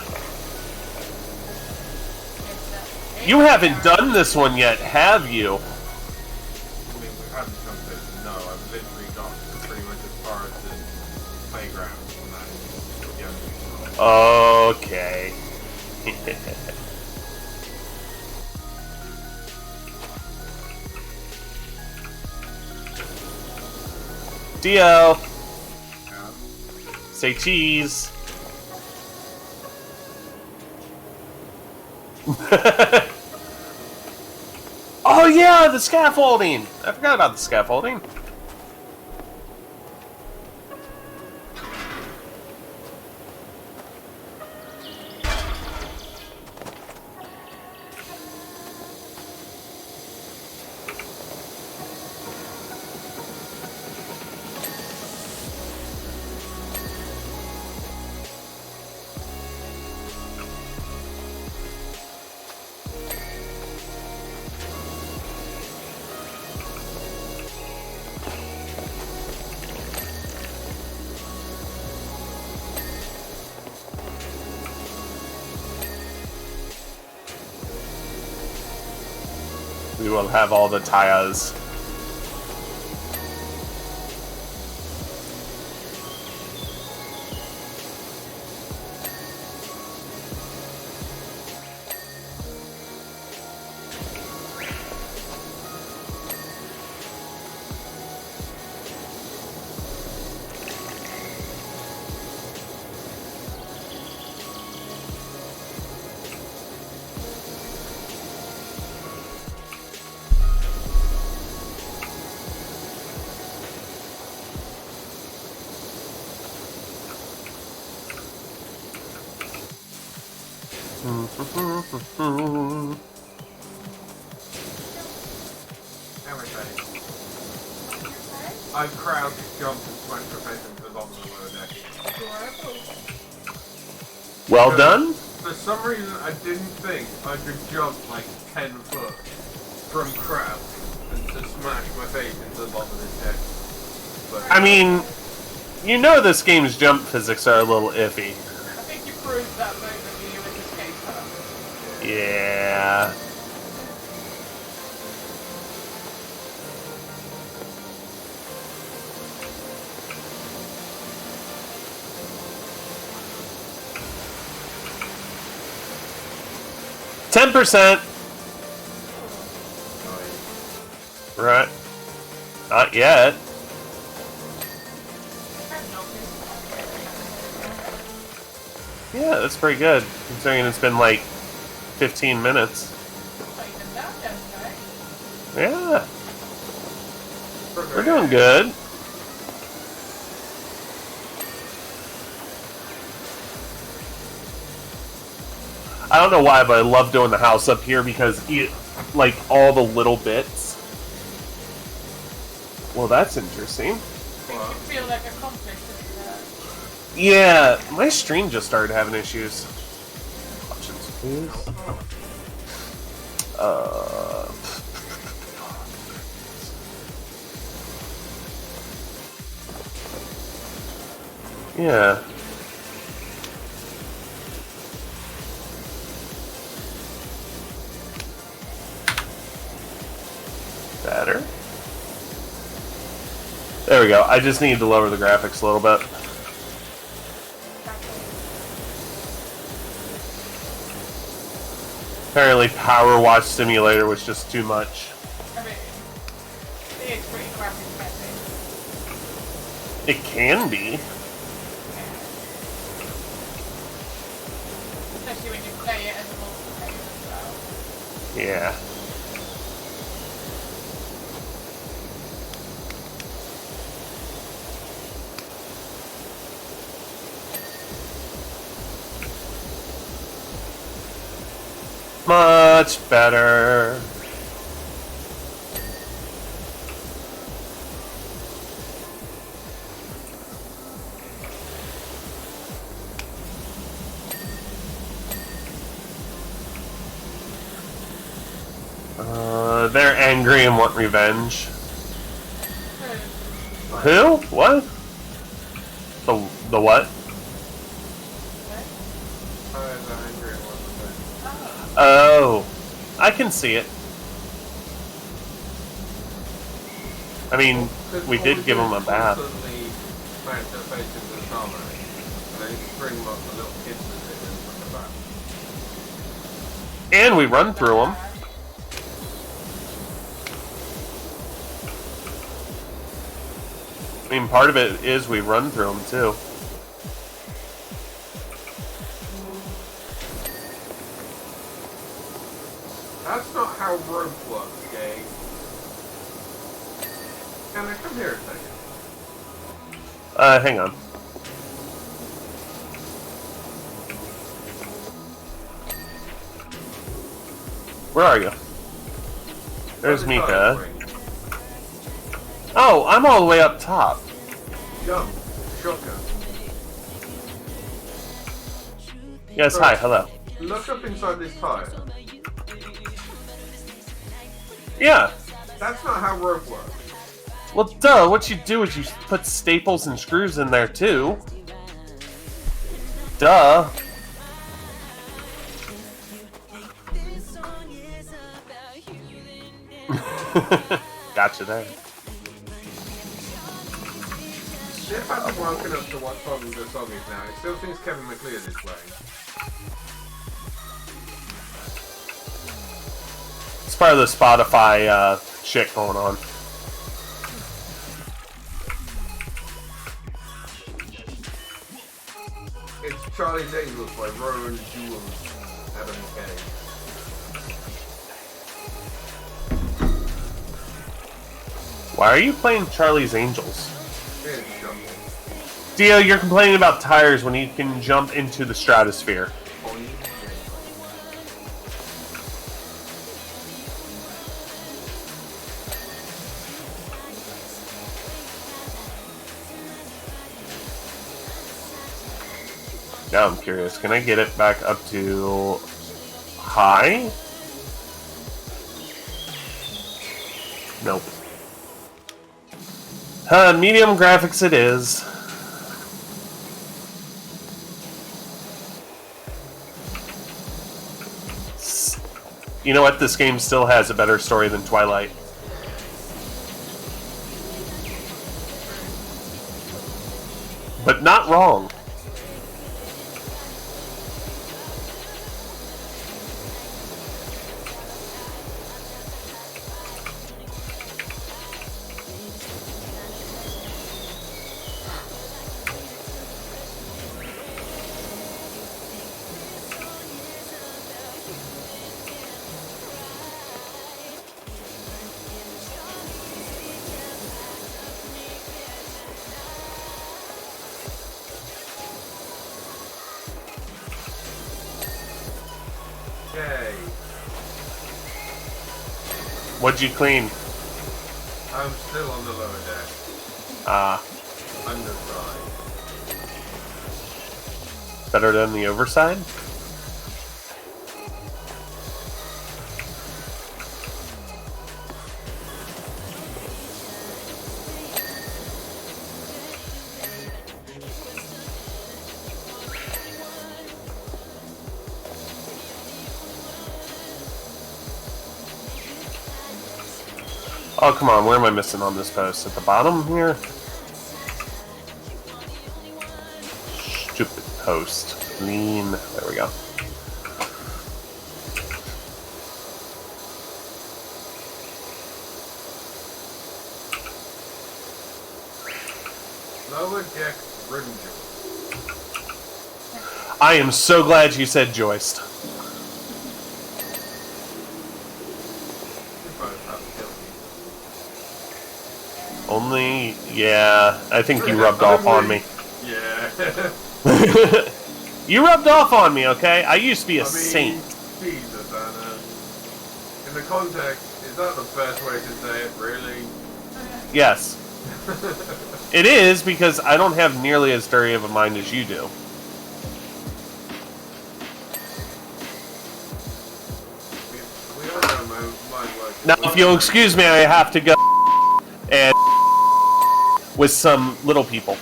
Speaker 3: You haven't done this one yet, have you?
Speaker 1: I mean, we haven't done this. No, I've literally got pretty much as far as the playground on that.
Speaker 3: Okay. Dio. Say cheese. Oh yeah, the scaffolding! I forgot about the scaffolding. We will have all the tires.
Speaker 1: I crouched, jumped, and smashed my face into the bottom of the lower deck.
Speaker 3: Well done.
Speaker 1: For some reason, I didn't think I could jump like 10 foot from crouch and to smash my face into the bottom of this deck. But,
Speaker 3: I mean, you know this game's jump physics are a little iffy.
Speaker 2: I think you proved that moment you with the skate park.
Speaker 3: Yeah. %. Right. Not yet. Yeah, that's pretty good, considering it's been like 15 minutes. Yeah. We're doing good. I don't know why, but I love doing the house up here because, like, all the little bits. Well, that's interesting.
Speaker 2: Makes you feel like accomplished, doesn't it?
Speaker 3: Yeah, my stream just started having issues. Options, please. Yeah. Better. There we go. I just need to lower the graphics a little bit. Apparently Powerwash Simulator was just too much.
Speaker 2: I mean, it is pretty crappy setting.
Speaker 3: It can be.
Speaker 2: Especially when you play it as a multiplayer as well.
Speaker 3: Yeah. Much better. They're angry and want revenge.
Speaker 2: Who?
Speaker 3: Who? What? The what?
Speaker 1: Tires are angry and want revenge.
Speaker 3: Oh, I can see it. I mean, we did give them a bath.
Speaker 1: Constantly smash their face into the tarmac, and then you bring them up the little kids with it and put them back.
Speaker 3: And we run through them. I mean, part of it is we run through them too.
Speaker 1: That's not how rope works, gay. Can I come here a second?
Speaker 3: Hang on. Where are you? There's Mika. Oh, I'm all the way up top.
Speaker 1: Jump. Shotgun.
Speaker 3: Yes, hi, hello.
Speaker 1: Look up inside this tire.
Speaker 3: Yeah.
Speaker 1: That's not how rope works.
Speaker 3: Well, duh, what you do is you put staples and screws in there, too. Duh. Gotcha there.
Speaker 1: Jeff hasn't woken up to what song the song is now. He still thinks Kevin McLeod is playing.
Speaker 3: It's part of the Spotify shit going on.
Speaker 1: It's Charlie's Angels by Rowan Jules, Adam Kay.
Speaker 3: Why are you playing Charlie's Angels?
Speaker 1: Here's jumping.
Speaker 3: Dio, you're complaining about tires when you can jump into the stratosphere. Now I'm curious, can I get it back up to high? Nope. Medium graphics it is. You know what? This game still has a better story than Twilight. But not wrong.
Speaker 1: Yay.
Speaker 3: What'd you clean?
Speaker 1: I'm still on the lower deck. Underside.
Speaker 3: Better than the overside? Oh, come on, where am I missing on this post? At the bottom here? Stupid post. Clean. There we go.
Speaker 1: Lower deck rim joist.
Speaker 3: I am so glad you said joist. Only, yeah, I think you rubbed off on me.
Speaker 1: Yeah.
Speaker 3: You rubbed off on me, okay? I used to be a saint.
Speaker 1: Jesus, Anna. In the context, is that the best way to say it, really?
Speaker 3: Yes. It is, because I don't have nearly as dirty of a mind as you do.
Speaker 1: We all know No, mine works.
Speaker 3: Now, if you'll excuse me, I have to go and with some little people.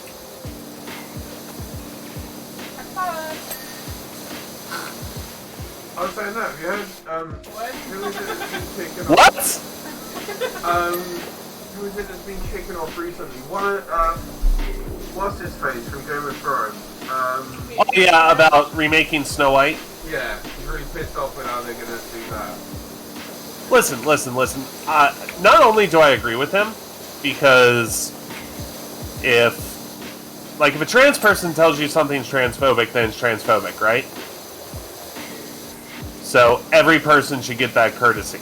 Speaker 1: I was saying that. Have you heard? Who is it that's been kicking off?
Speaker 3: What?
Speaker 1: Who is it that's been kicking off recently? What's his face from Game of Thrones?
Speaker 3: Oh yeah, about remaking Snow White.
Speaker 1: Yeah, he's really pissed off with how they're gonna do that.
Speaker 3: Listen. Not only do I agree with him, because if a trans person tells you something's transphobic, then it's transphobic, right? So every person should get that courtesy.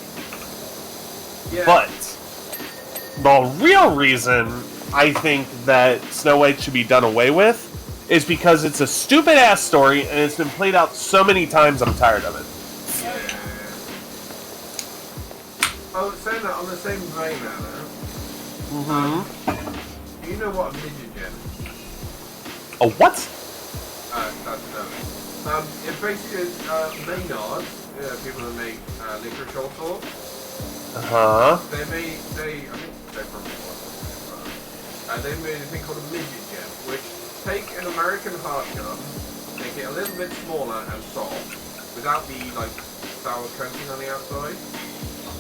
Speaker 1: Yeah.
Speaker 3: But the real reason I think that Snow White should be done away with is because it's a stupid ass story and it's been played out so many times I'm tired of it.
Speaker 1: Yeah. Oh, saying that on the same vein, Anna. Do you know what a midget is?
Speaker 3: A what?
Speaker 1: That's no. It basically is Maynard, people that make licorice all sorts.
Speaker 3: Uh-huh.
Speaker 1: I think they're from they made a thing called a midget gem, which take an American hard gun, make it a little bit smaller and soft, without the sour coating on the outside.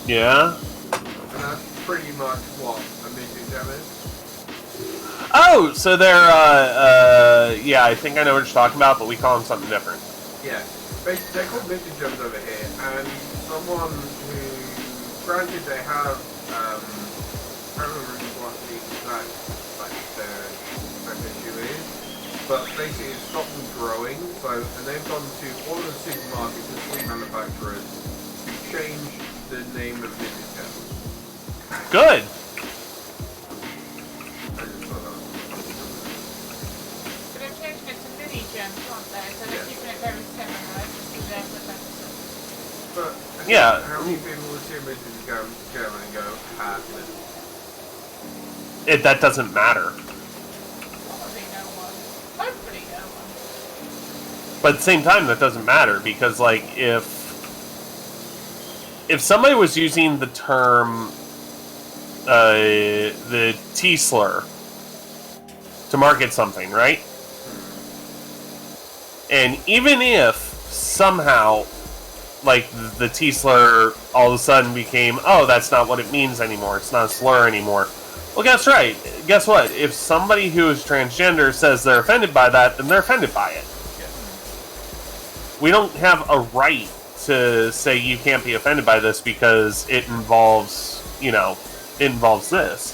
Speaker 3: Yeah.
Speaker 1: And that's pretty much what a midget gem is.
Speaker 3: Oh, so they're, yeah, I think I know what you're talking about, but we call them something different.
Speaker 1: Yeah. They're called midget gems over here, and someone who, granted they have, I don't remember what the exact, their issue is, but basically it's stopped them growing, and they've gone to all of the supermarkets and sweet manufacturers to change the name of midget gems.
Speaker 3: Good. Yeah.
Speaker 1: How many people will see a midget gem and go,
Speaker 3: That doesn't matter.
Speaker 2: Probably no one. Hopefully no one.
Speaker 3: But at the same time, that doesn't matter, because, if somebody was using the term, the T-slur to market something, right? And even if somehow, the T-slur all of a sudden became, oh, that's not what it means anymore, it's not a slur anymore. Well, guess what? If somebody who is transgender says they're offended by that, then they're offended by it.
Speaker 1: Yeah.
Speaker 3: We don't have a right to say you can't be offended by this because it involves this.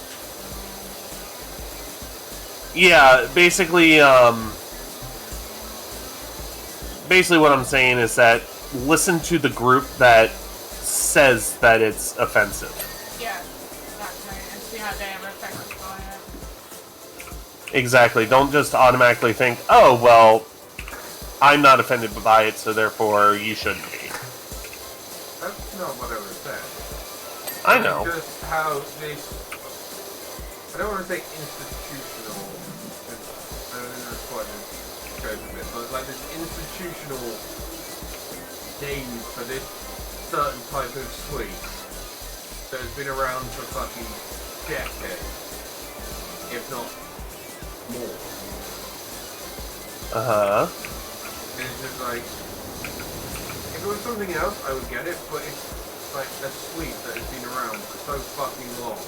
Speaker 3: Yeah, basically what I'm saying is that listen to the group that says that it's offensive.
Speaker 2: Yeah, exactly, and see how they are affected by it.
Speaker 3: Exactly. Don't just automatically think, oh, well, I'm not offended by it, so therefore you shouldn't be.
Speaker 1: That's not what I would say.
Speaker 3: I know.
Speaker 1: Just how this, I don't want to say institutional, I don't think that's quite as goes a bit, but this institutional name for this certain type of sweet that has been around for fucking decades, if not more.
Speaker 3: Uh-huh.
Speaker 1: And it's just if it was something else, I would get it, but it's a sweet that has been around for so fucking long.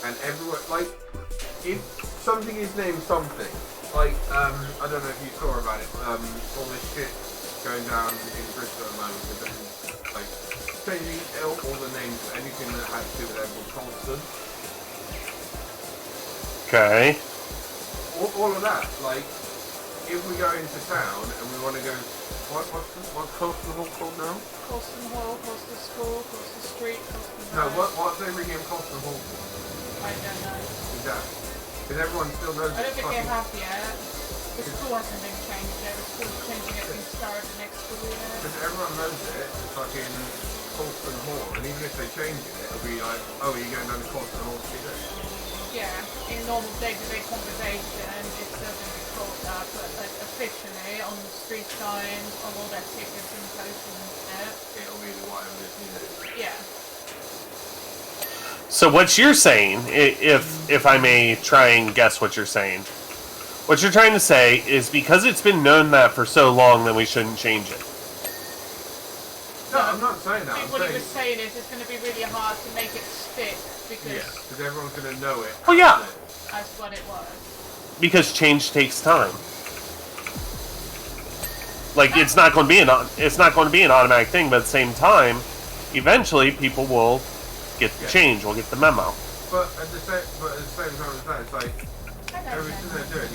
Speaker 1: And everyone, if something is named something, I don't know if you saw about it, all this shit going down in Bristol at the moment with them, changing all the names of anything that had to do with Edward Colston.
Speaker 3: Okay.
Speaker 1: All of that, if we go into town and we want to go, what's Colston Hall called now?
Speaker 2: Colston Hall, Colston School, Colston Street, Colston
Speaker 1: No,
Speaker 2: Road.
Speaker 1: what's they rename Colston Hall for?
Speaker 2: I don't know.
Speaker 1: Exactly. Because everyone still knows
Speaker 2: I don't think they
Speaker 1: fucking...
Speaker 2: have yet. The school hasn't been changed yet. The school's changing it and started the next school year.
Speaker 1: Because everyone knows it, fucking Colston Hall, and even if they change it, it'll be like, oh, you're going down to Colston Hall to see this.
Speaker 2: Yeah, in normal day-to-day conversation, it doesn't be called that, but officially, on the street signs, on all their tickets and posters and stuff,
Speaker 1: It'll be the whatever it is
Speaker 3: So what you're saying, if I may try and guess what you're saying, what you're trying to say is because it's been known that for so long, then we shouldn't change it.
Speaker 1: No, I'm not saying that.
Speaker 2: What he was saying is it's going to be really hard to make it stick because
Speaker 1: everyone's going to know it.
Speaker 3: Well, yeah.
Speaker 2: As what it was.
Speaker 3: Because change takes time. Like it's not going to be an automatic thing, but at the same time, eventually people will get the change, will get the memo.
Speaker 1: But at the same time as that, it's like everything they're doing.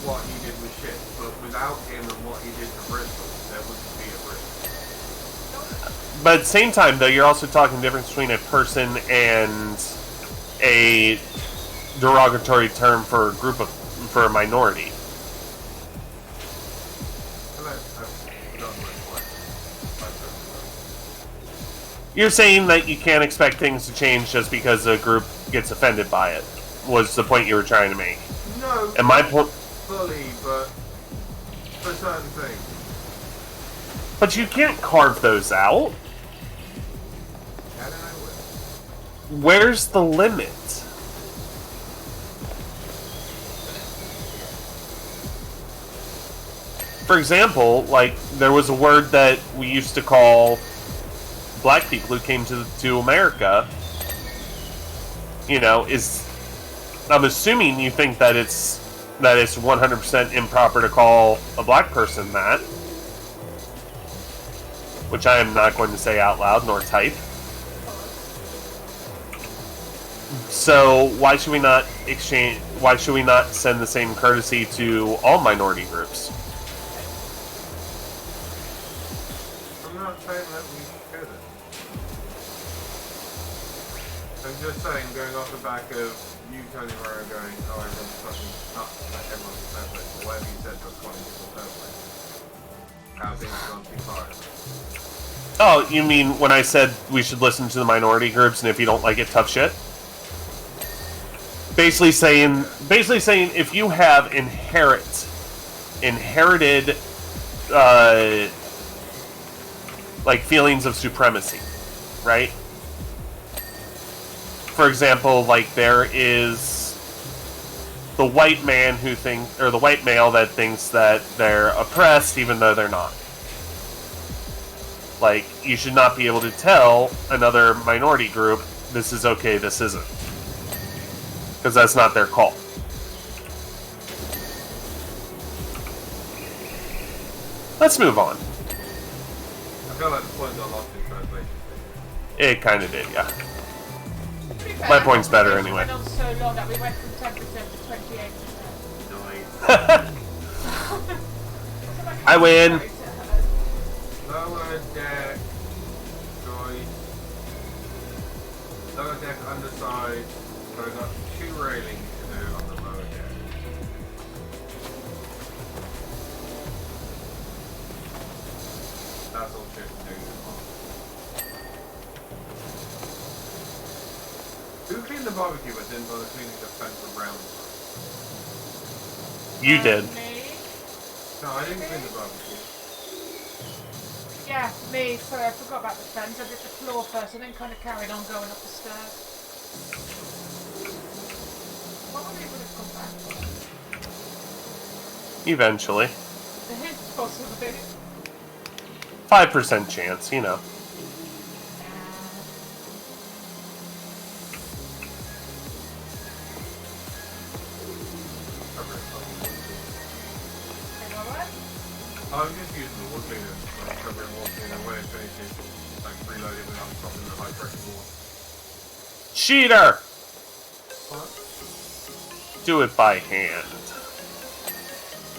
Speaker 1: What he did was shit, but without him and what he did to Bristol, there wouldn't be a Bristol.
Speaker 3: But at the same time, though, you're also talking the difference between a person and a derogatory term for a minority. You're saying that you can't expect things to change just because a group gets offended by it, was the point you were trying to make.
Speaker 1: No,
Speaker 3: and my point
Speaker 1: fully, but for certain things.
Speaker 3: But you can't carve those out. Where's the limit? For example, like, there was a word that we used to call black people who came to America. You know, I'm assuming you think that it's 100% improper to call a black person that, which I am not going to say out loud nor type. So why should we not send the same courtesy to all minority groups?
Speaker 1: I'm not saying that we shouldn't. I'm just saying, going off the back of you, Tony Murray, going, oh, everyone's fucking nuts, like everyone's snowflakes, or whatever you said was calling people snowflakes. How things have gone too far.
Speaker 3: Oh, you mean when I said we should listen to the minority groups, and if you don't like it, tough shit? Basically saying if you have inherited like feelings of supremacy, right? For example, like there is the white man or the white male that thinks that they're oppressed even though they're not. Like, you should not be able to tell another minority group, this is okay, this isn't. Because that's not their call. Let's move on.
Speaker 1: I feel like the point got lost in translation.
Speaker 3: It kind of did, yeah. My point's better anyway.
Speaker 2: It went on so long that we went from 10% to 28%.
Speaker 1: Nice.
Speaker 3: I win.
Speaker 1: Lower deck, joist. Lower deck underside. So I've got 2 railings to do on the lower deck. That's all shit to do. Who cleaned the barbecue but didn't bother cleaning the fence around it?
Speaker 3: You did.
Speaker 2: Me?
Speaker 1: No, I didn't clean the barbecue.
Speaker 2: Yeah, me. Sorry, I forgot about the fence. I did the floor first and then kind of carried on going up the stairs. Probably would have come back.
Speaker 3: Eventually.
Speaker 2: Possibly.
Speaker 3: 5% chance, you know.
Speaker 1: I'm just using the wood cleaner, like covering wall cleaner when it finishes, like reloading without stopping the high pressure water.
Speaker 3: Cheater!
Speaker 1: What?
Speaker 3: Do it by hand.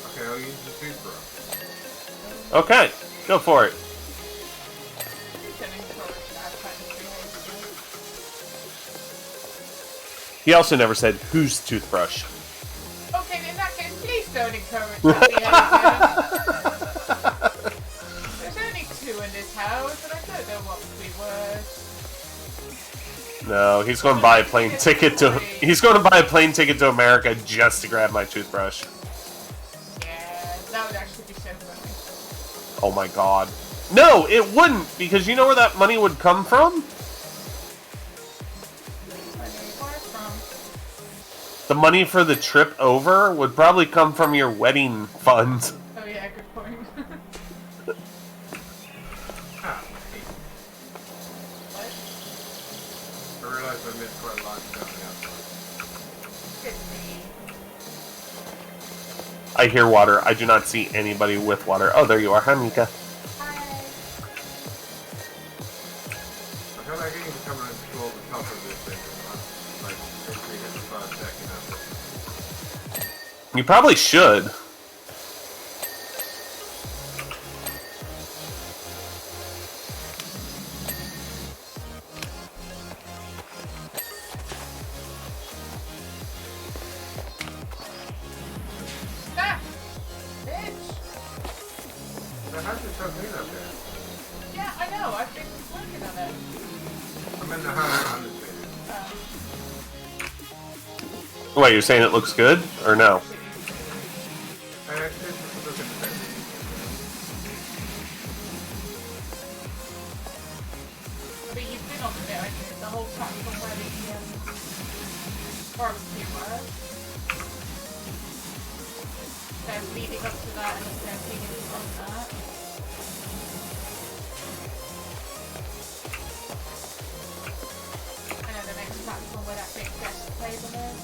Speaker 1: Okay, I'll use the toothbrush.
Speaker 3: Okay, go for it. He also never said whose toothbrush.
Speaker 2: Okay, in that case, please don't encourage that behavior. There's only 2 in this house, and I don't know what would be worse.
Speaker 3: No, he's going to buy a plane ticket to. He's going to buy a plane ticket to America just to grab my toothbrush.
Speaker 2: Yeah, that would actually be so funny.
Speaker 3: Oh my god. No, it wouldn't, because you know where that money would come from? The money for the trip over would probably come from your wedding fund.
Speaker 2: Oh yeah, good point. What?
Speaker 1: I realised I missed quite a lot down the outside.
Speaker 2: Good.
Speaker 3: I hear water. I do not see anybody with water. Oh, there you are. Hi, Mika.
Speaker 2: Hi.
Speaker 1: I feel like I need to come and explore the top of this thing. Like, basically hit the first second after.
Speaker 3: You probably should.
Speaker 2: Ah! Bitch!
Speaker 1: The house is so clean up there.
Speaker 2: Yeah, I know. I've been working on it.
Speaker 1: I'm in the house on this thing.
Speaker 3: Wait, you're saying it looks good? Or no?
Speaker 1: I actually just look at the bed.
Speaker 2: I mean, you've been on the bit, I think, the whole platform where the barbecue was. Then leading up to that and then leading from that. And then the next platform where that big desk table is.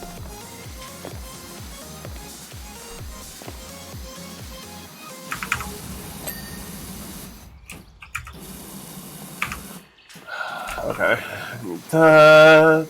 Speaker 3: Okay. That.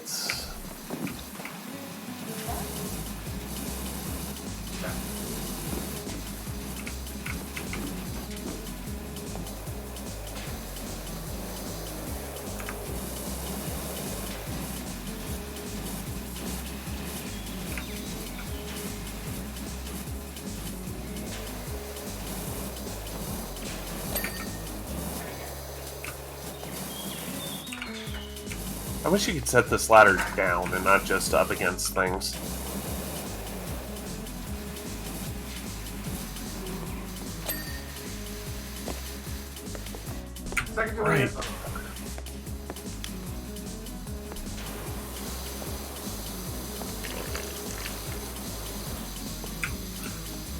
Speaker 3: I wish you could set this ladder down and not just up against things.
Speaker 1: Second to
Speaker 3: Right.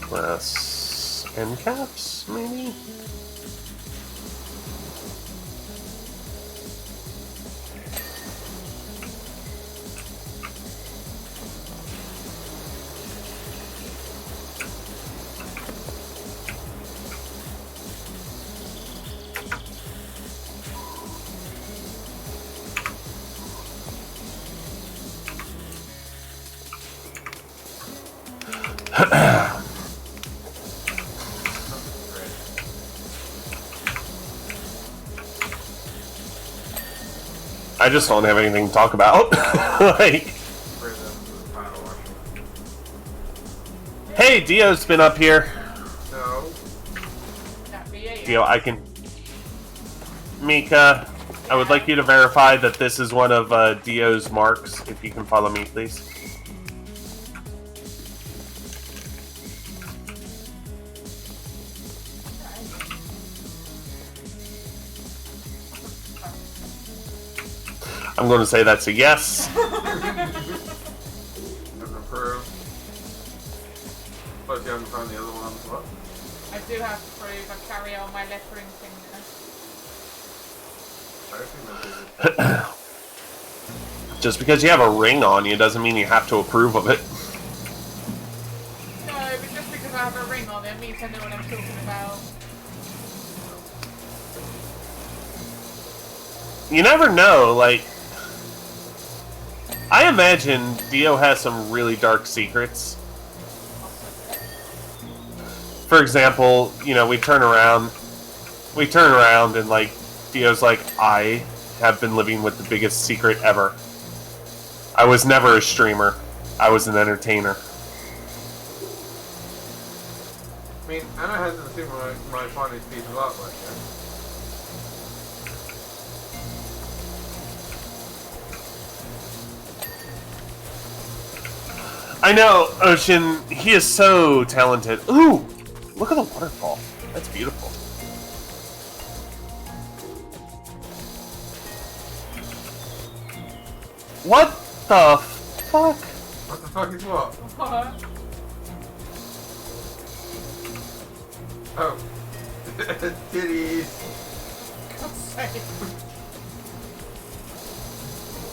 Speaker 3: Glass end caps, maybe? I just don't have anything to talk about. Like, hey, Dio's been up here.
Speaker 1: No.
Speaker 2: That V8.
Speaker 3: Dio, I can... Mika, I would like you to verify that this is one of Dio's marks, if you can follow me, please. I'm going to say that's a yes.
Speaker 1: Doesn't approve. Plus, you haven't found the other one. What?
Speaker 2: I do have to prove I carry on my lettering thing
Speaker 1: I think that's it.
Speaker 3: Just because you have a ring on you doesn't mean you have to approve of it.
Speaker 2: No, but just because I have a ring on it means I know what I'm talking about.
Speaker 3: You never know, like... I imagine Dio has some really dark secrets. For example, you know, we turn around and, like, Dio's like, I have been living with the biggest secret ever. I was never a streamer. I was an entertainer.
Speaker 1: I mean, Anna hasn't seen my finest piece of artwork yet.
Speaker 3: I know, Ocean, he is so talented. Ooh! Look at the waterfall. That's beautiful. What the fuck?
Speaker 1: What the fuck is what?
Speaker 2: What?
Speaker 1: Oh. Titties.
Speaker 2: God's sake.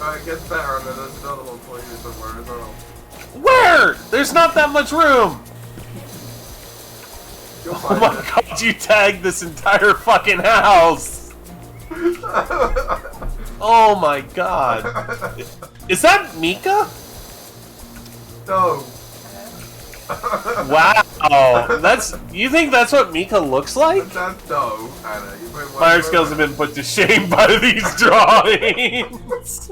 Speaker 1: It gets better and then there's another one for you somewhere as well.
Speaker 3: Where? There's not that much room!
Speaker 1: You'll
Speaker 3: Oh
Speaker 1: find
Speaker 3: my
Speaker 1: it.
Speaker 3: god, you tagged this entire fucking house! Oh my god. Is that Mika?
Speaker 1: No.
Speaker 3: Wow. That's. You think that's what Mika looks like?
Speaker 1: That's no, Anna. You put one
Speaker 3: My
Speaker 1: word
Speaker 3: skills have
Speaker 1: there.
Speaker 3: been put to shame by these drawings.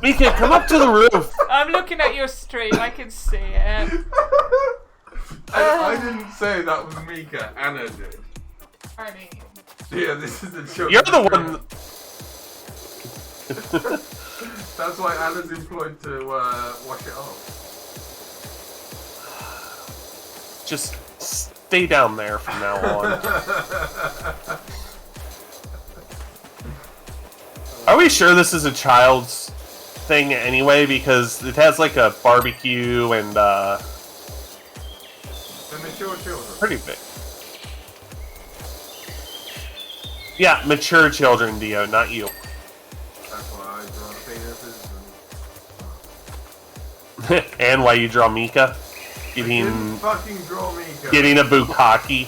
Speaker 3: Mika, come up to the roof.
Speaker 2: I'm looking at your stream, I can see it.
Speaker 1: I didn't say that was Mika. Anna did.
Speaker 2: I mean,
Speaker 1: Yeah, this is the children.
Speaker 3: You're the one.
Speaker 1: That's why Anna's employed to wash it off.
Speaker 3: Just stay down there from now on. Are we sure this is a child's thing anyway? Because it has like a barbecue and
Speaker 1: The mature children.
Speaker 3: pretty big. Yeah, mature children, Dio, not you.
Speaker 1: That's why I draw penises.
Speaker 3: And why you draw Mika?
Speaker 1: I didn't
Speaker 3: Getting
Speaker 1: fucking draw Mika.
Speaker 3: getting a bukkake.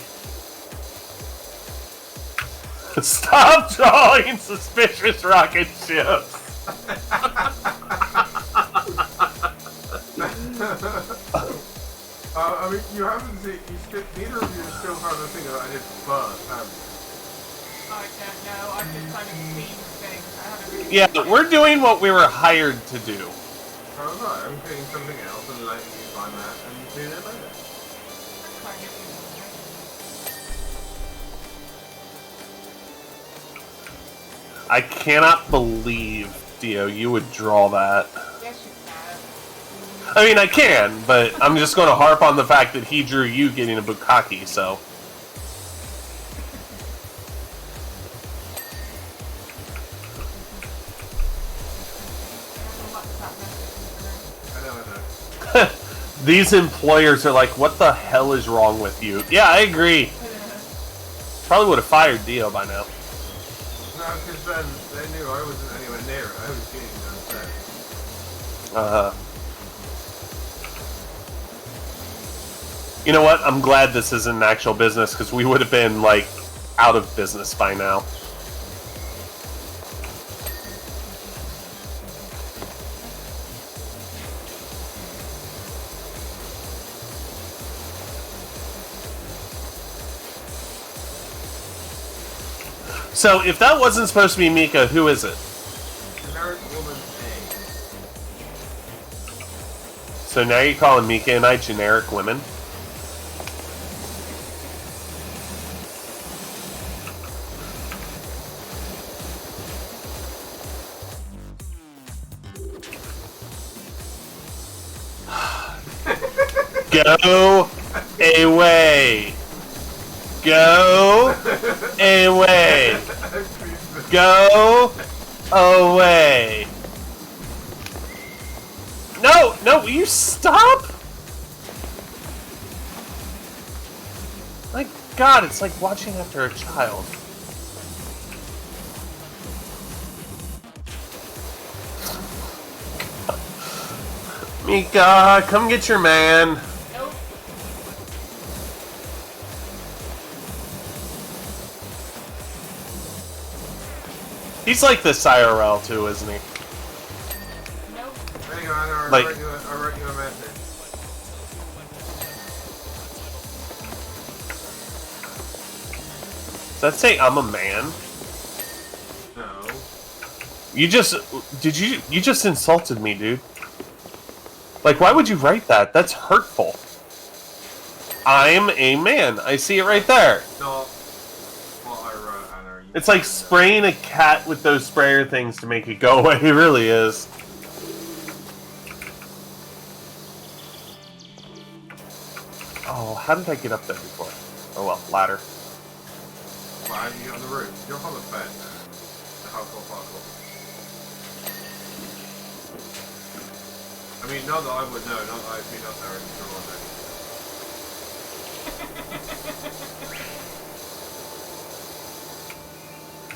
Speaker 3: Stop drawing suspicious rocket ships.
Speaker 1: I mean, you haven't seen. Neither of you still have the thing that I did first, have you?
Speaker 2: I don't know, I've just kind of seen things. I haven't really...
Speaker 3: Yeah, but we're doing what we were hired to do.
Speaker 1: Oh no, I'm doing something else and letting you find that and you do it later.
Speaker 2: Kind of doing
Speaker 3: I cannot believe, Dio, you would draw that.
Speaker 2: Yes, you can.
Speaker 3: I mean, I can, but I'm just going to harp on the fact that he drew you getting a bukkake, so...
Speaker 1: I know.
Speaker 3: These employers are like, what the hell is wrong with you? Yeah, I agree. Probably would have fired Dio by now.
Speaker 1: No, because then they knew I wasn't anywhere near it. I was getting downstairs.
Speaker 3: You know what? I'm glad this isn't an actual business, because we would have been, like, out of business by now. So, if that wasn't supposed to be Mika, who is it?
Speaker 1: Generic woman A.
Speaker 3: So now you're calling Mika and I generic women? Go away. Go away. Go away. No, no, will you stop? My God, it's like watching after a child. Mika, come get your man.
Speaker 2: Nope.
Speaker 3: He's like this IRL too, isn't he?
Speaker 2: Nope.
Speaker 1: Hang on, I
Speaker 3: Like-
Speaker 1: wrote you a message.
Speaker 3: Does that say I'm a man?
Speaker 1: No.
Speaker 3: You just insulted me, dude. Like, why would you write that? That's hurtful. I'm a man. I see it right there.
Speaker 1: Not what I wrote, Anna. You
Speaker 3: It's like spraying a cat with those sprayer things to make it go away. It really is. Oh, how did I get up there before? Oh well, ladder.
Speaker 1: Why have you on the roof? You're on the bed. The hardcore parkour. I mean, not that I would know, not that I've been up there and drawn it.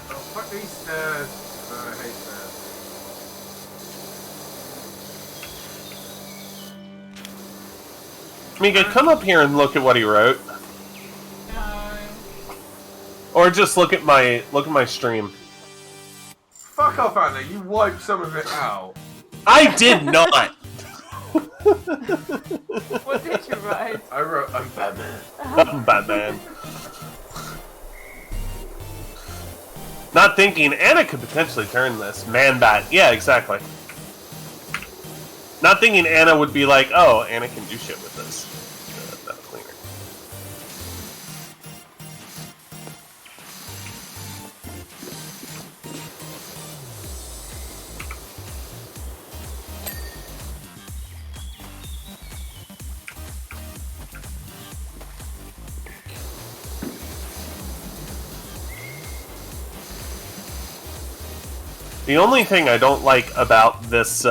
Speaker 1: Oh, fuck these stairs. Oh, I hate stairs.
Speaker 3: Mika, come up here and look at what he wrote.
Speaker 2: No.
Speaker 3: Or just look at my stream.
Speaker 1: Fuck off, Anna. You wiped some of it out.
Speaker 3: I did not.
Speaker 2: What did you write?
Speaker 1: I wrote, I'm Batman.
Speaker 3: I'm Batman. Not thinking Anna could potentially turn this. Man-Bat. Yeah, exactly. Not thinking Anna would be like, oh, Anna can do shit with this. That's cleaner. The only thing I don't like about this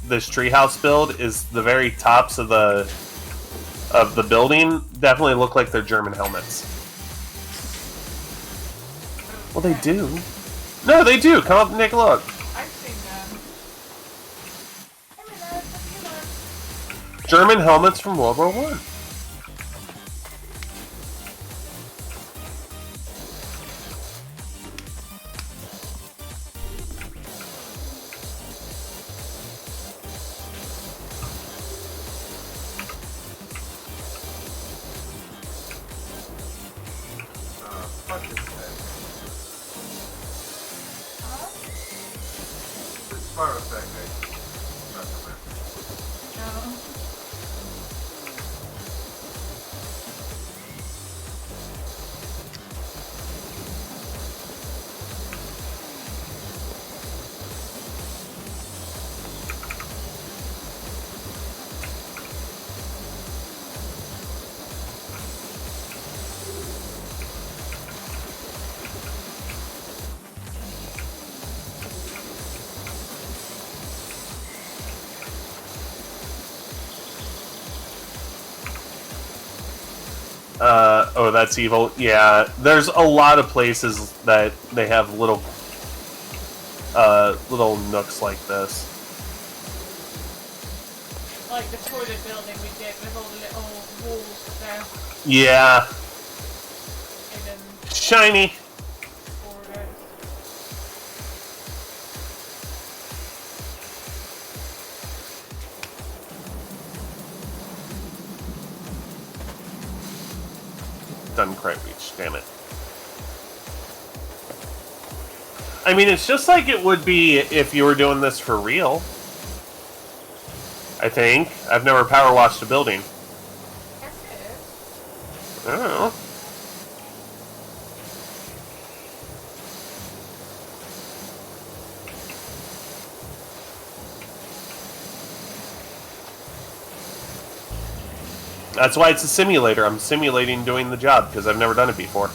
Speaker 3: this treehouse build is the very tops of the building definitely look like they're German helmets. Well, they do. No, they do. Come up and take a look.
Speaker 2: I've seen them.
Speaker 3: German helmets from World War One.
Speaker 1: Fuck this thing. It's spiral staircase. That's a mess.
Speaker 2: No.
Speaker 3: Oh, that's evil. Yeah, there's a lot of places that they have little nooks like this.
Speaker 2: Like the toilet building we did with all the little walls there.
Speaker 3: Yeah.
Speaker 2: Hidden
Speaker 3: Shiny.
Speaker 2: corridors.
Speaker 3: Doesn't quite reach, damn it. I mean, it's just like it would be if you were doing this for real. I think. I've never power washed a building.
Speaker 2: Yes, it is.
Speaker 3: I don't know. That's why it's a simulator. I'm simulating doing the job because I've never done it before.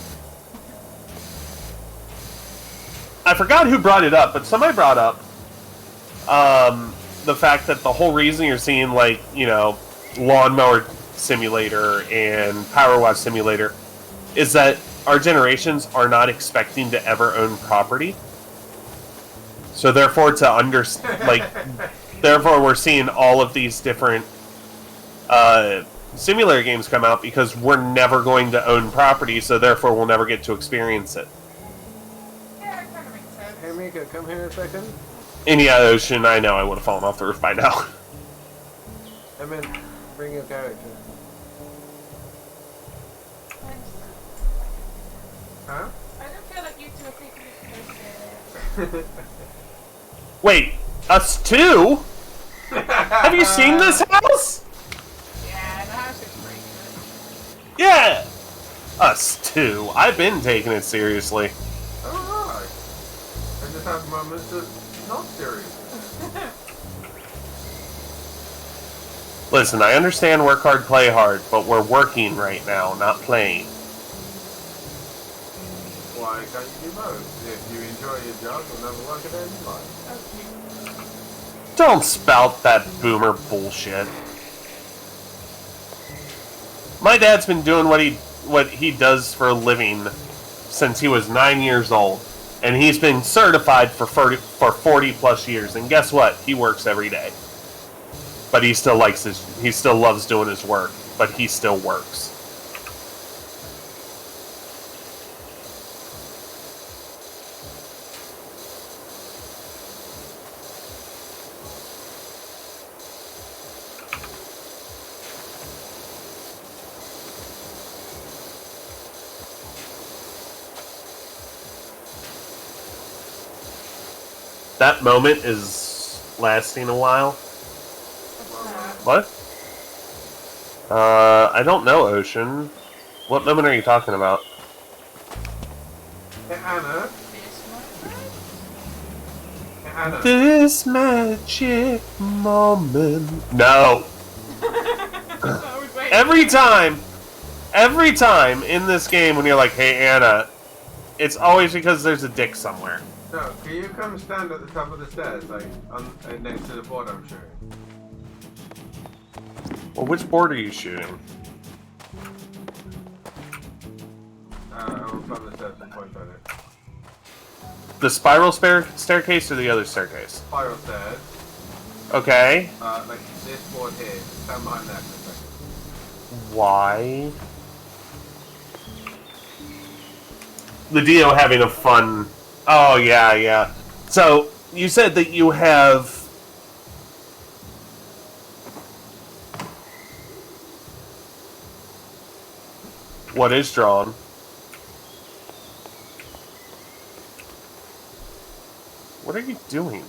Speaker 3: I forgot who brought it up, but somebody brought up the fact that the whole reason you're seeing, like, you know, Lawnmower Simulator and Power Wash Simulator is that our generations are not expecting to ever own property. So therefore, therefore we're seeing all of these different simulator games come out because we're never going to own property, so therefore we'll never get to experience it.
Speaker 2: Yeah, it kind of makes sense.
Speaker 1: Hey Mika, come here a second.
Speaker 3: Indiana Ocean, I know I would have fallen off the roof by now.
Speaker 1: I meant, bring your character.
Speaker 2: Thanks.
Speaker 1: Huh?
Speaker 2: I don't feel like you two are taking this so serious.
Speaker 3: Wait, us two? Have you seen this house?
Speaker 2: Yeah, the house is pretty good.
Speaker 3: Yeah! Us two. I've been taking it seriously.
Speaker 1: Alright. I just have moments of not serious.
Speaker 3: Listen, I understand work hard, play hard, but we're working right now, not playing.
Speaker 1: Why can't you do both? If you enjoy your job, you'll never work a day in your life.
Speaker 2: Okay.
Speaker 3: Don't spout that boomer bullshit. My dad's been doing what he does for a living since he was 9 years old, and he's been certified for 40 plus years. And guess what? He works every day, but he still loves doing his work, but he still works. That moment is lasting a while. What? I don't know, Ocean. What moment are you talking about?
Speaker 1: Hey, Anna. Hey, Anna.
Speaker 3: This magic moment. No. Every time in this game when you're like, hey, Anna, it's always because there's a dick somewhere.
Speaker 1: No, can you come stand at the top of the stairs, like, next to the board I'm shooting?
Speaker 3: Well, which board are you shooting?
Speaker 1: I'll climb the stairs and point at it.
Speaker 3: The spiral staircase or the other staircase?
Speaker 1: Spiral stairs.
Speaker 3: Okay.
Speaker 1: Like this board here. Stand behind that for a second.
Speaker 3: Why? The Dio having a fun... Oh, yeah. So, you said that you have... What is drawn? What are you doing?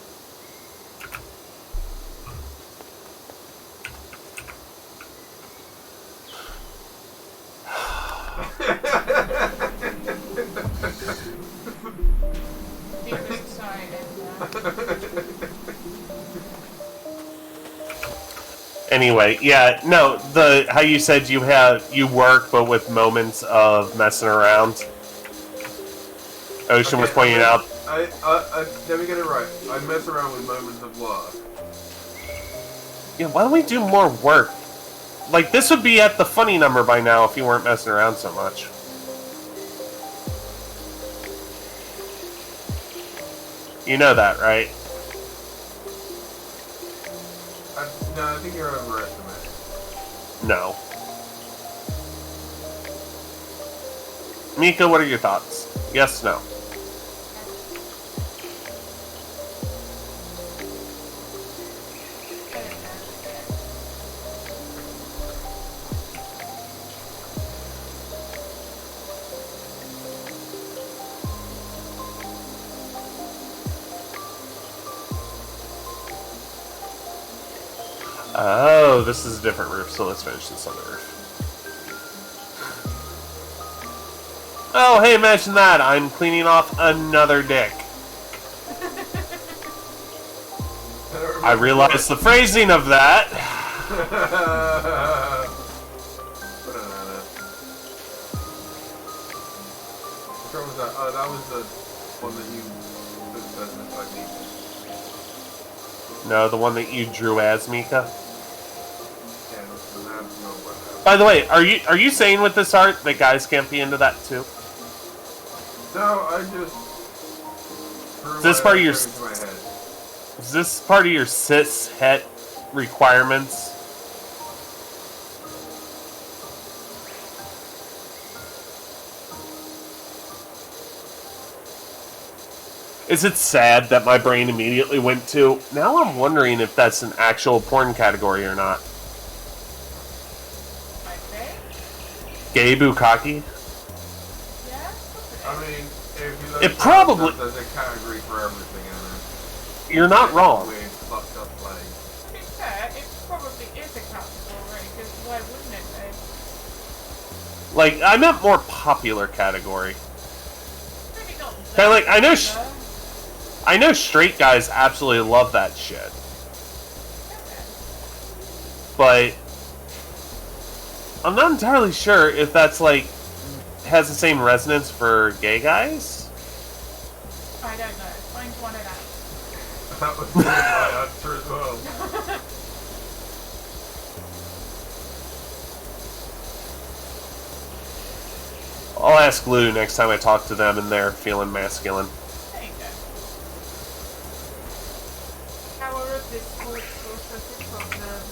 Speaker 3: Anyway, yeah, no, how you said you work, but with moments of messing around. Ocean was pointing out.
Speaker 1: Let me get it right. I mess around with moments of work.
Speaker 3: Yeah, why don't we do more work? Like, this would be at the funny number by now if you weren't messing around so much. You know that, right?
Speaker 1: No, I think you're overestimating.
Speaker 3: No. Mika, what are your thoughts? Yes, no. Oh, this is a different roof, so let's finish this on the roof. Oh, hey, imagine that. I'm cleaning off another dick. I realized the phrasing of that.
Speaker 1: Which one was that? Oh, that was the one that you looked at like Mika.
Speaker 3: No, the one that you drew as Mika.
Speaker 1: Yeah, that's not what happened.
Speaker 3: By the way, are you saying with this art that guys can't be into that too?
Speaker 1: No, I just.
Speaker 3: Is this part of your?
Speaker 1: Into my head.
Speaker 3: Is this part of your cis het requirements? Is it sad that my brain immediately went to, now I'm wondering if that's an actual porn category or not. Gay bukkake?
Speaker 2: Yeah?
Speaker 1: I mean, if you look
Speaker 3: It probably...
Speaker 1: there's a category for everything in it.
Speaker 3: You're not wrong.
Speaker 1: Weird, fucked up play.
Speaker 2: To be fair, it probably is a category, because why wouldn't it be?
Speaker 3: Like, I meant more popular category.
Speaker 2: Maybe not
Speaker 3: Kinda like,
Speaker 2: that,
Speaker 3: I know straight guys absolutely love that shit. But I'm not entirely sure if that's like has the same resonance for gay guys.
Speaker 2: I don't know. Find one of
Speaker 1: That was my answer as well.
Speaker 3: I'll ask Lou next time I talk to them and they're feeling masculine.
Speaker 2: There you go. Power of this force problem.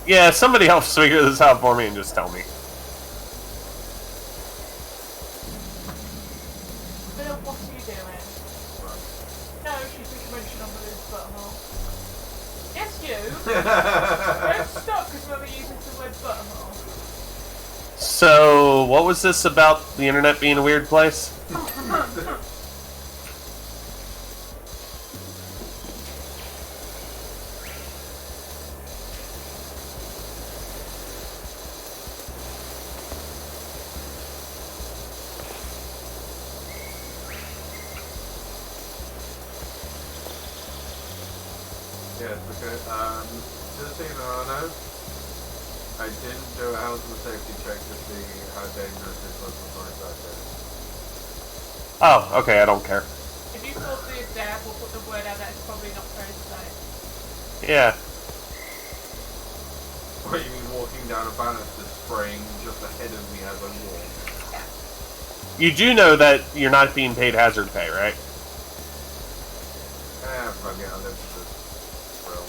Speaker 3: Yeah, somebody else figure this out for me and just tell me.
Speaker 2: Bill, what are you doing? No, she's been mentioned on Blue's butthole. Yes, you! Don't stop because we're using the word butthole.
Speaker 3: So, what was this about the internet being a weird place?
Speaker 1: Yes, because, just so you know, I didn't do a health and safety check to see how dangerous this was before I started.
Speaker 3: Oh, okay, I don't care.
Speaker 2: If you thought the death or put the word out, that's probably not very safe.
Speaker 3: Yeah.
Speaker 1: What, you mean walking down a banister spraying just ahead of me as I walk?
Speaker 2: Yeah.
Speaker 3: You do know that you're not being paid hazard pay, right?
Speaker 1: Fuck it, I live for this thrill.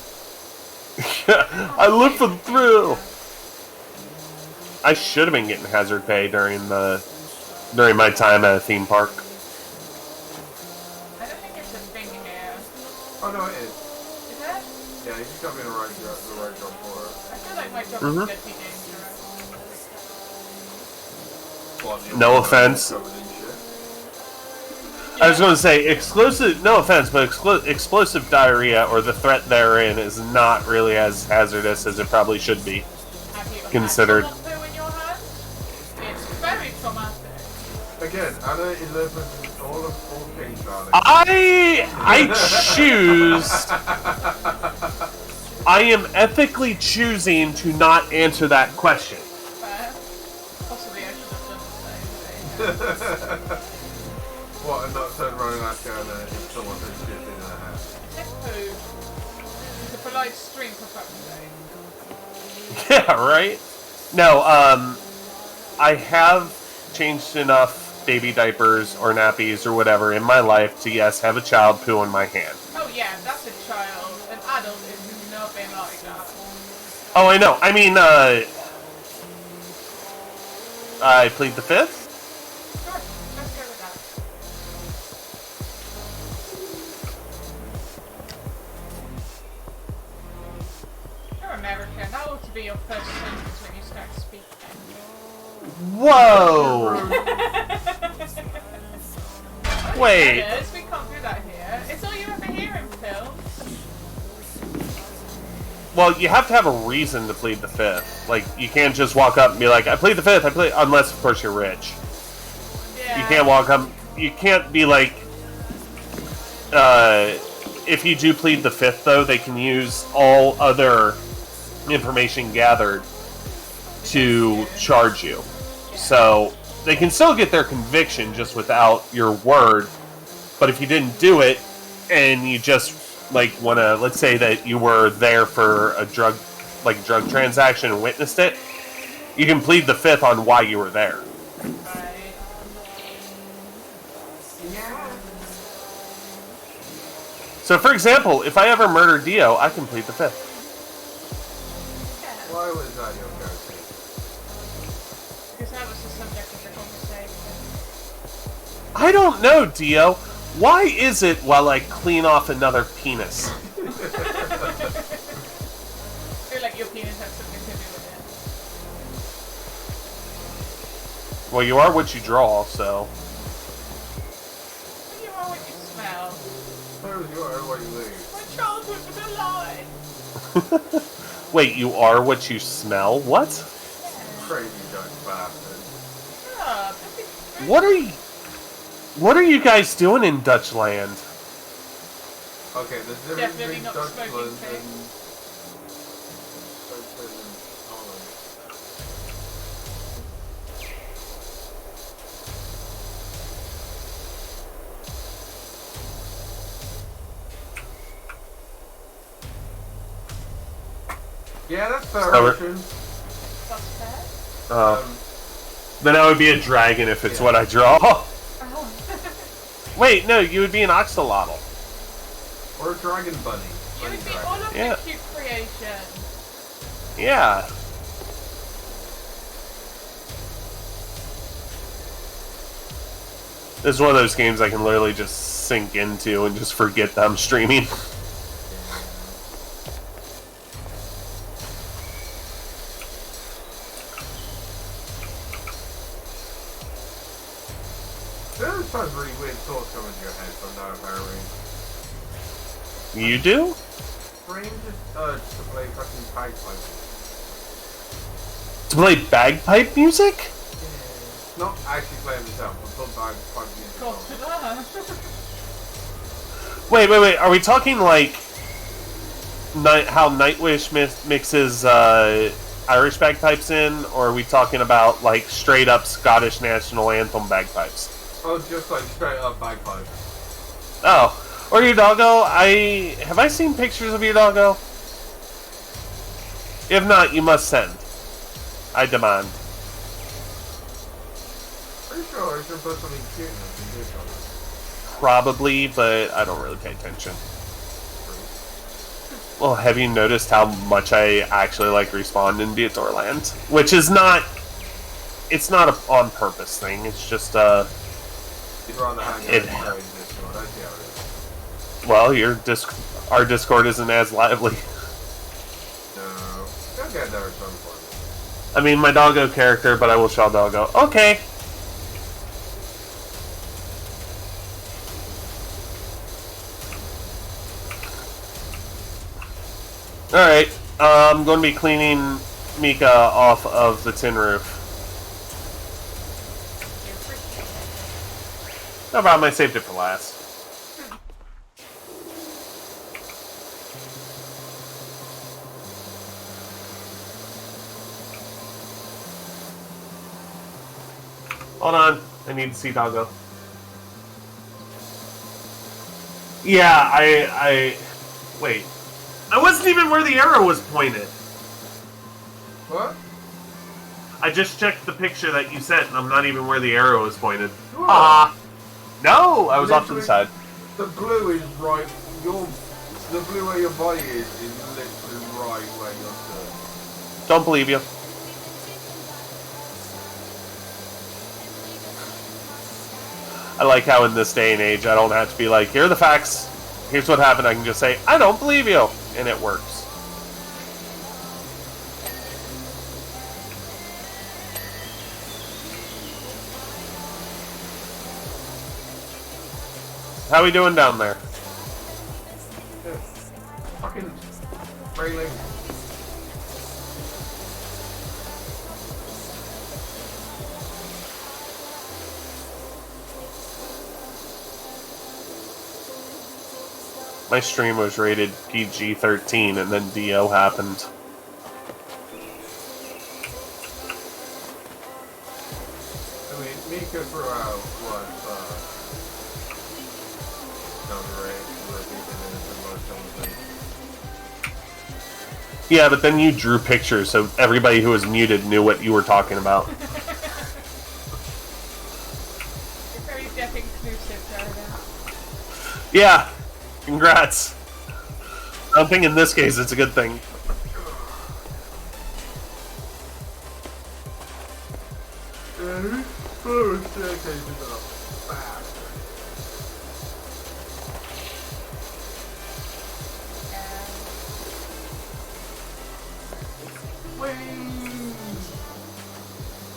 Speaker 3: I live for the thrill! I should have been getting hazard pay during my time at a theme park.
Speaker 2: I don't think it's a thing here.
Speaker 1: Oh no, it is.
Speaker 2: Is it?
Speaker 1: Yeah, you can come in the right job for it.
Speaker 2: I feel like my job
Speaker 3: Mhm.
Speaker 2: is going to be dangerous.
Speaker 1: Well,
Speaker 3: No offense.
Speaker 1: covered in shit.
Speaker 3: I was going to say, no offense, but explosive diarrhea or the threat therein is not really as hazardous as it probably should be
Speaker 2: Have you
Speaker 3: considered.
Speaker 2: had poo in your hand? It's very traumatic.
Speaker 1: Again, Anna 11, all things, darling.
Speaker 3: I choose. I am ethically choosing to not answer that question.
Speaker 2: Fair. Possibly I should have done the same.
Speaker 1: What, and not turn around and ask Anna if someone has shit in their hand?
Speaker 2: It's poo. It's a polite stream for fuck's sake.
Speaker 3: Yeah, right? No, I have changed enough baby diapers or nappies or whatever in my life to, yes, have a child poo in my hand.
Speaker 2: Oh yeah, that's a child. An adult is nothing like that.
Speaker 3: Oh, I know. I mean, I plead the fifth?
Speaker 2: Sure, let's go with that. You're American. That ought to be your first sentence when you start speaking.
Speaker 3: Whoa! Wait.
Speaker 2: Yes, we can't do that here. It's all you ever hear in films.
Speaker 3: Well, you have to have a reason to plead the fifth. Like, you can't just walk up and be like, I plead the fifth, unless, of course, you're rich.
Speaker 2: Yeah.
Speaker 3: You can't walk up, you can't be like, if you do plead the fifth, though, they can use all other information gathered to charge you. So, they can still get their conviction just without your word, but if you didn't do it, and you just, like, wanna, let's say that you were there for a drug transaction and witnessed it, you can plead the fifth on why you were there.
Speaker 2: Right.
Speaker 3: So, for example, if I ever murder Dio, I can plead the fifth.
Speaker 2: Yeah.
Speaker 1: Why was that your go-to?
Speaker 2: Because that was the subject of the conversation.
Speaker 3: I don't know, Dio. Why is it while I clean off another penis?
Speaker 2: I feel like your penis has something to do with
Speaker 3: Well, you are what you draw, so...
Speaker 2: it. You are what you smell.
Speaker 1: Where was your what you leave?
Speaker 2: My childhood was a lie.
Speaker 3: Wait, you are what you smell? What?
Speaker 1: Crazy Dutch bastard.
Speaker 2: Yeah,
Speaker 3: What are you guys doing in Dutchland?
Speaker 1: Okay, there's difference
Speaker 2: Definitely
Speaker 1: between
Speaker 2: not
Speaker 1: Dutchland
Speaker 2: smoking
Speaker 1: and
Speaker 2: things.
Speaker 1: Dutchland and Holland. Yeah, that's fair.
Speaker 2: That's fair.
Speaker 3: Then I would be a dragon if it's what I draw.
Speaker 2: Oh.
Speaker 3: Wait, no, you would be an axolotl.
Speaker 1: Or a dragon bunny.
Speaker 2: You would be all of the cute creation.
Speaker 3: Yeah. This is one of those games I can literally just sink into and just forget that I'm streaming.
Speaker 1: There's some really weird thoughts coming to your head from now, apparently.
Speaker 3: You do?
Speaker 1: Strangest urge to play fucking bagpipe.
Speaker 3: To play bagpipe music?
Speaker 1: Yeah. Not actually playing myself, but put bagpipe music on.
Speaker 3: Wait. Are we talking like how Nightwish mixes Irish bagpipes in, or are we talking about like straight up Scottish national anthem bagpipes?
Speaker 1: Oh, just like straight up bagpipes.
Speaker 3: Oh, or your doggo? Have I seen pictures of your doggo? If not, you must send. I demand.
Speaker 1: Pretty sure I should put something cute in it.
Speaker 3: Probably, but I don't really pay attention. Well, have you noticed how much I actually like Respawn in Beatorland? Which is not... It's not a on purpose thing, it's just
Speaker 1: You'd rather hang out in Discord, I see how it is.
Speaker 3: Well, our Discord isn't as lively.
Speaker 1: No. Don't get there at some point.
Speaker 3: I mean, my doggo character, but I will show doggo. Okay. Alright, I'm going to be cleaning Mika off of the tin roof. No problem, I saved it for last. Hold on, I need to see doggo. Yeah, wait. I wasn't even where the arrow was pointed.
Speaker 1: What?
Speaker 3: I just checked the picture that you sent, and I'm not even where the arrow was pointed.
Speaker 1: What?
Speaker 3: No, I was off to the side.
Speaker 1: The blue is right. The blue where your body is literally right where you're stood.
Speaker 3: Don't believe you. I like how in this day and age I don't have to be like, here are the facts. Here's what happened. I can just say, I don't believe you, and it works. How we doing down there?
Speaker 1: Fucking railing.
Speaker 3: My stream was rated PG-13 and then DO happened.
Speaker 1: I mean, Mika threw out what,
Speaker 3: Yeah, but then you drew pictures, so everybody who was muted knew what you were talking about.
Speaker 2: You're very deaf inclusive, Jordan.
Speaker 3: Yeah, congrats. I think in this case it's a good thing.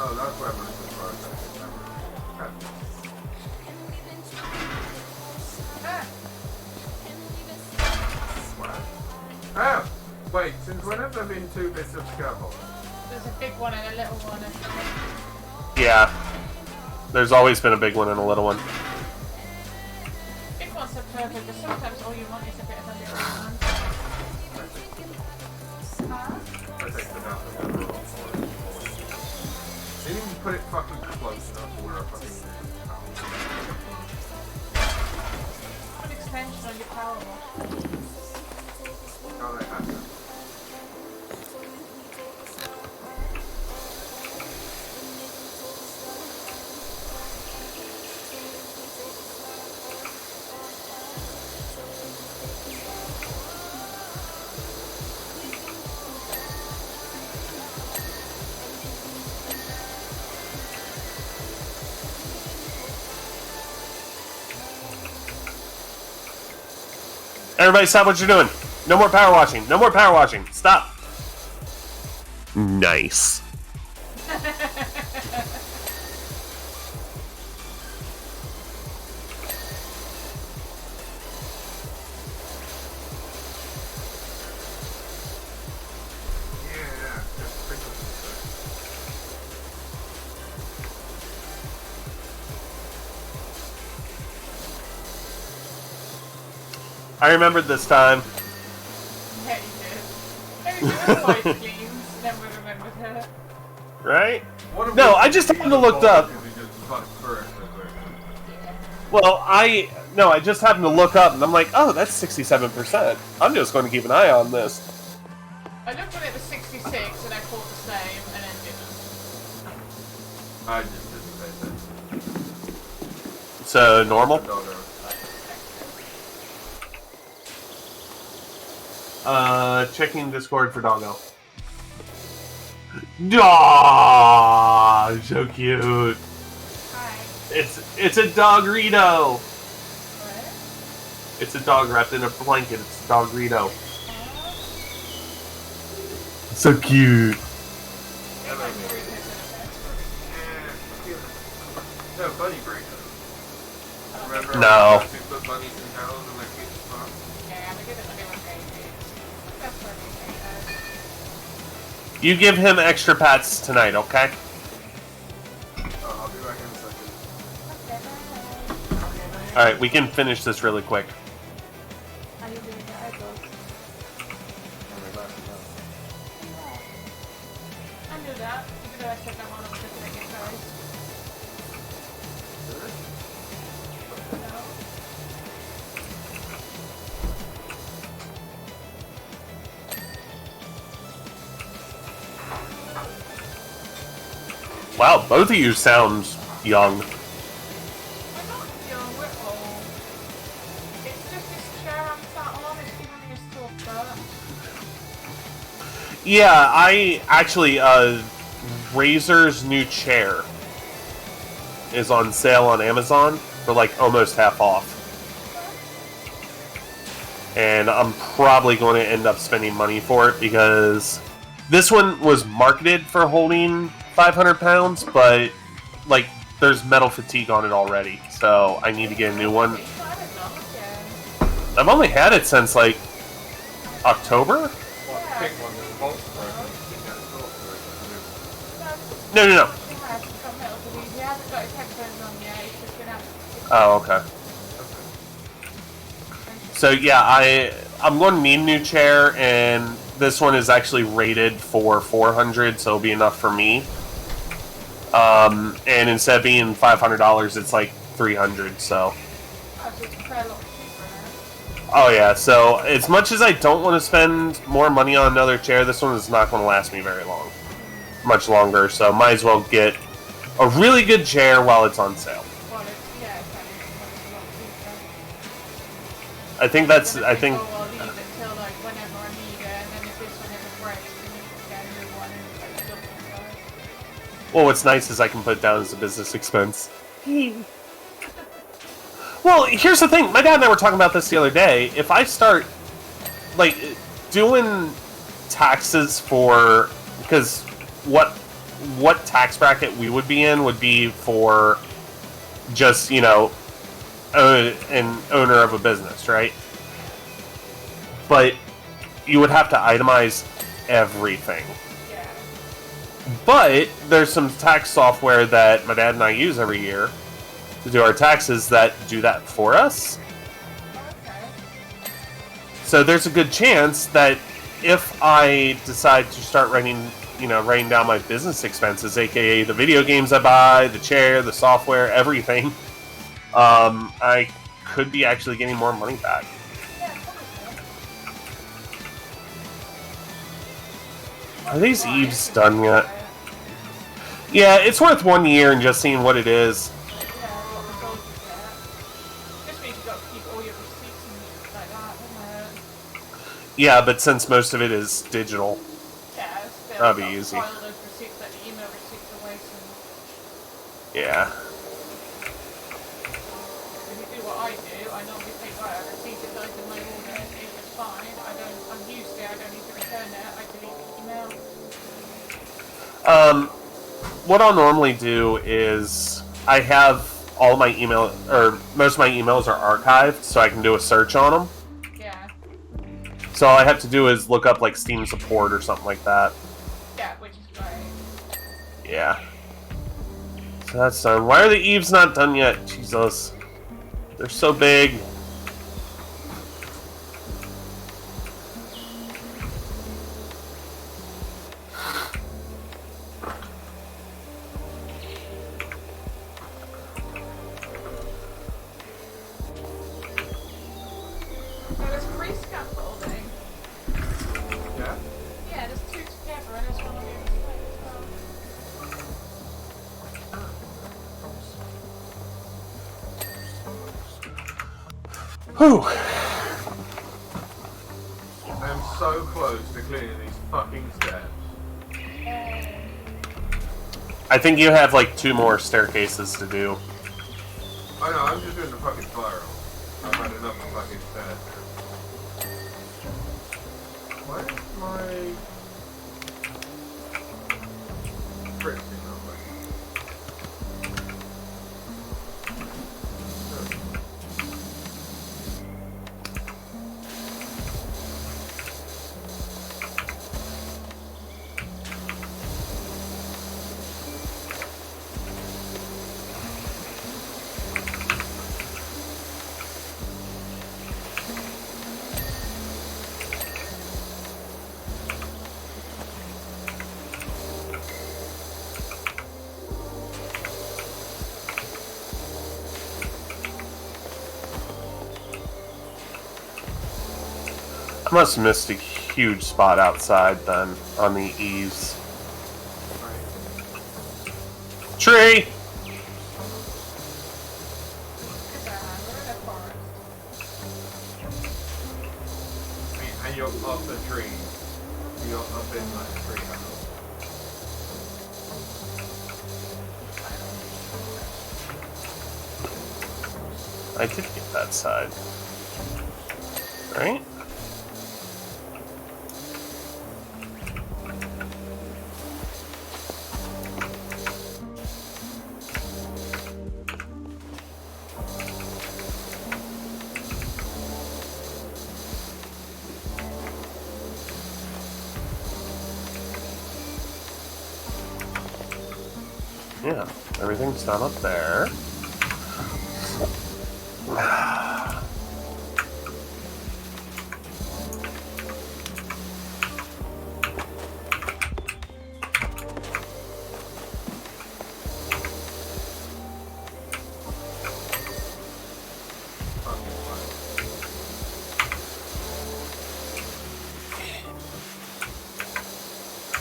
Speaker 1: Oh, that's where I'm going to Oh! Wait, since when have there been two bits of scaffold?
Speaker 2: There's a big one and a little one, I think.
Speaker 3: Yeah. There's always been a big one and a little one.
Speaker 2: Big ones are perfect, but sometimes all you want is a bit of a little one.
Speaker 1: I think they didn't even put it fucking close enough to where I fucking
Speaker 2: Put an extension on your Powerwash.
Speaker 1: Oh, they had that.
Speaker 3: Everybody stop what you're doing. No more power washing. No more power washing. Stop. Nice. I remembered this time.
Speaker 2: Yeah, you did. Maybe she was quite clean, then we remembered her.
Speaker 3: Right? No, I just happened to look up. Well, I just happened to look up, and I'm like, oh, that's 67%. I'm just going to keep an eye on this.
Speaker 2: I looked when it was 66, and I thought the same, and then didn't.
Speaker 1: I just didn't say that.
Speaker 3: So, normal? Checking Discord for Doggo. Aww, so cute.
Speaker 2: Hi.
Speaker 3: It's a Dogrito.
Speaker 2: What?
Speaker 3: It's a dog wrapped in a blanket. It's a Dogrito. So cute.
Speaker 1: No, bunny burritos. Remember?
Speaker 3: No.
Speaker 1: We put bunnies in houses and like pizza spot?
Speaker 2: Yeah, I'm gonna give it like a baby. That's what
Speaker 3: You give him extra pats tonight, okay?
Speaker 1: Oh, I'll be back in a second.
Speaker 3: Alright, we can finish this really quick.
Speaker 2: Are you doing the eyeballs? I knew that, even though I said that one, I was just gonna get guys. No.
Speaker 3: Wow, both of you sound young.
Speaker 2: We're not young, we're old. It's just this chair I'm sat on, it's giving me a sore butt.
Speaker 3: Yeah, I actually, Razor's new chair is on sale on Amazon for like almost half off. And I'm probably going to end up spending money for it because this one was marketed for holding 500 pounds, but like there's metal fatigue on it already, so I need to get a new one. I've only had it since like October?
Speaker 1: Pink one, the Volts version.
Speaker 3: No.
Speaker 2: He hasn't got his headphones on yet, he's just gonna have to...
Speaker 3: Oh, okay. So yeah, I'm going to need a new chair, and this one is actually rated for 400, so it'll be enough for me. And instead of being $500, it's like 300. So.
Speaker 2: Oh, so it's a fair lot cheaper now.
Speaker 3: Oh yeah. So as much as I don't want to spend more money on another chair, this one is not going to last me very long, much longer. So might as well get a really good chair while it's on sale.
Speaker 2: Well, yeah, it's a lot cheaper.
Speaker 3: I think that's.
Speaker 2: I'll
Speaker 3: I think.
Speaker 2: leave it till like whenever I need it, and then if this one ever breaks, then you can get a new one and like something like that.
Speaker 3: Well, what's nice is I can put it down as a business expense. Well, here's the thing. My dad and I were talking about this the other day. If I start, like, doing taxes for... Because what tax bracket we would be in would be for just, you know, an owner of a business, right? But you would have to itemize everything.
Speaker 2: Yeah.
Speaker 3: But there's some tax software that my dad and I use every year to do our taxes that do that for us.
Speaker 2: Okay.
Speaker 3: So there's a good chance that if I decide to start writing down my business expenses, aka the video games I buy, the chair, the software, everything, I could be actually getting more money back.
Speaker 2: Yeah, probably.
Speaker 3: Are these eaves done yet? Yeah, it's worth 1 year and just seeing what it is. Yeah, but since most of it is digital, that'd be easy. Yeah.
Speaker 2: If you do what I do, I normally take out a receipt that goes in my order. fine. I'm used to it. I don't need to return it. I delete the email.
Speaker 3: What I'll normally do is I have all my email, or most of my emails are archived, so I can do a search on them.
Speaker 2: Yeah.
Speaker 3: So all I have to do is look up like Steam support or something like that.
Speaker 2: Yeah, which is great.
Speaker 3: Yeah. So that's done. Why are the eaves not done yet? Jesus. They're so big.
Speaker 2: There's 3 scaffolding.
Speaker 1: Yeah?
Speaker 2: Yeah, there's 2 together and there's one on the other side as well.
Speaker 3: Whew.
Speaker 1: I am so close to clearing these fucking steps.
Speaker 3: I think you have like 2 more staircases to do.
Speaker 1: I know, I'm just doing the fucking spiral. I've had enough of fucking stairs. Why is my scripting not working?
Speaker 3: I must have missed a huge spot outside then on the eaves. Tree!
Speaker 2: We're in a forest.
Speaker 1: And you're up the tree. You're up in like a tree house.
Speaker 3: I did get that side. Right? Yeah, everything's done up there.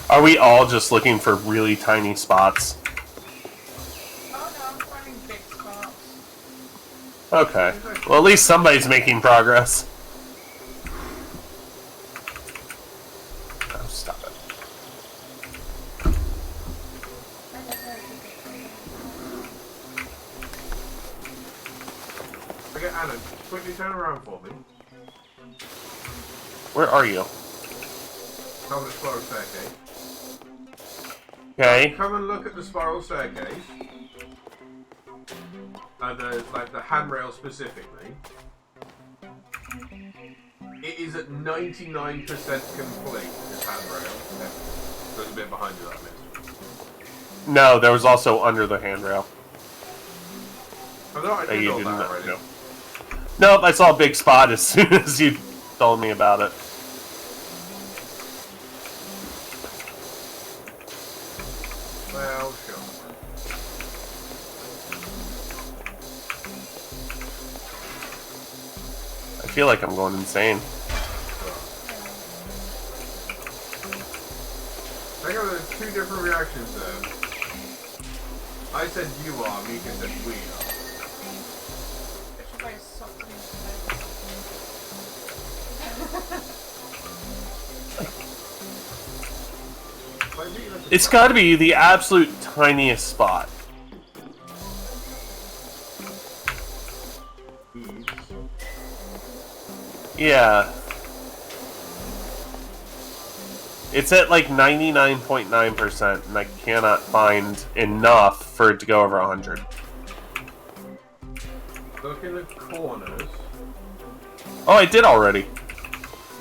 Speaker 3: Are we all just looking for really tiny spots?
Speaker 2: Oh no, I'm finding big spots.
Speaker 3: Okay. Well, at least somebody's making progress. Oh, stop it.
Speaker 1: Okay, Alan, quickly turn around for me.
Speaker 3: Where are you?
Speaker 1: Come the spiral staircase.
Speaker 3: Okay.
Speaker 1: Come and look at the spiral staircase. The handrail specifically. It is at 99% complete, this handrail. There's a bit behind you that I missed.
Speaker 3: No, there was also under the handrail.
Speaker 1: I thought I
Speaker 3: That
Speaker 1: did
Speaker 3: you
Speaker 1: all
Speaker 3: didn't
Speaker 1: that already.
Speaker 3: know. Nope, I saw a big spot as soon as you told me about it.
Speaker 1: Well, sure.
Speaker 3: I feel like I'm going insane.
Speaker 1: I got two different reactions there. I said you are, Mika said we are.
Speaker 2: Which way is soft
Speaker 3: It's got to be the absolute tiniest spot. Yeah. It's at like 99.9%, and I cannot find enough for it to go over 100.
Speaker 1: Look in the corners.
Speaker 3: Oh, I did already.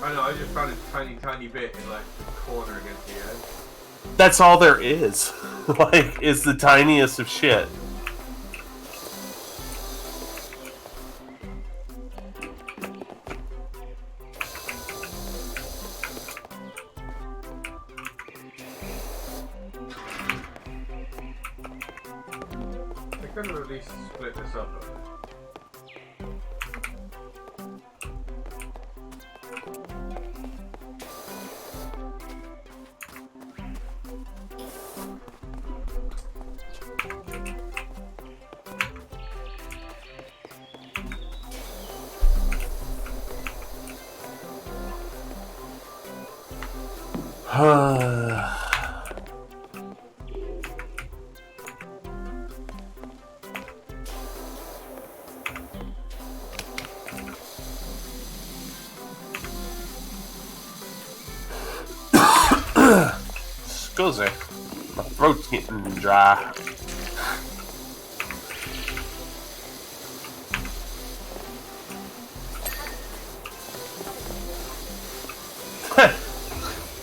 Speaker 1: I know, I just found a tiny bit in like the corner against the edge.
Speaker 3: That's all there is. Like, it's the tiniest of shit.
Speaker 1: They could have at least split this up.
Speaker 3: Scusi. My throat's getting dry.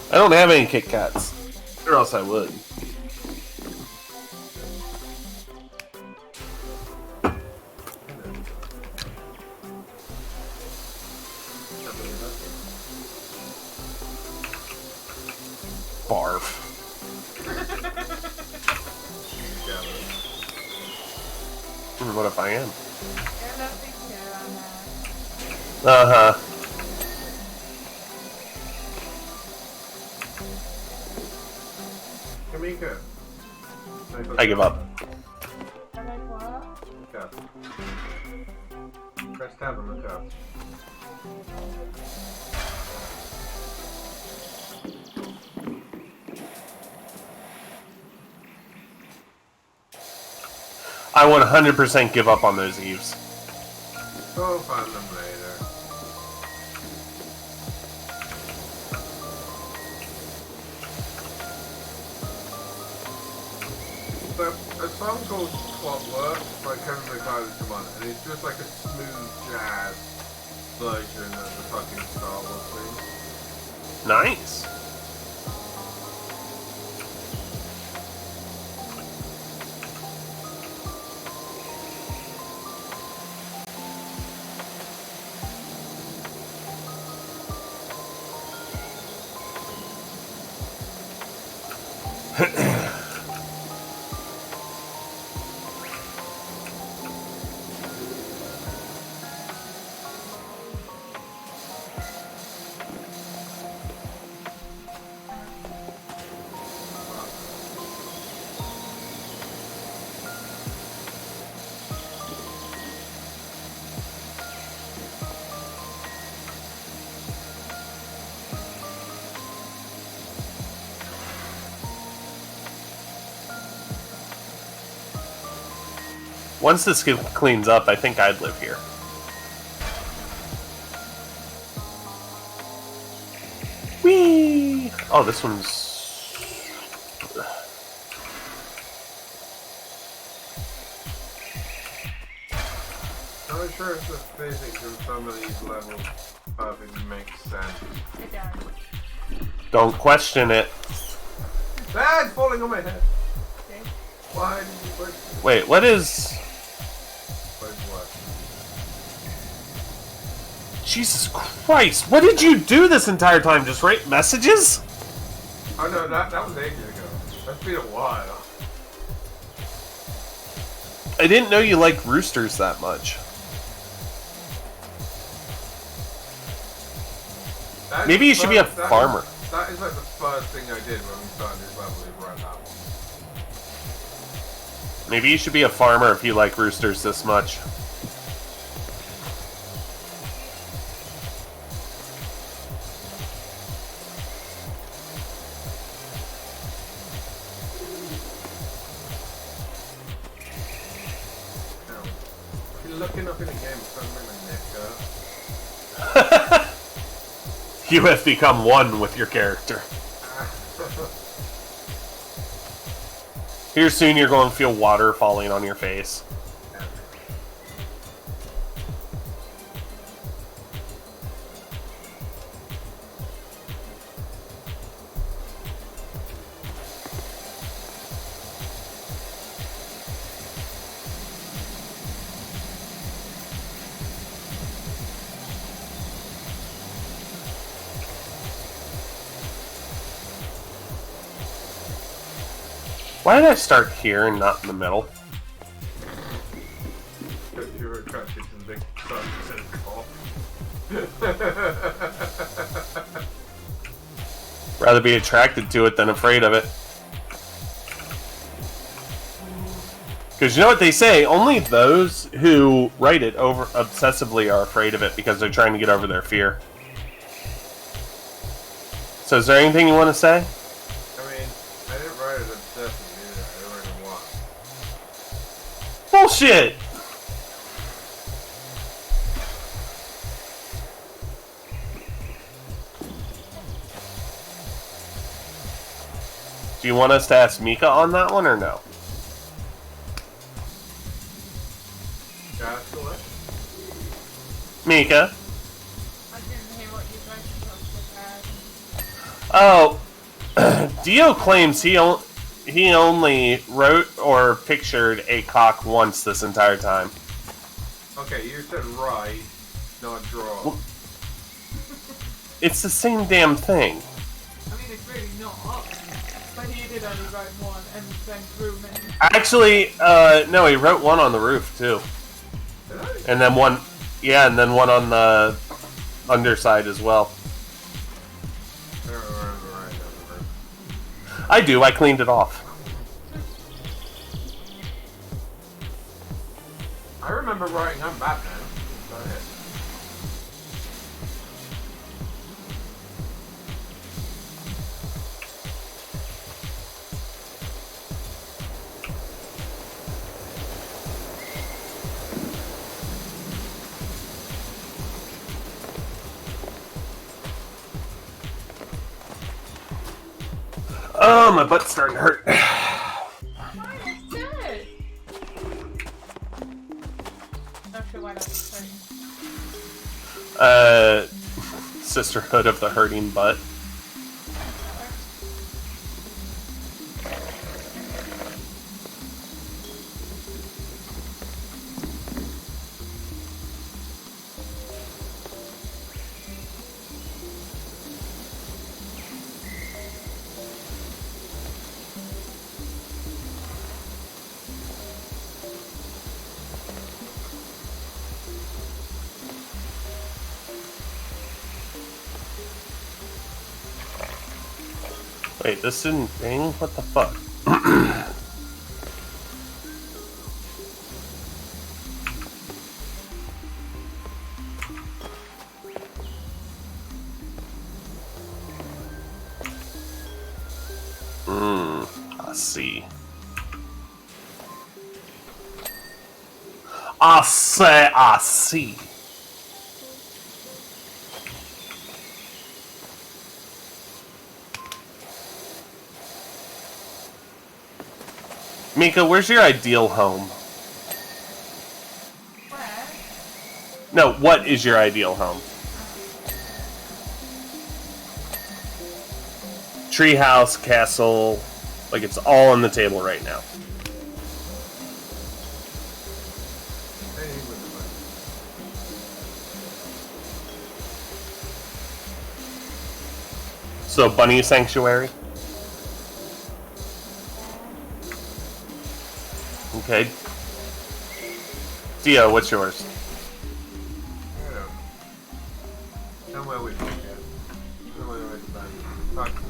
Speaker 3: I don't have any Kit Kats. Or else I would. Barf. What if I am? Uh-huh.
Speaker 1: Kamika.
Speaker 3: I give up.
Speaker 1: Cup. Press tab on the cup.
Speaker 3: I 100% give up on those Eves.
Speaker 1: We'll find them later. But a song called Clockwork by Kevin McLeod come on, and it's just like a smooth jazz version of the fucking Star Wars thing.
Speaker 3: Nice. Once this cleans up, I think I'd live here. Whee! Oh, this one's...
Speaker 1: I'm not sure if the physics of some of these levels perfectly makes sense.
Speaker 2: It does.
Speaker 3: Don't question it.
Speaker 1: Ah, it's falling on my head.
Speaker 2: See?
Speaker 1: Why did you push it?
Speaker 3: Wait, what is...
Speaker 1: Push what?
Speaker 3: Jesus Christ, what did you do this entire time? Just write messages?
Speaker 1: Oh no, that was ages ago. That's been a while.
Speaker 3: I didn't know you liked roosters that much. Maybe you should be a farmer.
Speaker 1: That is like the first thing I did when we started this level, is write that one.
Speaker 3: Maybe you should be a farmer if you like roosters this much.
Speaker 1: Looking up in the game, it's trying to make my neck hurt.
Speaker 3: You have become one with your character. Here soon you're going to feel water falling on your face. Why did I start here and not in the middle?
Speaker 1: Because you were attracted to the big sun instead of cough.
Speaker 3: Rather be attracted to it than afraid of it. Because you know what they say? Only those who write it over obsessively are afraid of it because they're trying to get over their fear. So is there anything you want to say?
Speaker 1: I mean, I didn't write it obsessively either. I didn't write it once.
Speaker 3: Bullshit! Do you want us to ask Mika on that one or no?
Speaker 1: Ask what?
Speaker 3: Mika?
Speaker 2: I didn't hear what you guys talked about.
Speaker 3: Oh, Dio claims he only wrote or pictured a cock once this entire time.
Speaker 1: Okay, you said write, not draw.
Speaker 3: Well, it's the same damn thing.
Speaker 2: I mean, it's really not. But he did only write one and then drew many.
Speaker 3: Actually, no, he wrote one on the roof too.
Speaker 1: Did I?
Speaker 3: And then one, yeah, and then one on the underside as well.
Speaker 1: I don't remember writing on the roof.
Speaker 3: I do, I cleaned it off.
Speaker 1: I remember writing I'm Batman. Go ahead.
Speaker 3: Oh, my butt's starting to hurt.
Speaker 2: Mine is dead. Not sure why that was hurting.
Speaker 3: Sisterhood of the Hurting Butt. Wait, this didn't ring? What the fuck? I see. I see. Mika, where's your ideal home?
Speaker 2: Where?
Speaker 3: No, what is your ideal home? Treehouse, castle, like it's all on the table right now.
Speaker 1: Anything with the
Speaker 3: So, Bunny Sanctuary? Okay. Dio, what's yours?
Speaker 1: I don't know. Somewhere we don't get. Somewhere with the band. Not the same.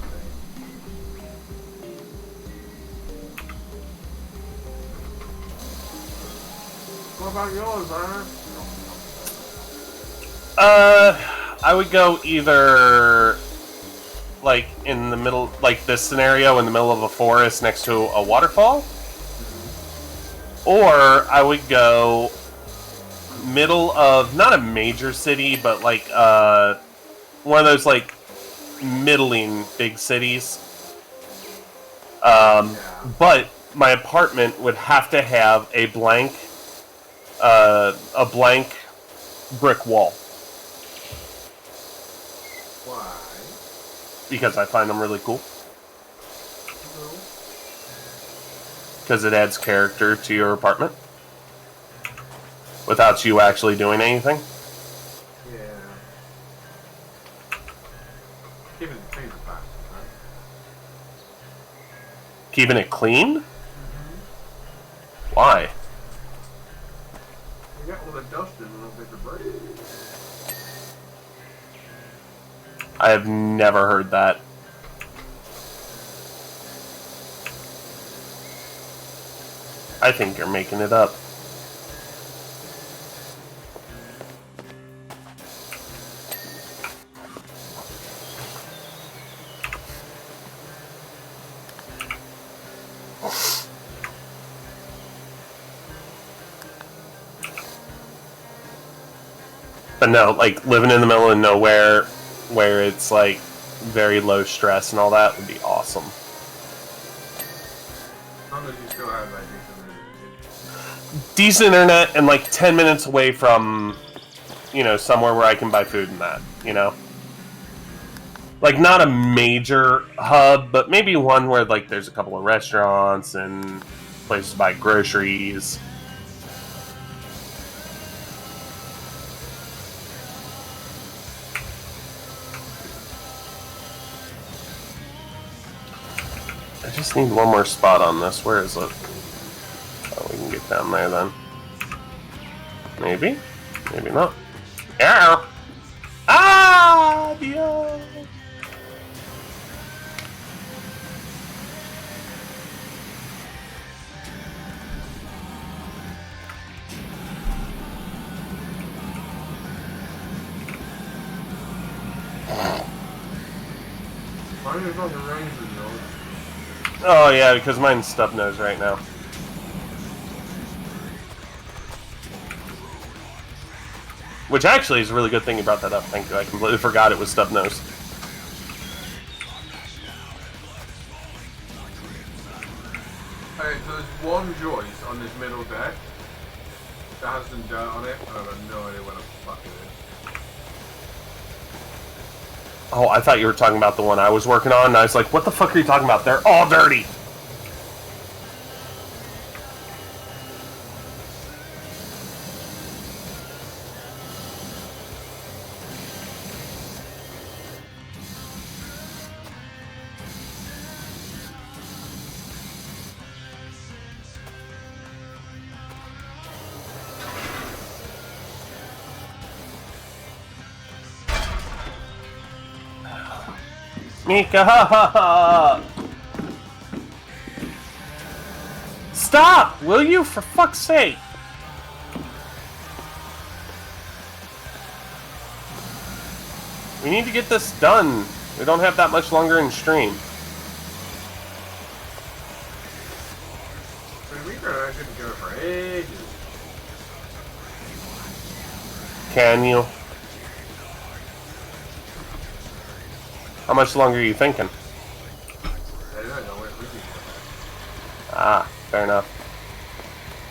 Speaker 1: What about yours, Anna?
Speaker 3: I would go either like in the middle, like this scenario, in the middle of a forest next to a waterfall, or I would go middle of not a major city, but like one of those like middling big cities, but my apartment would have to have a blank brick wall.
Speaker 1: Why?
Speaker 3: Because I find them really cool. Because it adds character to your apartment. Without you actually doing anything.
Speaker 1: Yeah. Keeping it clean is fast, right?
Speaker 3: Keeping it clean? Why?
Speaker 1: You get all the dust in a little bit of break.
Speaker 3: I have never heard that. I think you're making it up. But no, like living in the middle of nowhere where it's like very low stress and all that would be awesome.
Speaker 1: As long as you still have that
Speaker 3: Decent internet and like 10 minutes away from, you know, somewhere where I can buy food and that, you know? Like not a major hub, but maybe one where like there's a couple of restaurants and places to buy groceries. I just need one more spot on this. Where is it? Oh, we can get down there then. Maybe? Maybe not. Ow! Ah! Dios!
Speaker 1: Mine is on the range though.
Speaker 3: Oh yeah, because mine's stub nose right now. Which actually is a really good thing you brought that up. Thank you. I completely forgot it was stub nose.
Speaker 1: Okay, so there's one joist on this middle deck that has some dirt on it. I have no idea what the fuck it is.
Speaker 3: Oh, I thought you were talking about the one I was working on, and I was like, what the fuck are you talking about? They're all dirty! Mika! Stop! Will you? For fuck's sake! We need to get this done. We don't have that much longer in stream.
Speaker 1: We could actually go for ages.
Speaker 3: Can you? How much longer are you thinking?
Speaker 1: I don't know what we can do.
Speaker 3: Ah, fair enough.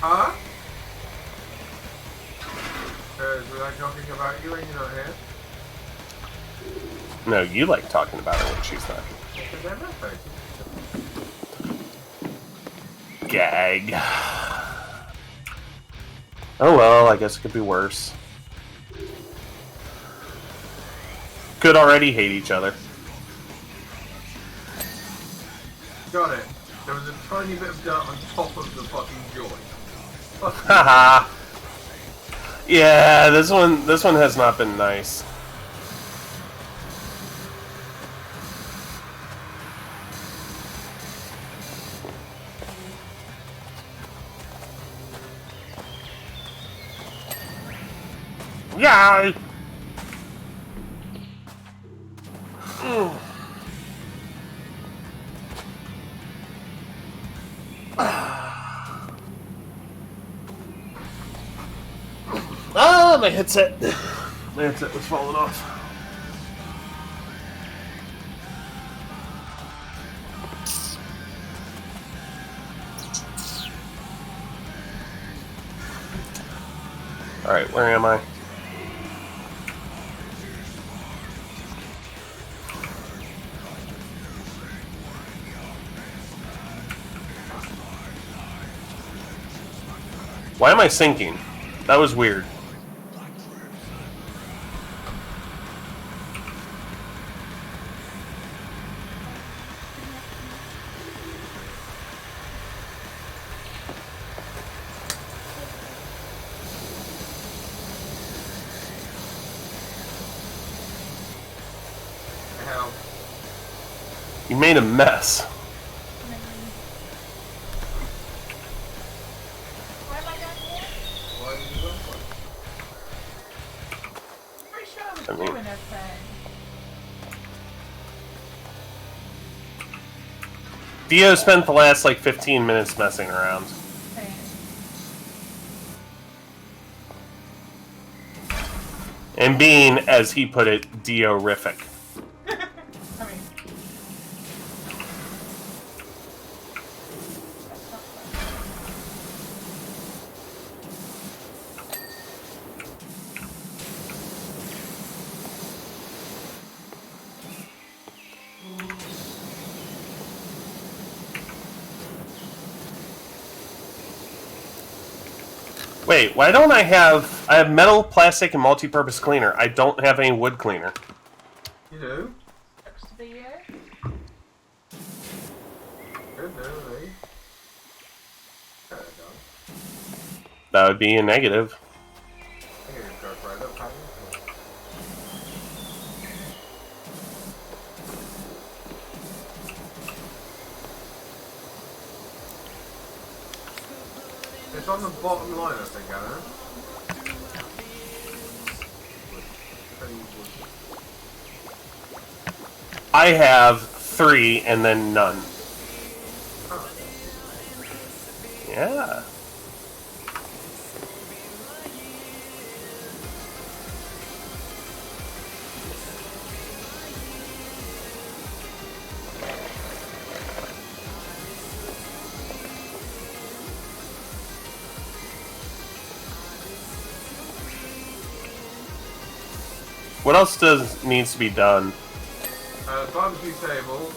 Speaker 1: Huh? Was I talking about you when you're not here?
Speaker 3: No, you like talking about her when she's not.
Speaker 1: Because I'm not fighting.
Speaker 3: Gag. Oh well, I guess it could be worse. Could already hate each other.
Speaker 1: Got it. There was a tiny bit of dirt on top of the fucking joint.
Speaker 3: Haha. Yeah, this one has not been nice. Yeah. Ah, my headset. My headset was falling off. Alright, where am I? Why am I sinking? That was weird.
Speaker 1: Hell.
Speaker 3: You made a mess.
Speaker 2: Why am I down here?
Speaker 1: Why did you go for
Speaker 2: I'm pretty sure I was
Speaker 3: I mean-
Speaker 2: doing everything.
Speaker 3: Dio spent the last like 15 minutes messing around.
Speaker 2: Okay.
Speaker 3: And being, as he put it, Dio-rific.
Speaker 2: I mean, that's not fun.
Speaker 3: Wait, why don't I have metal, plastic, and multi-purpose cleaner. I don't have any wood cleaner.
Speaker 1: You do?
Speaker 2: Looks to be you.
Speaker 1: Good, no, eh? There we go.
Speaker 3: That would be a negative.
Speaker 1: I think it goes right up, haven't it? It's on the bottom line, I think, Anna.
Speaker 3: I have 3 and then none.
Speaker 1: Oh.
Speaker 3: Yeah. What else needs to be done?
Speaker 1: Barbecue table.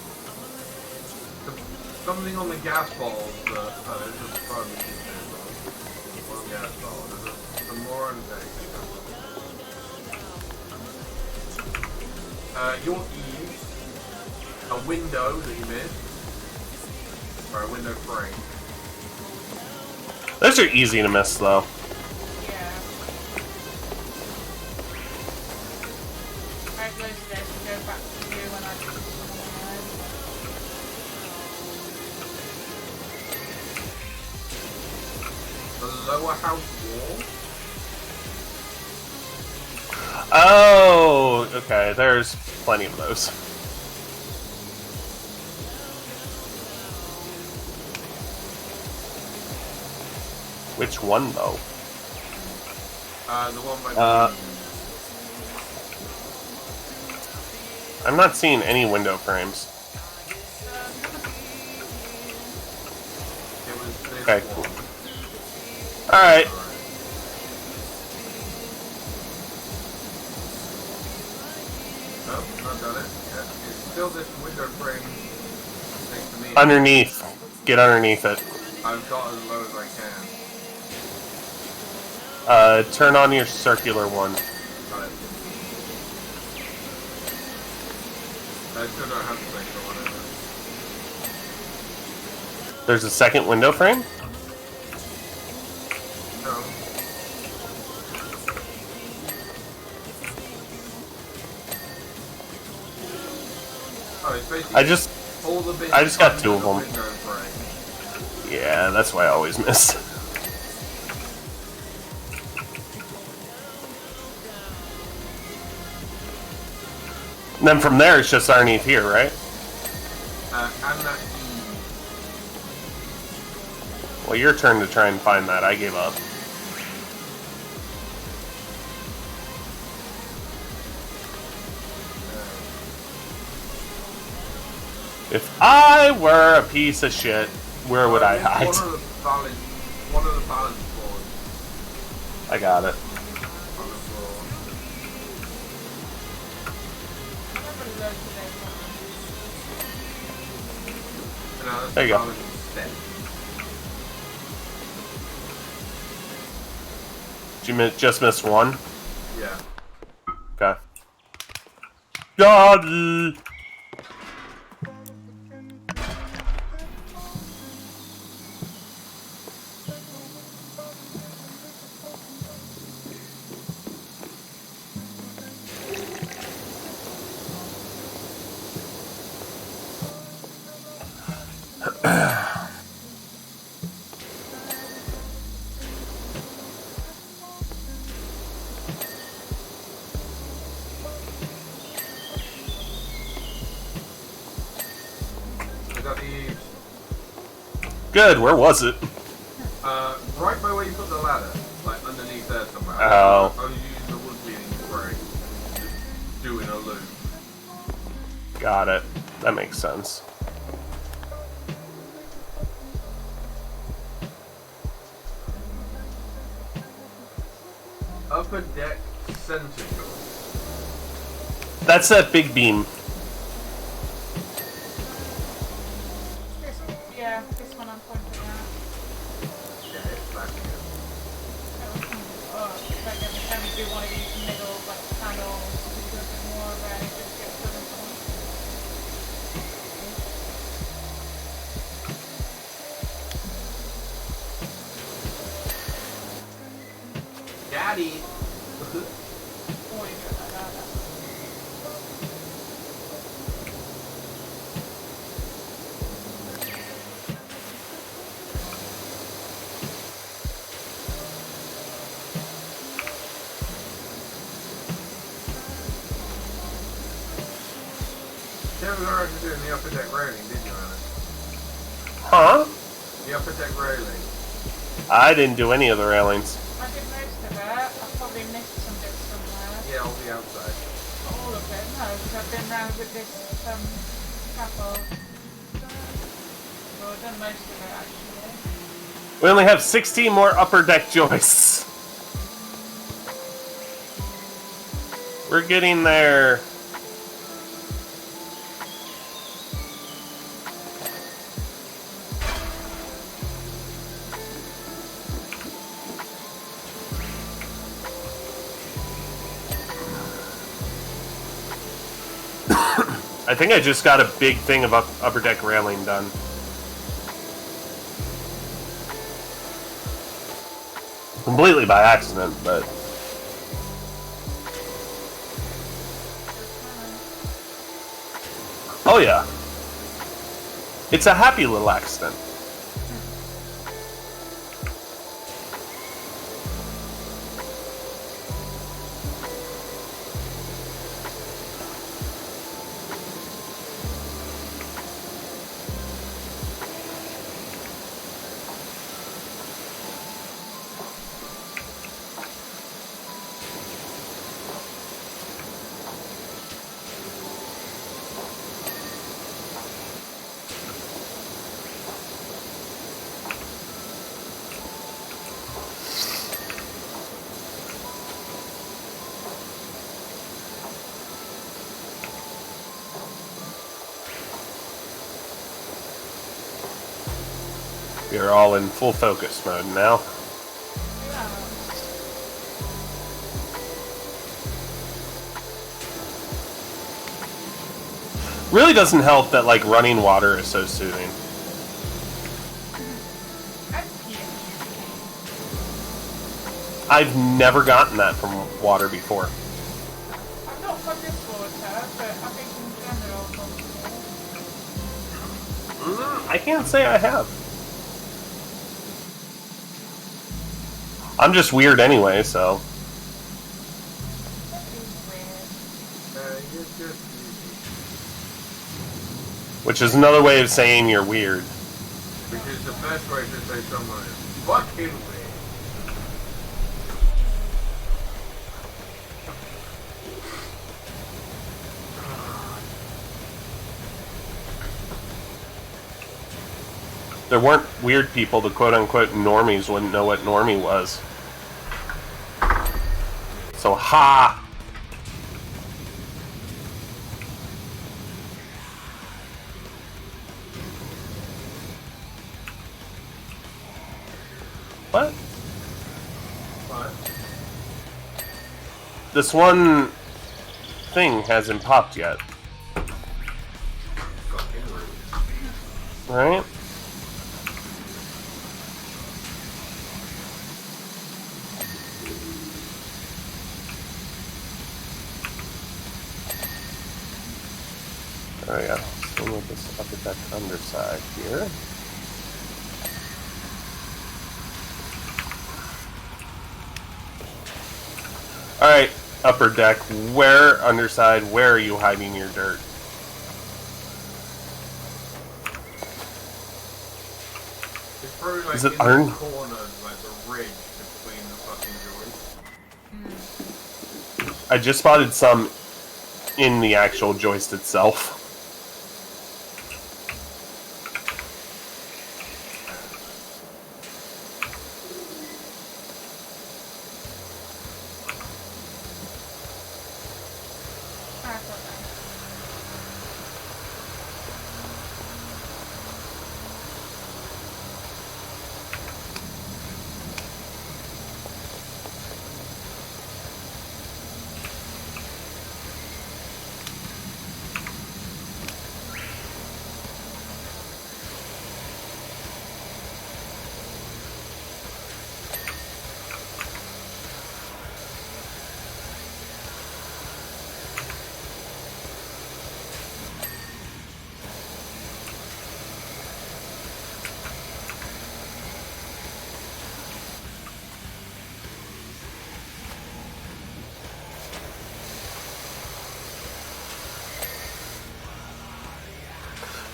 Speaker 1: Something on the gas bottles. There's a barbecue table. One gas bottle. There's some more on the your eaves. A window that you missed. Or a window frame.
Speaker 3: Those are easy to miss, though.
Speaker 2: Yeah. I closed this to go back to you when I did
Speaker 1: The lower house wall.
Speaker 3: Oh, okay. There's plenty of those. Which one, though?
Speaker 1: The one by
Speaker 3: I'm not seeing any window frames.
Speaker 1: It was this
Speaker 3: Okay,
Speaker 1: one.
Speaker 3: cool. Alright.
Speaker 1: No, not done it. Yeah, it's still this window frame next to me.
Speaker 3: Underneath. Get underneath it.
Speaker 1: I've got as low as I can.
Speaker 3: Turn on your circular one.
Speaker 1: Got it. I still don't have to make the one of
Speaker 3: There's a second window frame?
Speaker 1: No. Oh, it's basically all the bits
Speaker 3: I just got 2 of
Speaker 1: under the
Speaker 3: them.
Speaker 1: window frame.
Speaker 3: Yeah, that's why I always miss. And then from there, it's just underneath here, right?
Speaker 1: And that
Speaker 3: Well, your turn to try and find that. I gave up. If I were a piece of shit, where would I hide?
Speaker 1: One of the balance boards.
Speaker 3: I got it.
Speaker 1: press
Speaker 3: There
Speaker 1: the
Speaker 3: you go.
Speaker 1: button instead.
Speaker 3: Did you just miss one?
Speaker 1: Yeah.
Speaker 3: Okay. God.
Speaker 1: I got these.
Speaker 3: Good. Where was it?
Speaker 1: Right by where you put the ladder, like underneath there somewhere.
Speaker 3: Oh.
Speaker 1: I was using the wood cleaning spray, just doing a loop.
Speaker 3: Got it. That makes sense.
Speaker 1: Upper deck center door.
Speaker 3: That's that big beam.
Speaker 2: Yeah, this one I'm pointing at.
Speaker 1: Yeah, it's back again.
Speaker 2: Oh, like every time you do one of these middle like panels, you do a bit more of it, it just gets further down.
Speaker 1: Daddy!
Speaker 2: Or you do it like that.
Speaker 1: You never got around to doing the upper deck railing, did you, Alan?
Speaker 3: Huh?
Speaker 1: The upper deck railing.
Speaker 3: I didn't do any of the railings.
Speaker 2: I did most of it. I probably missed some bits somewhere.
Speaker 1: Yeah, on the outside.
Speaker 2: Not all of it, no, because I've been round with this scaffold. Well, I've done most of it actually.
Speaker 3: We only have 16 more upper deck joists. We're getting there. I think I just got a big thing of upper deck railing done. Completely by accident, but... Oh yeah. It's a happy little accident. We are all in full focus mode now. Really doesn't help that like running water is so soothing. I've never gotten that from water before.
Speaker 2: I've not got this water, but I think in general,
Speaker 3: I can't say I have. I'm just weird anyway, so.
Speaker 1: You're just
Speaker 3: Which is another way of saying you're weird.
Speaker 1: Which is the best way to say someone is fucking weird.
Speaker 3: There weren't weird people, the quote-unquote normies wouldn't know what normie was. So, ha! This one thing hasn't popped yet. Right? Oh yeah, so we'll just up at that underside here. Alright, upper deck, underside, where are you hiding your dirt?
Speaker 1: It's probably like
Speaker 3: Is it
Speaker 1: in
Speaker 3: iron?
Speaker 1: the corner, like the ridge between the fucking joists.
Speaker 3: I just spotted some in the actual joist itself.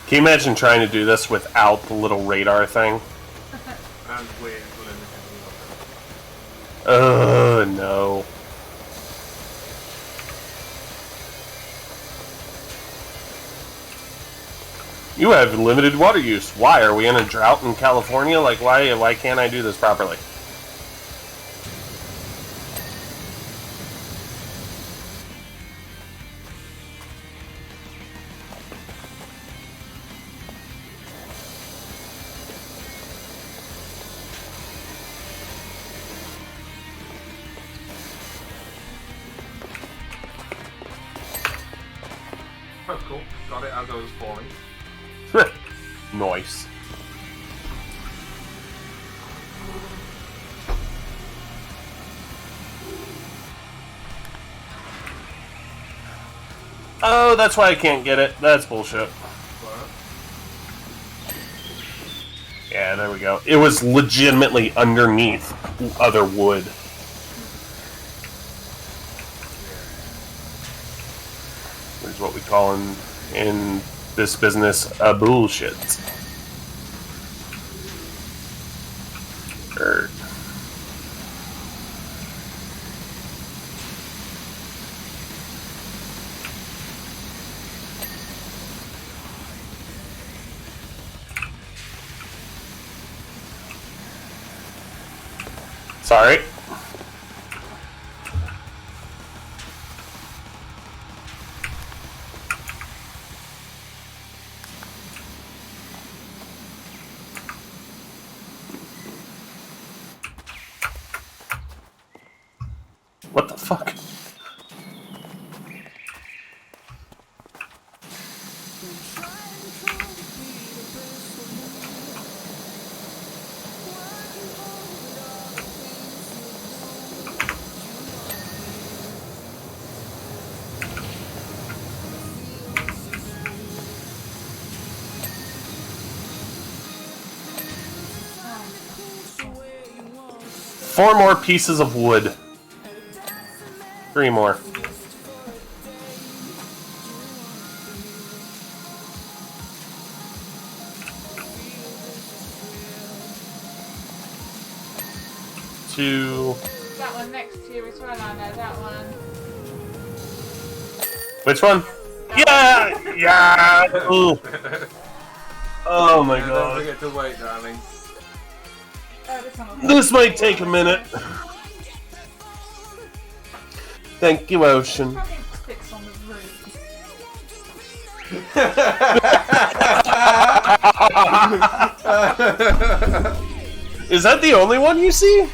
Speaker 3: Can you imagine trying to do this without the little radar thing?
Speaker 1: And with limited water.
Speaker 3: No. You have limited water use. Why? Are we in a drought in California? Like, why can't I do this properly?
Speaker 1: Oh, cool. Got it as I was falling.
Speaker 3: Nice. Oh, that's why I can't get it. That's bullshit.
Speaker 1: What?
Speaker 3: Yeah, there we go. It was legitimately underneath other wood. Which is what we call in this business a bullshit. Dirt. Sorry. What the fuck? Four more pieces of wood. 3 more. Two.
Speaker 2: That one next to you as well, I know that one.
Speaker 3: Which one? Yeah! Yeah! Ooh. Oh my
Speaker 1: Don't
Speaker 3: god.
Speaker 1: forget to wait, darling.
Speaker 3: This might take a minute. Thank you, Ocean.
Speaker 2: Fucking sticks on the roof.
Speaker 3: Is that the only one you see?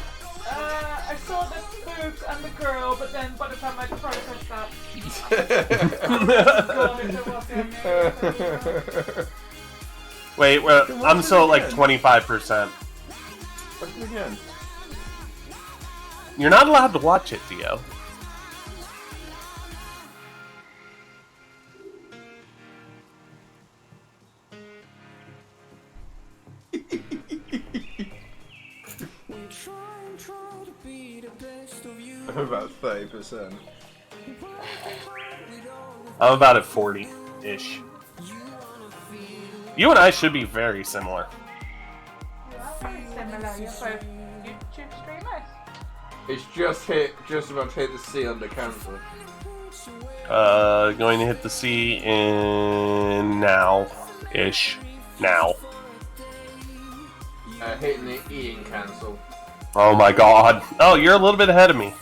Speaker 2: I saw the boobs and the girl, but then by the time I'd process that.
Speaker 3: Wait, well, I'm still at like 25%.
Speaker 1: Watch it again.
Speaker 3: You're not allowed to watch it, Theo.
Speaker 1: I'm about 30%.
Speaker 3: I'm about at 40-ish. You and I should be very similar.
Speaker 2: Very similar. You're both YouTube streamers.
Speaker 1: It's just about to hit the C under cancel.
Speaker 3: Going to hit the C in now-ish. Now.
Speaker 1: Hitting the E in cancel.
Speaker 3: Oh my god. Oh, you're a little bit ahead of me.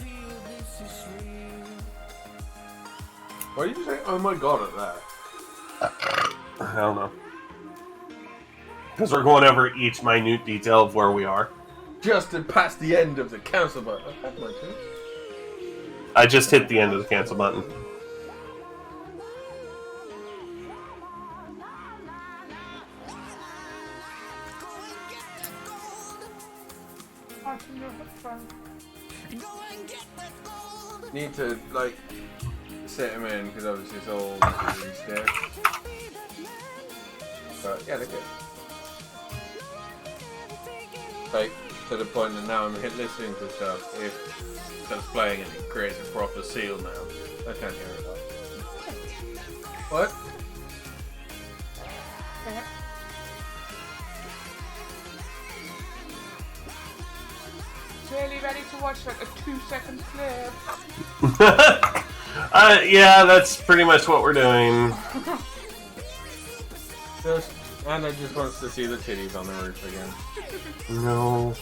Speaker 1: Why did you say, oh my god, at that?
Speaker 3: I don't know. Because we're going over each minute detail of where we are.
Speaker 1: Just past the end of the cancel button. I've had my turn.
Speaker 3: I just hit the end of the cancel button.
Speaker 1: Need to, like, set him in, because obviously it's all really scared. But, yeah, they're good. Like, to the point that now I'm listening to stuff, if it starts playing and it creates a proper seal now. I can't hear it though. What?
Speaker 2: Really ready to watch like a 2-second clip.
Speaker 3: Yeah, that's pretty much what we're doing.
Speaker 1: Anna just wants to see the titties on the roof again.
Speaker 3: No.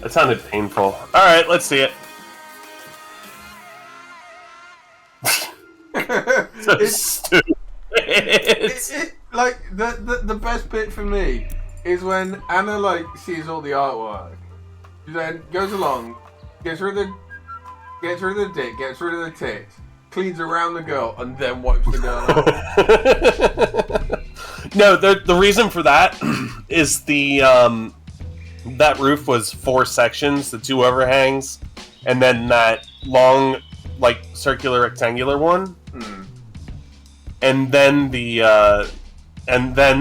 Speaker 3: That sounded painful. Alright, let's see it. So
Speaker 1: It's
Speaker 3: stupid.
Speaker 1: like the best bit for me is when Anna like sees all the artwork. She then goes along, gets rid of the dick, gets rid of the tits, cleans around the girl, and then wipes the girl out.
Speaker 3: No, the reason for that is the that roof was 4 sections, the 2 overhangs, and then that long, like, circular rectangular one. And then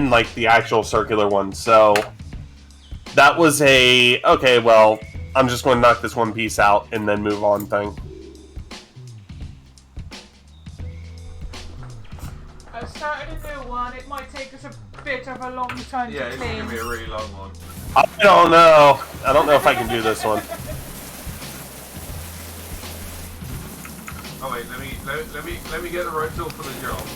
Speaker 3: like the actual circular one. So that was a okay. Well, I'm just going to knock this one piece out and then move on thing.
Speaker 2: I started a new one. It might take us a bit of a long time
Speaker 1: Yeah,
Speaker 2: to
Speaker 1: it's
Speaker 2: clean.
Speaker 1: gonna be a really long one.
Speaker 3: I don't know. I don't know if I can do this one.
Speaker 1: Oh wait, let me get the right tool for the job.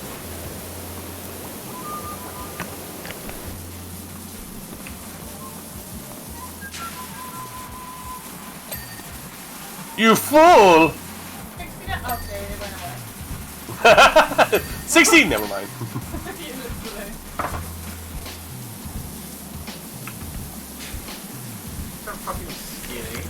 Speaker 3: You fool!
Speaker 2: 16 updated, went away.
Speaker 3: 16, never mind.
Speaker 1: So fucking skinny.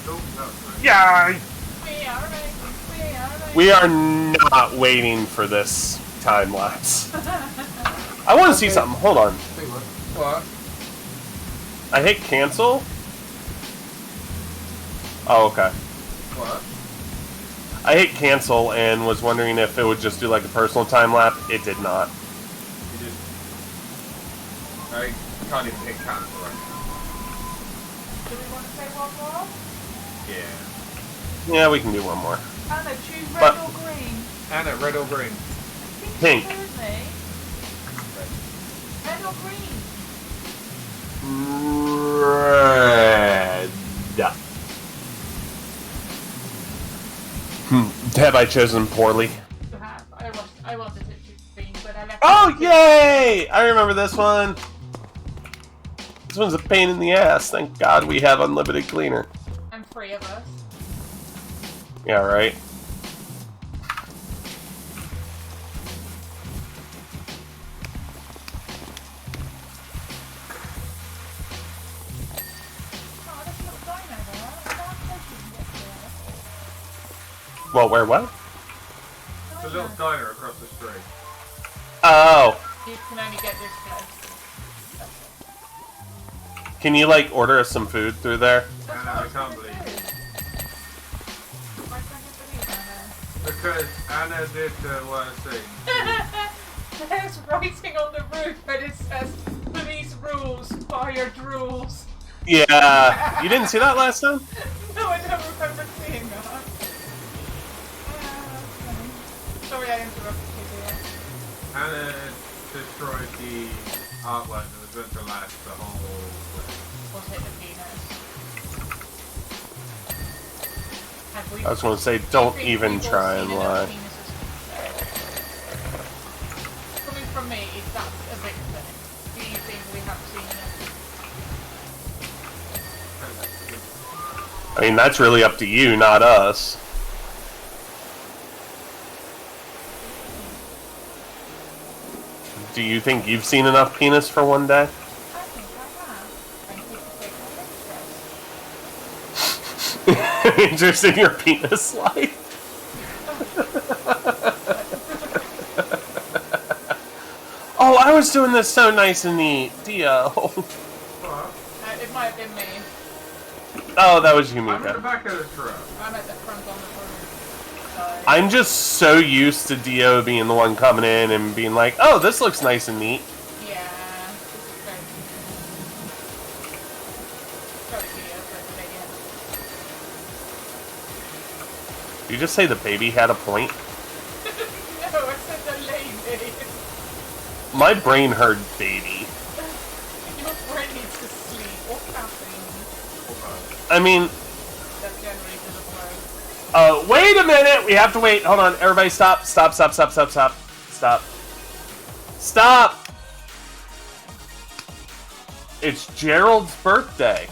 Speaker 1: Oh, no, sorry.
Speaker 3: Yeah!
Speaker 2: We are
Speaker 3: We are not waiting for this time lapse. I want to see something. Hold on.
Speaker 1: What?
Speaker 3: I hit cancel. Oh, okay.
Speaker 1: What?
Speaker 3: I hit cancel and was wondering if it would just do like a personal time lapse. It did not.
Speaker 1: You just... I can't even hit cancel right now.
Speaker 2: Do we want to say one more?
Speaker 1: Yeah.
Speaker 3: Yeah, we can do one more.
Speaker 2: Anna, choose red
Speaker 3: But-
Speaker 2: or green.
Speaker 1: Anna, red or green?
Speaker 3: Pink.
Speaker 2: You told me. Red or green?
Speaker 3: Red. Have I chosen poorly?
Speaker 2: You have. I wanted to choose green, but I left
Speaker 3: Oh,
Speaker 2: it to-
Speaker 3: yay! I remember this one. This one's a pain in the ass. Thank God we have unlimited cleaner.
Speaker 2: And 3 of us.
Speaker 3: Yeah, right.
Speaker 2: Oh, there's a little dino there. I don't think you can get to
Speaker 3: Well, where what?
Speaker 1: It's a little diner across the street.
Speaker 3: Oh.
Speaker 2: it. You can only get this close.
Speaker 3: Can you, like, order us some food through there?
Speaker 2: That's
Speaker 1: Anna,
Speaker 2: what
Speaker 1: I
Speaker 2: was
Speaker 1: can't
Speaker 2: gonna
Speaker 1: believe
Speaker 2: do.
Speaker 1: it.
Speaker 2: Why can't you believe
Speaker 1: Because Anna did the worst thing.
Speaker 2: that? There's writing on the roof and it says, police rules, fire rules.
Speaker 3: Yeah. You didn't see that last time?
Speaker 2: No, I don't remember seeing that. That's funny. Sorry I interrupted you there.
Speaker 1: Anna destroyed the artwork that was meant to last the whole way.
Speaker 2: Was it the penis? Have we,
Speaker 3: I was going to say, don't
Speaker 2: think
Speaker 3: even
Speaker 2: we've all
Speaker 3: try and
Speaker 2: seen enough
Speaker 3: lie.
Speaker 2: penises? Coming from me, that's a big thing. Do you think we have seen enough?
Speaker 3: I mean, that's really up to you, not us. Do you think you've seen enough penis for one day?
Speaker 2: I think I have. Thank you for taking my interest.
Speaker 3: Interest in your penis life? Oh, I was doing this so nice and neat. Dio.
Speaker 2: It might have been me.
Speaker 3: Oh, that was you,
Speaker 1: I'm at the
Speaker 3: Mika.
Speaker 1: back of the truck.
Speaker 2: I'm at the front on the roof. So
Speaker 3: I'm just so used to Dio being the one coming in and being like, oh, this looks nice and neat.
Speaker 2: yeah, this is very sorry, Theo, but the lady has
Speaker 3: Did you just say the baby had a point?
Speaker 2: no, I said the lady.
Speaker 3: My brain heard baby.
Speaker 2: Your brain needs to sleep or caffeine.
Speaker 3: I mean,
Speaker 2: That generally doesn't work.
Speaker 3: wait a minute! We have to wait. Hold on. Everybody stop. Stop, stop, stop, stop, stop. Stop. Stop! It's Gerald's birthday.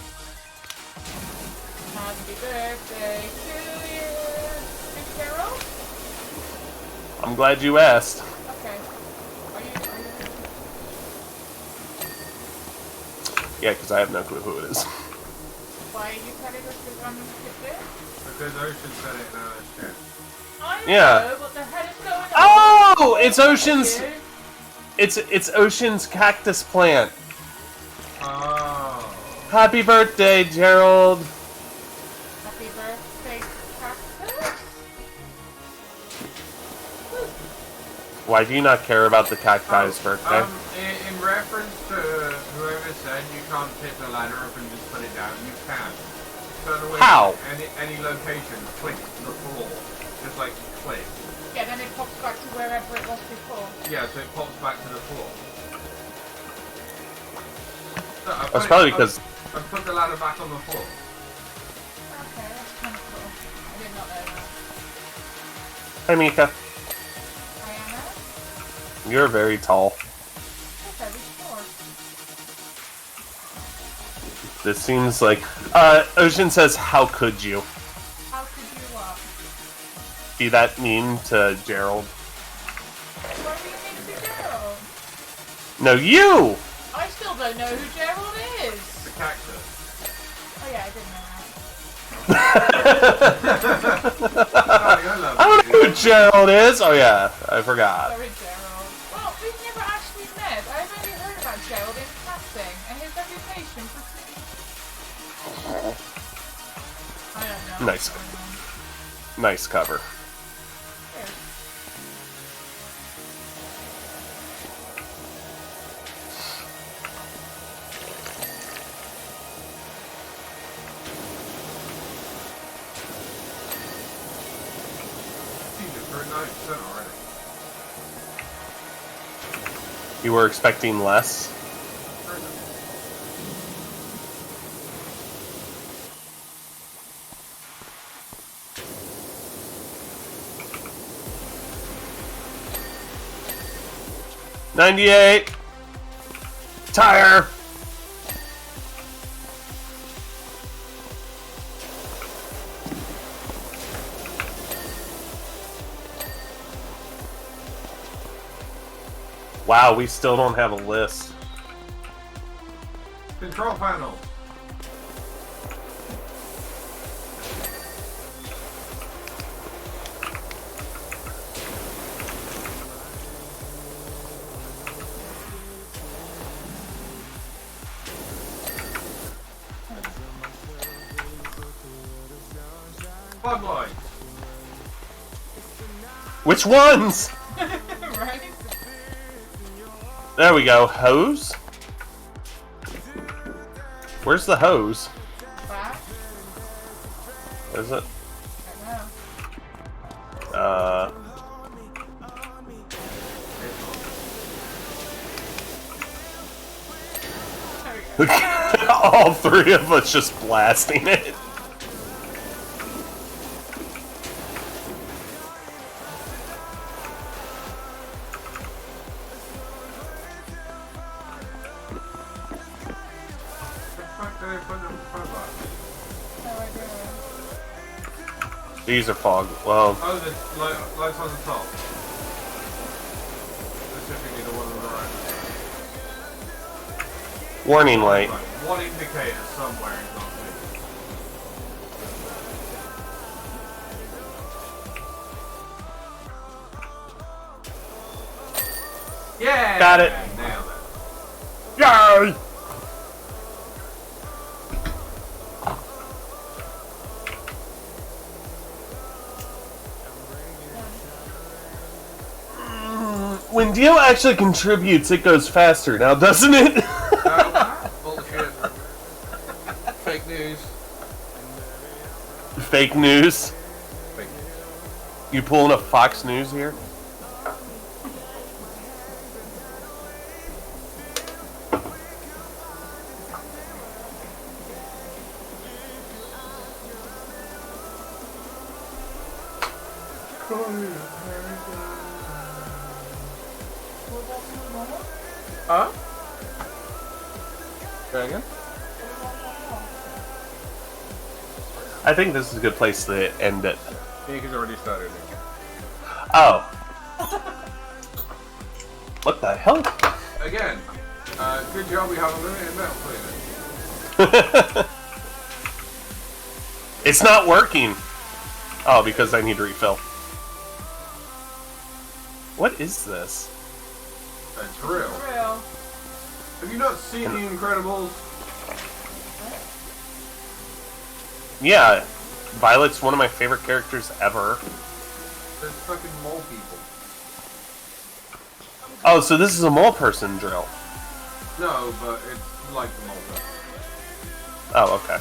Speaker 2: Happy birthday to you. Is Carol?
Speaker 3: I'm glad you asked.
Speaker 2: Okay. Are you
Speaker 3: Yeah, because I have no clue who it is.
Speaker 2: why are you telling us to run with this?
Speaker 1: Because Ocean said it in Anna's chat.
Speaker 2: I
Speaker 3: Yeah.
Speaker 2: know what the hell is going on.
Speaker 3: Oh! It's Ocean's...
Speaker 2: You.
Speaker 3: It's Ocean's cactus plant.
Speaker 1: Oh.
Speaker 3: Happy birthday, Gerald.
Speaker 2: Happy birthday, cactus.
Speaker 3: Why do you not care about the cacti's birthday?
Speaker 1: In reference to whoever said you can't pick the ladder up and just put it down, you can. Turn away
Speaker 3: How?
Speaker 1: Any location, click the floor. Just like click.
Speaker 2: Yeah, then it pops back to wherever it was before.
Speaker 1: Yeah, so it pops back to the floor. So
Speaker 3: That's probably because...
Speaker 1: I put the ladder back on the floor.
Speaker 2: Okay, that's kind of cool. I did not know that.
Speaker 3: Hi, Mika.
Speaker 2: Diana?
Speaker 3: You're very tall.
Speaker 2: That's very short.
Speaker 3: This seems like... Ocean says, how could you?
Speaker 2: How could you what?
Speaker 3: Be that mean to Gerald?
Speaker 2: What do you mean to Gerald?
Speaker 3: No, you!
Speaker 2: I still don't know who Gerald is.
Speaker 1: The cactus.
Speaker 2: Oh yeah, I didn't know
Speaker 3: I don't know who Gerald is. Oh yeah, I
Speaker 2: that.
Speaker 3: forgot.
Speaker 2: Sorry, Gerald. Well, we've never actually met. I've only heard about Gerald in passing, and his reputation for... I don't know.
Speaker 3: Nice. Nice cover.
Speaker 2: Here.
Speaker 1: Jesus, we're at 9% already.
Speaker 3: You were expecting less? $98. Tire. Wow, we still don't have a list.
Speaker 1: Control panel. Fog lights.
Speaker 3: Which ones?
Speaker 2: Right?
Speaker 3: There we go. Hose? Where's the hose?
Speaker 2: Back?
Speaker 3: Is it?
Speaker 2: I don't know. There we go.
Speaker 3: All three of us just blasting it. These are fog. Well,
Speaker 1: Oh, the lights on the top. Specifically the one on the right.
Speaker 3: warning light.
Speaker 1: Right, one indicator somewhere is not good. Yeah!
Speaker 3: Got it.
Speaker 1: Nailed it.
Speaker 3: Yay! When Dio actually contributes, it goes faster now, doesn't it?
Speaker 1: Bullshit. Fake news.
Speaker 3: Fake news.
Speaker 1: Fake news.
Speaker 3: You pulling a Fox News here?
Speaker 1: Huh? Dragon?
Speaker 3: I think this is a good place to end it.
Speaker 1: Nick already started it.
Speaker 3: Oh. What the hell?
Speaker 1: Again, good job we have a limited metal cleaner.
Speaker 3: It's not working. Oh, because I need to refill. What is this?
Speaker 1: That's real.
Speaker 2: Real.
Speaker 1: Have you not seen The Incredibles?
Speaker 3: Yeah, Violet's one of my favorite characters ever.
Speaker 1: There's fucking mole people.
Speaker 3: Oh, so this is a mole person drill.
Speaker 1: No, but it's like the mole person.
Speaker 3: Oh, okay.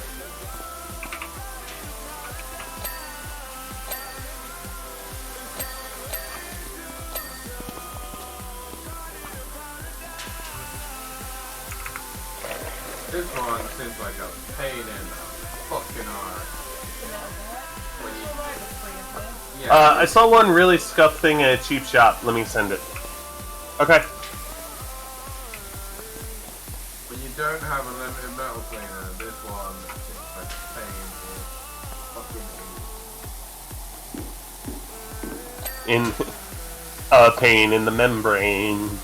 Speaker 1: This one seems like a pain in the fucking arse. When you... Yeah.
Speaker 3: I saw one really scuffed thing at a cheap shop. Let me send it. Okay.
Speaker 1: When you don't have a limited metal cleaner, this one seems like a pain in fucking...
Speaker 3: In a pain in the membrane.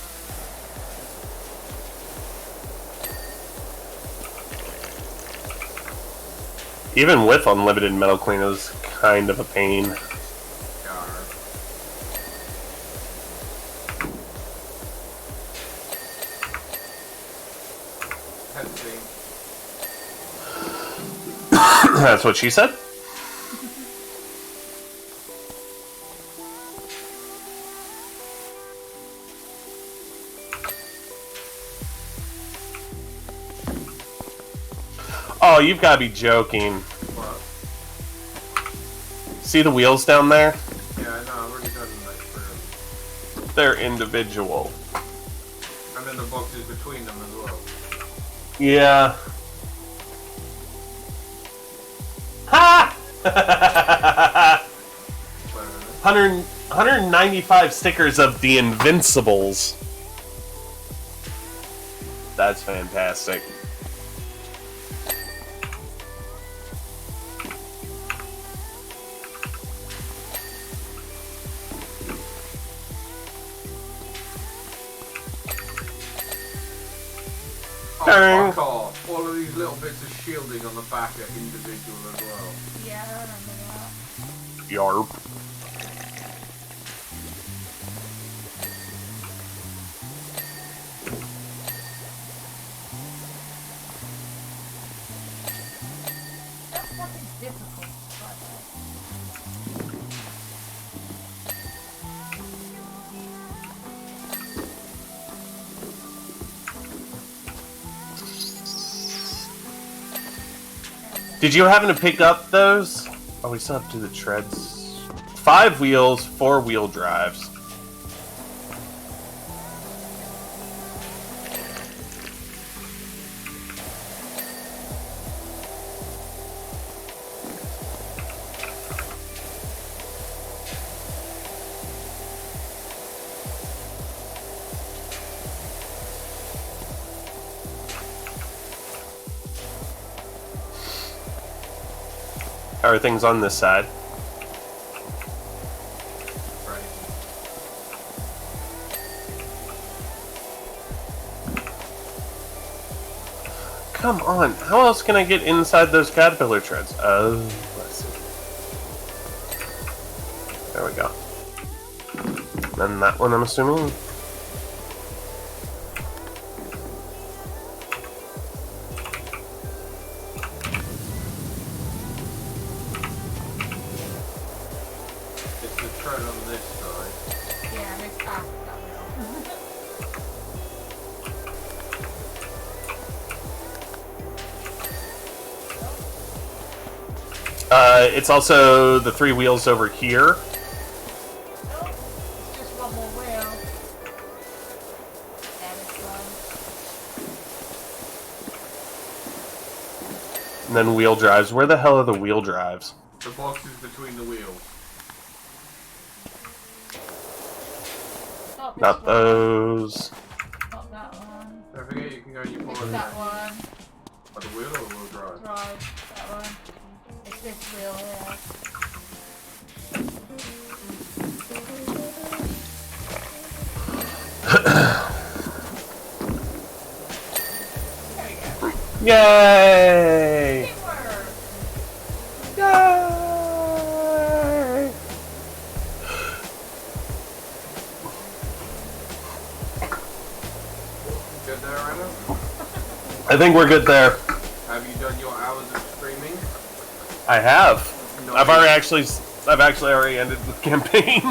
Speaker 3: Even with unlimited metal cleaner is kind of a pain. That's what she said? Oh, you've got to be joking.
Speaker 1: What?
Speaker 3: See the wheels down there?
Speaker 1: Yeah, I know, I've already done that for...
Speaker 3: They're individual.
Speaker 1: And then the boxes between them as well.
Speaker 3: Yeah. Ha! 195 stickers of the Invincibles. That's fantastic.
Speaker 1: Oh, fuck off. All of these little bits of shielding on the back are individual as well.
Speaker 2: Yeah, I remember that.
Speaker 3: Yarp.
Speaker 2: That's fucking difficult, by the way.
Speaker 3: Did you happen to pick up those? Oh, we still have to do the treads. 5 wheels, 4-wheel drives. How are things on this side?
Speaker 1: Right.
Speaker 3: Come on, how else can I get inside those caterpillar treads? Oh, let's see. There we go. And that one, I'm assuming.
Speaker 1: It's the tread on this side.
Speaker 2: Yeah, and it's past that wheel.
Speaker 3: It's also the 3 wheels over here.
Speaker 2: Oh, it's just one more wheel. And it's one.
Speaker 3: And then wheel drives. Where the hell are the wheel drives?
Speaker 1: The boxes between the wheels.
Speaker 2: Not this
Speaker 3: Not
Speaker 2: one.
Speaker 3: those.
Speaker 2: Not that one.
Speaker 1: Don't forget you can go in your
Speaker 2: It's
Speaker 1: pocket.
Speaker 2: that one.
Speaker 1: Or the wheel or wheel drive?
Speaker 2: Drive. That one. It's this wheel here. There we go.
Speaker 3: Yay!
Speaker 2: Teamwork!
Speaker 3: Yay!
Speaker 1: Good there, Anna?
Speaker 3: I think we're good there.
Speaker 1: Have you done your hours of streaming?
Speaker 3: I have.
Speaker 1: No.
Speaker 3: I've actually already ended the campaign.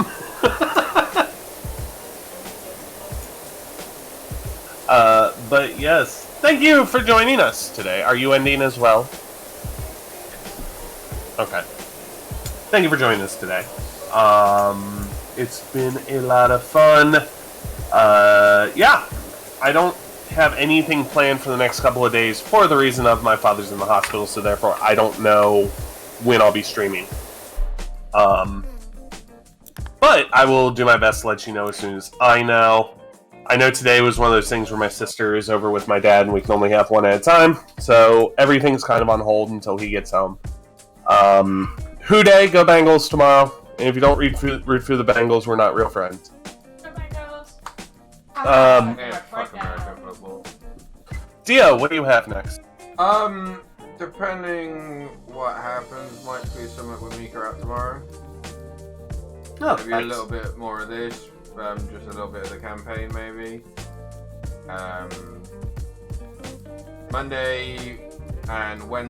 Speaker 3: But yes, thank you for joining us today. Are you ending as well? Okay. Thank you for joining us today. It's been a lot of fun. Yeah, I don't have anything planned for the next couple of days for the reason of my father's in the hospital, so therefore I don't know when I'll be streaming. But I will do my best to let you know as soon as I know. I know today was one of those things where my sister is over with my dad and we can only have one at a time, so everything's kind of on hold until he gets home. Who Day, go Bengals tomorrow. And if you don't root for the Bengals, we're not real friends.
Speaker 2: Go Bengals!
Speaker 1: Yeah, fuck American football.
Speaker 3: Dio, what do you have next?
Speaker 1: Depending what happens, might be something with Mika out tomorrow.
Speaker 3: Oh,
Speaker 1: Maybe a little bit more of this, just a little bit of the campaign maybe. Monday and Wednesday.